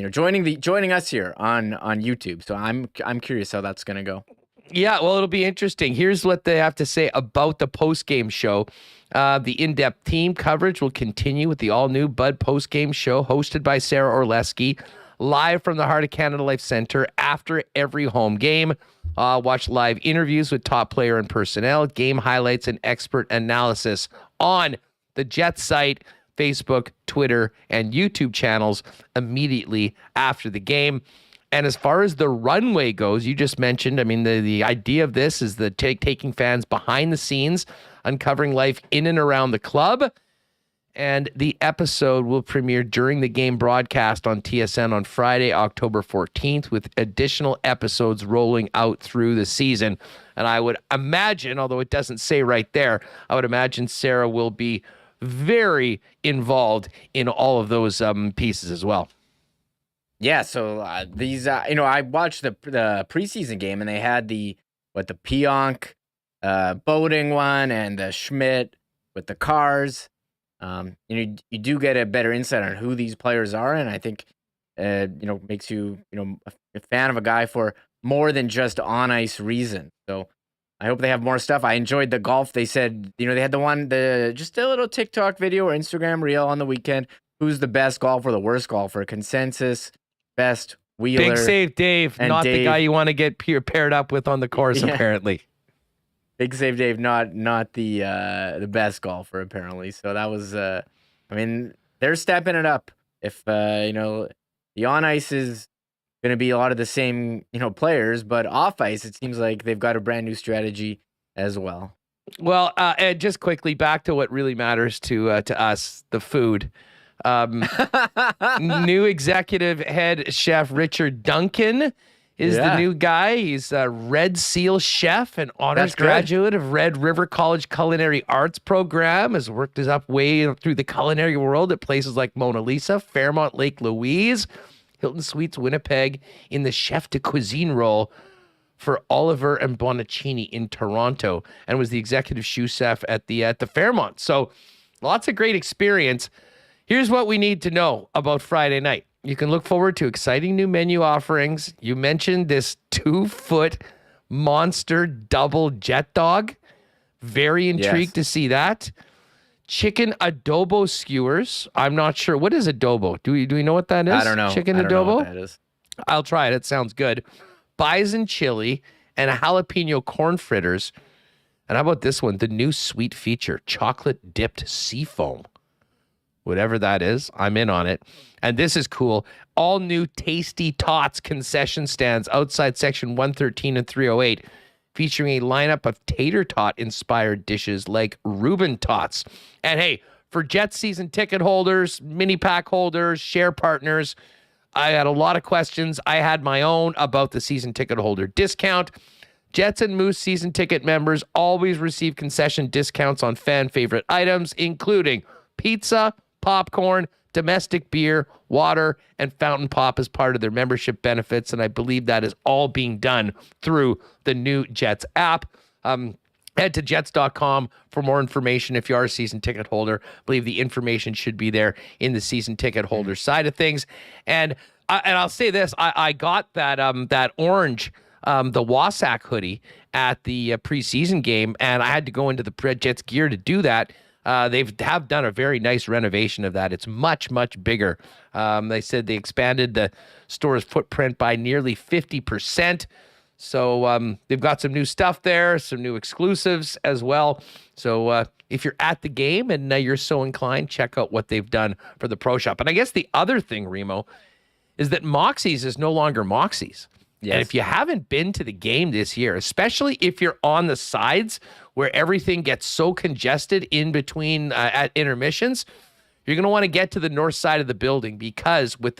joining us here on YouTube. So I'm curious how that's going to go. Yeah, well, it'll be interesting. Here's what they have to say about the post-game show. The in-depth team coverage will continue with the all-new Bud post-game show hosted by Sarah Orlesky, live from the Heart of Canada Life Centre after every home game. Watch live interviews with top player and personnel, game highlights, and expert analysis on the Jets site, Facebook, Twitter, and YouTube channels immediately after the game. And as far as the runway goes, you just mentioned, the idea of this is taking fans behind the scenes, uncovering life in and around the club. And the episode will premiere during the game broadcast on TSN on Friday, October 14th, with additional episodes rolling out through the season. And I would imagine, although it doesn't say right there, I would imagine Sarah will be very involved in all of those pieces as well. Yeah, so I watched the preseason game, and they had the Pionk boating one and the Schmidt with the cars. You do get a better insight on who these players are, and I think makes you a fan of a guy for more than just on ice reason. So I hope they have more stuff. I enjoyed the golf. They said they had just a little TikTok video or Instagram reel on the weekend. Who's the best golfer, the worst golfer? Consensus, best, Wheeler. Big Save Dave, not Dave. The guy you want to get paired up with on the course, apparently. Big Save Dave, not the best golfer, apparently. So that was, they're stepping it up. If, the on ice is going to be a lot of the same, players, but off ice, it seems like they've got a brand new strategy as well. Well, Ed, just quickly back to what really matters to us, the food. New executive head chef Richard Duncan is the new guy. He's a Red Seal chef and honors graduate of Red River College Culinary Arts program. Has worked his up way through the culinary world at places like Mona Lisa, Fairmont Lake Louise, Hilton Suites Winnipeg in the chef de cuisine role for Oliver and Bonaccini in Toronto, and was the executive sous chef at the Fairmont. So lots of great experience. Here's what we need to know about Friday night. You can look forward to exciting new menu offerings. You mentioned this 2-foot monster double jet dog. Very intrigued to see that. Chicken adobo skewers. I'm not sure. What is adobo? Do we know what that is? I don't know. Chicken I don't know adobo? what that is. I'll try it. It sounds good. Bison chili and jalapeno corn fritters. And how about this one? The new sweet feature, chocolate dipped seafoam. Whatever that is, I'm in on it. And this is cool. All new Tasty Tots concession stands outside section 113 and 308, featuring a lineup of tater tot inspired dishes like Reuben Tots. And hey, for Jets season ticket holders, mini pack holders, share partners, I had a lot of questions. I had my own about the season ticket holder discount. Jets and Moose season ticket members always receive concession discounts on fan favorite items, including pizza, popcorn, domestic beer, water, and fountain pop as part of their membership benefits. And I believe that is all being done through the new Jets app. Head to jets.com for more information if you are a season ticket holder. I believe the information should be there in the season ticket holder side of things. And I'll say this, I got that orange, the Wasak hoodie at the preseason game, and I had to go into the Jets gear to do that. They have done a very nice renovation of that. It's much, much bigger. They said they expanded the store's footprint by nearly 50%. So they've got some new stuff there, some new exclusives as well. So if you're at the game and you're so inclined, check out what they've done for the Pro Shop. And I guess the other thing, Remo, is that Moxie's is no longer Moxie's. Yes. And if you haven't been to the game this year, especially if you're on the sides where everything gets so congested in between at intermissions, you're going to want to get to the north side of the building, because with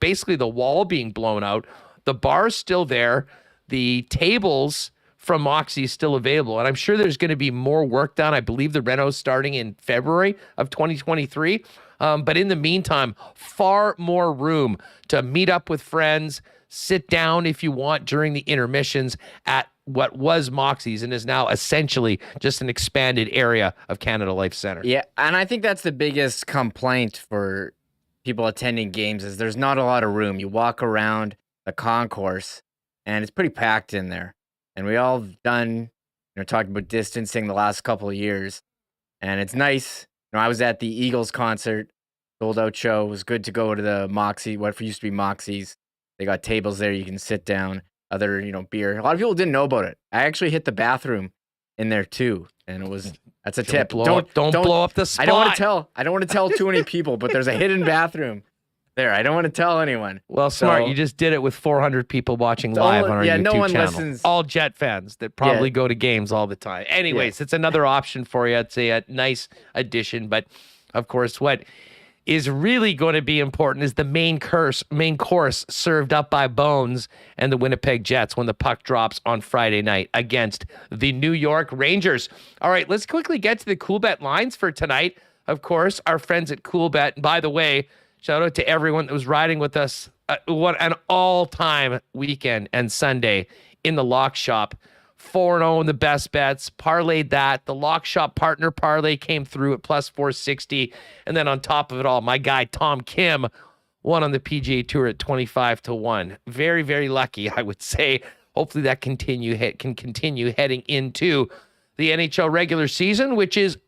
basically the wall being blown out, the bar's still there, the tables from Moxie is still available, and I'm sure there's going to be more work done. I believe the reno's starting in February of 2023. But in the meantime, far more room to meet up with friends, sit down if you want during the intermissions at what was Moxie's and is now essentially just an expanded area of Canada Life Center. Yeah, and I think that's the biggest complaint for people attending games is there's not a lot of room. You walk around the concourse, and it's pretty packed in there. And we all done, talking about distancing the last couple of years, and it's nice. I was at the Eagles concert, sold out show. It was good to go to the Moxie, what used to be Moxie's. They got tables there, you can sit down, other, beer. A lot of people didn't know about it. I actually hit the bathroom in there too, and that's a tip. Don't blow up the spot. I don't want to tell too many people, but there's a hidden bathroom there. I don't want to tell anyone. Well, smart. You just did it with 400 people watching live on our YouTube no one channel. Listens. All Jet fans that probably go to games all the time. Anyways, it's another option for you. It's a nice addition. But, of course, what is really going to be important is the main course served up by Bones and the Winnipeg Jets when the puck drops on Friday night against the New York Rangers. All right, let's quickly get to the Coolbet lines for tonight. Of course, our friends at Coolbet. And by the way, shout out to everyone that was riding with us. What an all-time weekend and Sunday in the Lock Shop. 4-0 in the best bets. Parlayed that. The Lock Shop partner parlay came through at plus 460. And then on top of it all, my guy Tom Kim won on the PGA Tour at 25-1. Very, very lucky, I would say. Hopefully that can continue heading into the NHL regular season, which is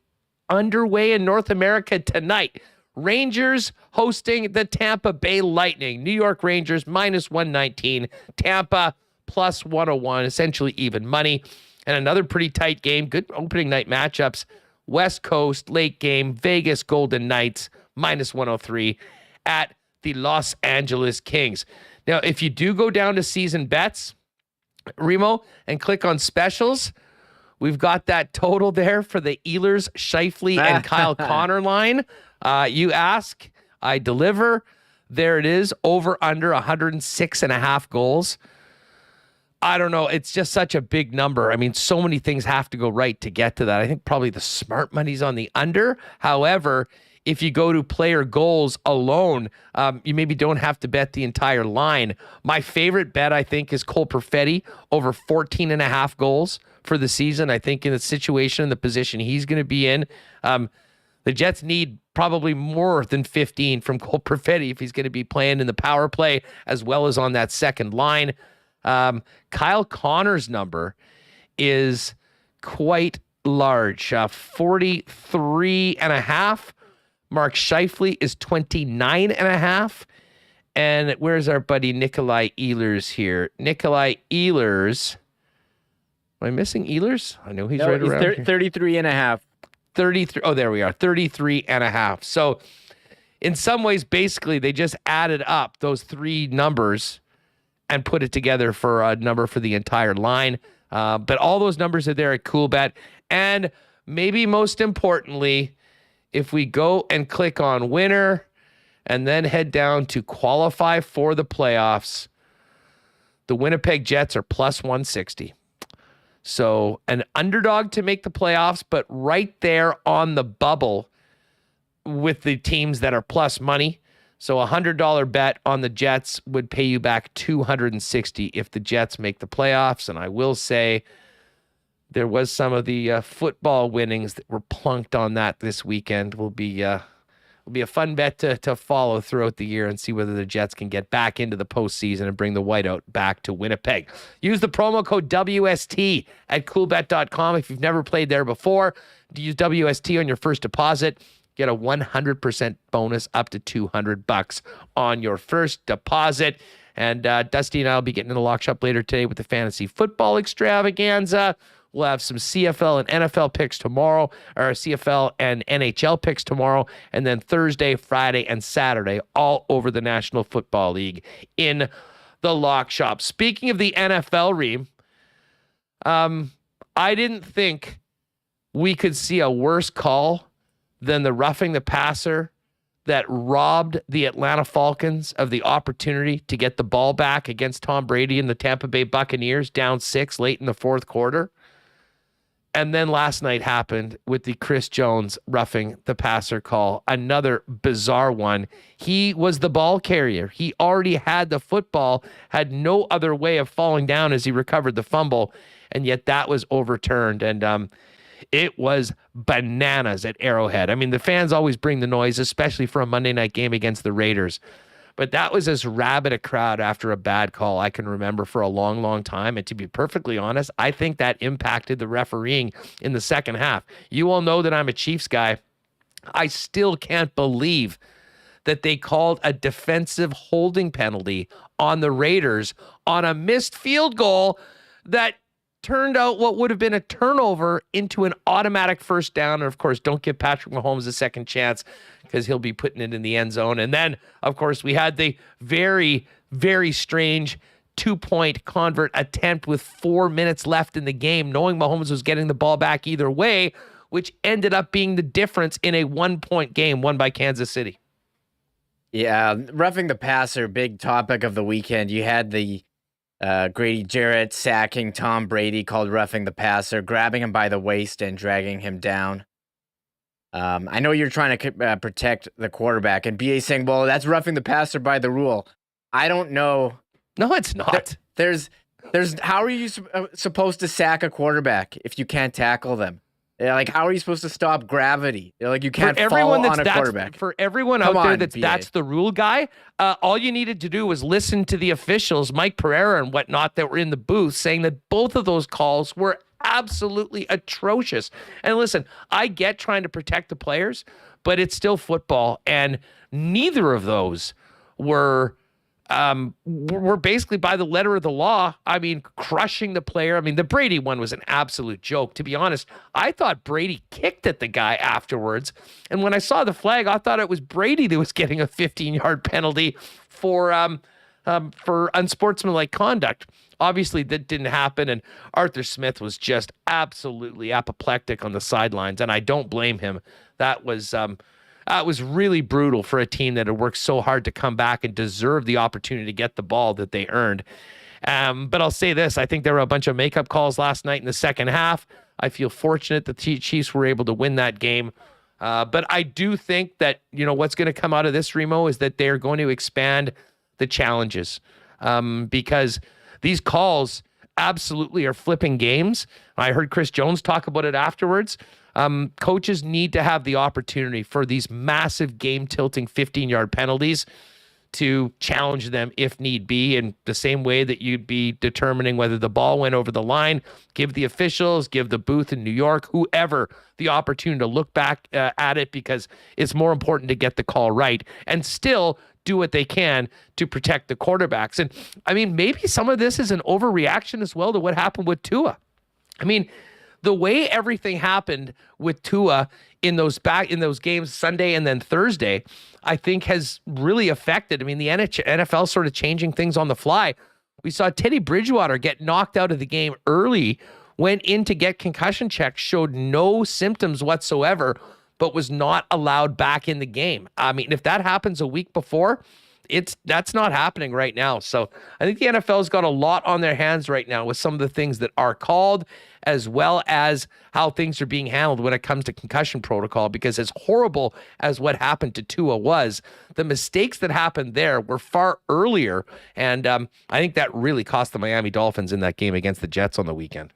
underway in North America tonight. Rangers hosting the Tampa Bay Lightning. New York Rangers minus 119. Tampa plus 101, essentially even money. And another pretty tight game. Good opening night matchups. West Coast, late game. Vegas Golden Knights minus 103 at the Los Angeles Kings. Now, if you do go down to season bets, Remo, and click on specials, we've got that total there for the Ehlers, Scheifele, and Kyle Connor line. You ask, I deliver. There it is, over under 106.5 goals. I don't know. It's just such a big number. I mean, so many things have to go right to get to that. I think probably the smart money's on the under. However, if you go to player goals alone, you maybe don't have to bet the entire line. My favorite bet, I think, is Cole Perfetti over 14.5 goals for the season. I think in the situation, the position he's going to be in, the Jets need probably more than 15 from Cole Perfetti if he's going to be playing in the power play as well as on that second line. Kyle Connor's number is quite large, 43.5. Mark Scheifele is 29.5. And where's our buddy Nikolai Ehlers here? Nikolai Ehlers. Am I missing Ehlers? I know he's right around here. 33.5. 33. Oh, there we are. 33.5. So in some ways, basically, they just added up those three numbers and put it together for a number for the entire line. But all those numbers are there at Coolbet. And maybe most importantly, if we go and click on winner and then head down to qualify for the playoffs, the Winnipeg Jets are plus 160. So an underdog to make the playoffs, but right there on the bubble with the teams that are plus money. So a $100 bet on the Jets would pay you back $260 if the Jets make the playoffs. And I will say there was some of the football winnings that were plunked on that this weekend. Will be a fun bet to follow throughout the year and see whether the Jets can get back into the postseason and bring the whiteout back to Winnipeg. Use the promo code WST at coolbet.com if you've never played there before. To use WST on your first deposit, get a 100% bonus up to $200 on your first deposit. And Dusty and I will be getting in the lock shop later today with the fantasy football extravaganza. We'll have some CFL and NFL picks tomorrow, or CFL and NHL picks tomorrow, and then Thursday, Friday, and Saturday, all over the National Football League in the lock shop. Speaking of the NFL, Reem, I didn't think we could see a worse call than the roughing the passer that robbed the Atlanta Falcons of the opportunity to get the ball back against Tom Brady and the Tampa Bay Buccaneers down 6 late in the fourth quarter. And then last night happened with the Chris Jones roughing the passer call. Another bizarre one. He was the ball carrier. He already had the football, had no other way of falling down as he recovered the fumble, and yet that was overturned. And it was bananas at Arrowhead. I mean, the fans always bring the noise, especially for a Monday night game against the Raiders. But that was as rabid a crowd after a bad call I can remember for a long, long time. And to be perfectly honest, I think that impacted the refereeing in the second half. You all know that I'm a Chiefs guy. I still can't believe that they called a defensive holding penalty on the Raiders on a missed field goal that turned out what would have been a turnover into an automatic first down. And of course, don't give Patrick Mahomes a second chance because he'll be putting it in the end zone. And then, of course, we had the very, very strange 2-point convert attempt with 4 minutes left in the game, knowing Mahomes was getting the ball back either way, which ended up being the difference in a 1-point game won by Kansas City. Yeah, roughing the passer, big topic of the weekend. You had the Grady Jarrett sacking Tom Brady, called roughing the passer, grabbing him by the waist and dragging him down. I know you're trying to protect the quarterback, and BA saying, well, that's roughing the passer by the rule. I don't know. No, it's not. There's how are you supposed to sack a quarterback if you can't tackle them? Like, how are you supposed to stop gravity? Like, you can't fall on a quarterback. For everyone out there that's the rule guy, all you needed to do was listen to the officials, Mike Pereira and whatnot, that were in the booth saying that both of those calls were absolutely atrocious. And listen, I get trying to protect the players, but it's still football, and neither of those were basically by the letter of the law. I mean, crushing the player. I mean, the Brady one was an absolute joke. To be honest, I thought Brady kicked at the guy afterwards. And when I saw the flag, I thought it was Brady that was getting a 15-yard penalty for unsportsmanlike conduct. Obviously, that didn't happen. And Arthur Smith was just absolutely apoplectic on the sidelines. And I don't blame him. That was really brutal for a team that had worked so hard to come back and deserve the opportunity to get the ball that they earned. But I'll say this. I think there were a bunch of makeup calls last night in the second half. I feel fortunate that the Chiefs were able to win that game. But I do think that, what's going to come out of this, Remo, is that they're going to expand the challenges because these calls absolutely are flipping games. I heard Chris Jones talk about it afterwards. Coaches need to have the opportunity for these massive game-tilting 15-yard penalties to challenge them if need be, in the same way that you'd be determining whether the ball went over the line. Give the officials, give the booth in New York, whoever, the opportunity to look back at it, because it's more important to get the call right and still do what they can to protect the quarterbacks. And I mean, maybe some of this is an overreaction as well to what happened with Tua. I mean, the way everything happened with Tua in those games Sunday and then Thursday, I think has really affected. I mean, the NFL sort of changing things on the fly. We saw Teddy Bridgewater get knocked out of the game early, went in to get concussion checks, showed no symptoms whatsoever, but was not allowed back in the game. I mean, if that happens a week before, that's not happening right now. So I think the NFL's got a lot on their hands right now with some of the things that are called, as well as how things are being handled when it comes to concussion protocol, because as horrible as what happened to Tua was, the mistakes that happened there were far earlier. And I think that really cost the Miami Dolphins in that game against the Jets on the weekend.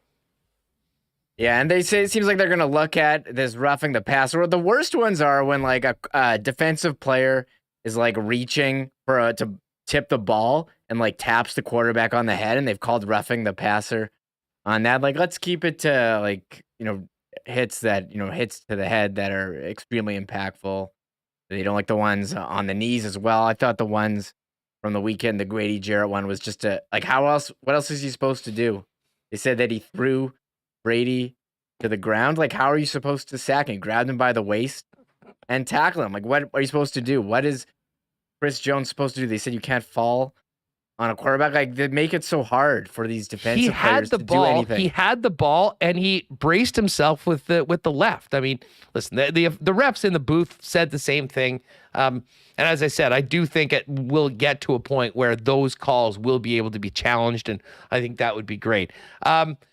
Yeah, and they say it seems like they're going to look at this roughing the passer. The worst ones are when like a defensive player is like reaching for to tip the ball and like taps the quarterback on the head, and they've called roughing the passer on that. Like, let's keep it to like, hits to the head that are extremely impactful. They don't like the ones on the knees as well. I thought the ones from the weekend, the Grady Jarrett one, was just what else is he supposed to do? They said that he threw Brady to the ground. Like, how are you supposed to sack him? Grab him by the waist and tackle him? Like, what are you supposed to do? What is Chris Jones supposed to do? They said you can't fall on a quarterback. Like, they make it so hard for these defensive players to do anything. He had the ball and he braced himself with the left. I mean, listen, the refs in the booth said the same thing. And as I said, I do think it will get to a point where those calls will be able to be challenged, and I think that would be great. Todd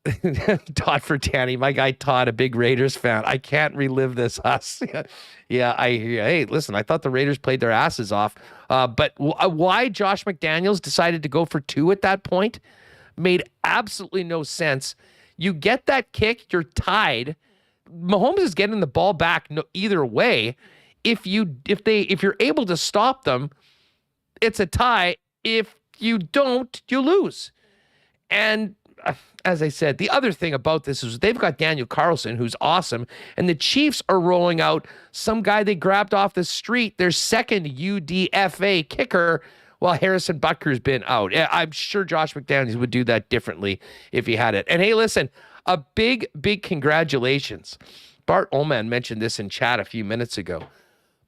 Fertani, my guy Todd, a big Raiders fan. I can't relive this. Yeah, hey, listen, I thought the Raiders played their asses off. But why Josh McDaniels decided to go for 2 at that point made absolutely no sense. You get that kick, you're tied. Mahomes is getting the ball back either way. If you're able to stop them, it's a tie. If you don't, you lose. And as I said, the other thing about this is they've got Daniel Carlson, who's awesome, and the Chiefs are rolling out some guy they grabbed off the street, their second UDFA kicker, while Harrison Butker's been out. I'm sure Josh McDaniels would do that differently if he had it. And hey, listen, a big, big congratulations. Bart Ullman mentioned this in chat a few minutes ago,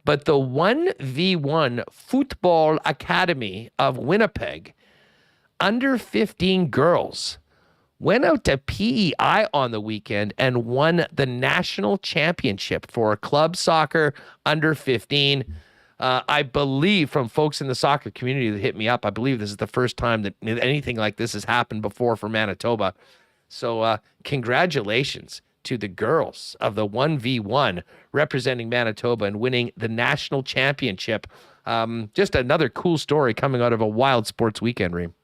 but the 1v1 Football Academy of Winnipeg under 15 girls went out to PEI on the weekend and won the national championship for club soccer under 15. I believe, from folks in the soccer community that hit me up, I believe this is the first time that anything like this has happened before for Manitoba. So congratulations to the girls of the 1v1 representing Manitoba and winning the national championship. Just another cool story coming out of a wild sports weekend, Reem.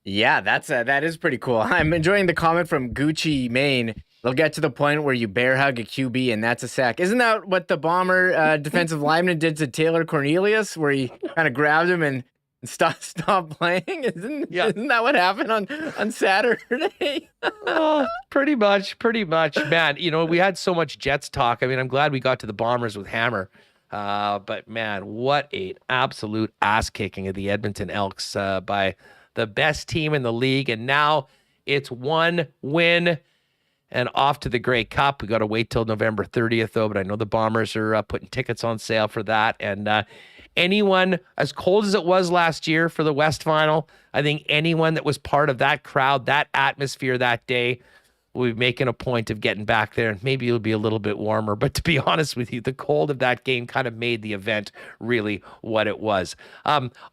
Yeah, that is pretty cool. I'm enjoying the comment from Gucci Maine. They'll get to the point where you bear hug a QB and that's a sack. Isn't that what the Bomber defensive lineman did to Taylor Cornelius, where he kind of grabbed him and stopped playing? Isn't that what happened on Saturday? Oh, pretty much, man. We had so much Jets talk. I mean, I'm glad we got to the Bombers with Hammer. But man, what an absolute ass kicking of the Edmonton Elks by the best team in the league. And now it's one win and off to the Grey Cup. We got to wait till November 30th, though. But I know the Bombers are putting tickets on sale for that. And anyone, as cold as it was last year for the West Final, I think anyone that was part of that crowd, that atmosphere that day, will be making a point of getting back there. Maybe it'll be a little bit warmer, but to be honest with you, the cold of that game kind of made the event really what it was.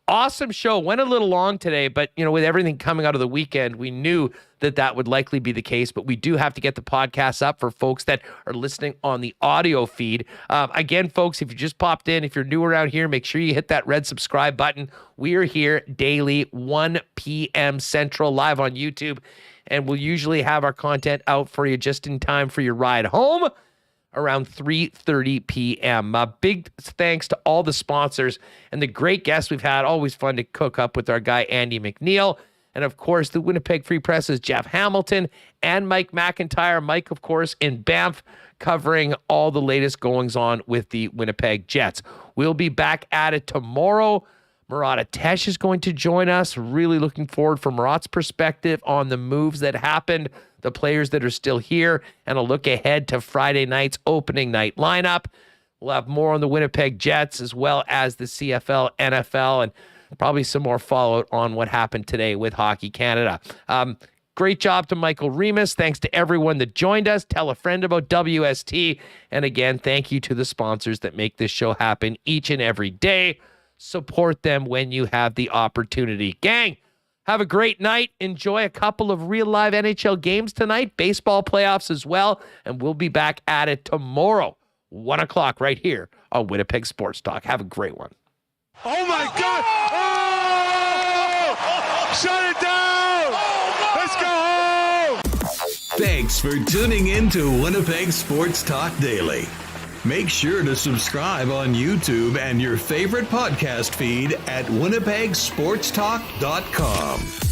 Awesome show. Went a little long today, but with everything coming out of the weekend, we knew that would likely be the case, but we do have to get the podcast up for folks that are listening on the audio feed. Again, folks, if you just popped in, if you're new around here, make sure you hit that red subscribe button. We are here daily, 1 p.m. Central, live on YouTube. and we'll usually have our content out for you just in time for your ride home around 3:30 p.m. Big thanks to all the sponsors and the great guests we've had. Always fun to cook up with our guy, Andy MacNeil. And, of course, the Winnipeg Free Press's Jeff Hamilton and Mike McIntyre. Mike, of course, in Banff, covering all the latest goings-on with the Winnipeg Jets. We'll be back at it tomorrow. Murat Atesh is going to join us. Really looking forward from Murat's perspective on the moves that happened, the players that are still here, and a look ahead to Friday night's opening night lineup. We'll have more on the Winnipeg Jets as well as the CFL, NFL, and probably some more follow on what happened today with Hockey Canada. Great job to Michael Remis. Thanks to everyone that joined us. Tell a friend about WST. And again, thank you to the sponsors that make this show happen each and every day. Support them when you have the opportunity. Gang, have a great night. Enjoy a couple of real live NHL games tonight. Baseball playoffs as well. And we'll be back at it tomorrow, 1 o'clock right here on Winnipeg Sports Talk. Have a great one. Oh my God! Oh! Shut it down! Let's go home! Thanks for tuning in to Winnipeg Sports Talk Daily. Make sure to subscribe on YouTube and your favorite podcast feed at winnipegsportstalk.com.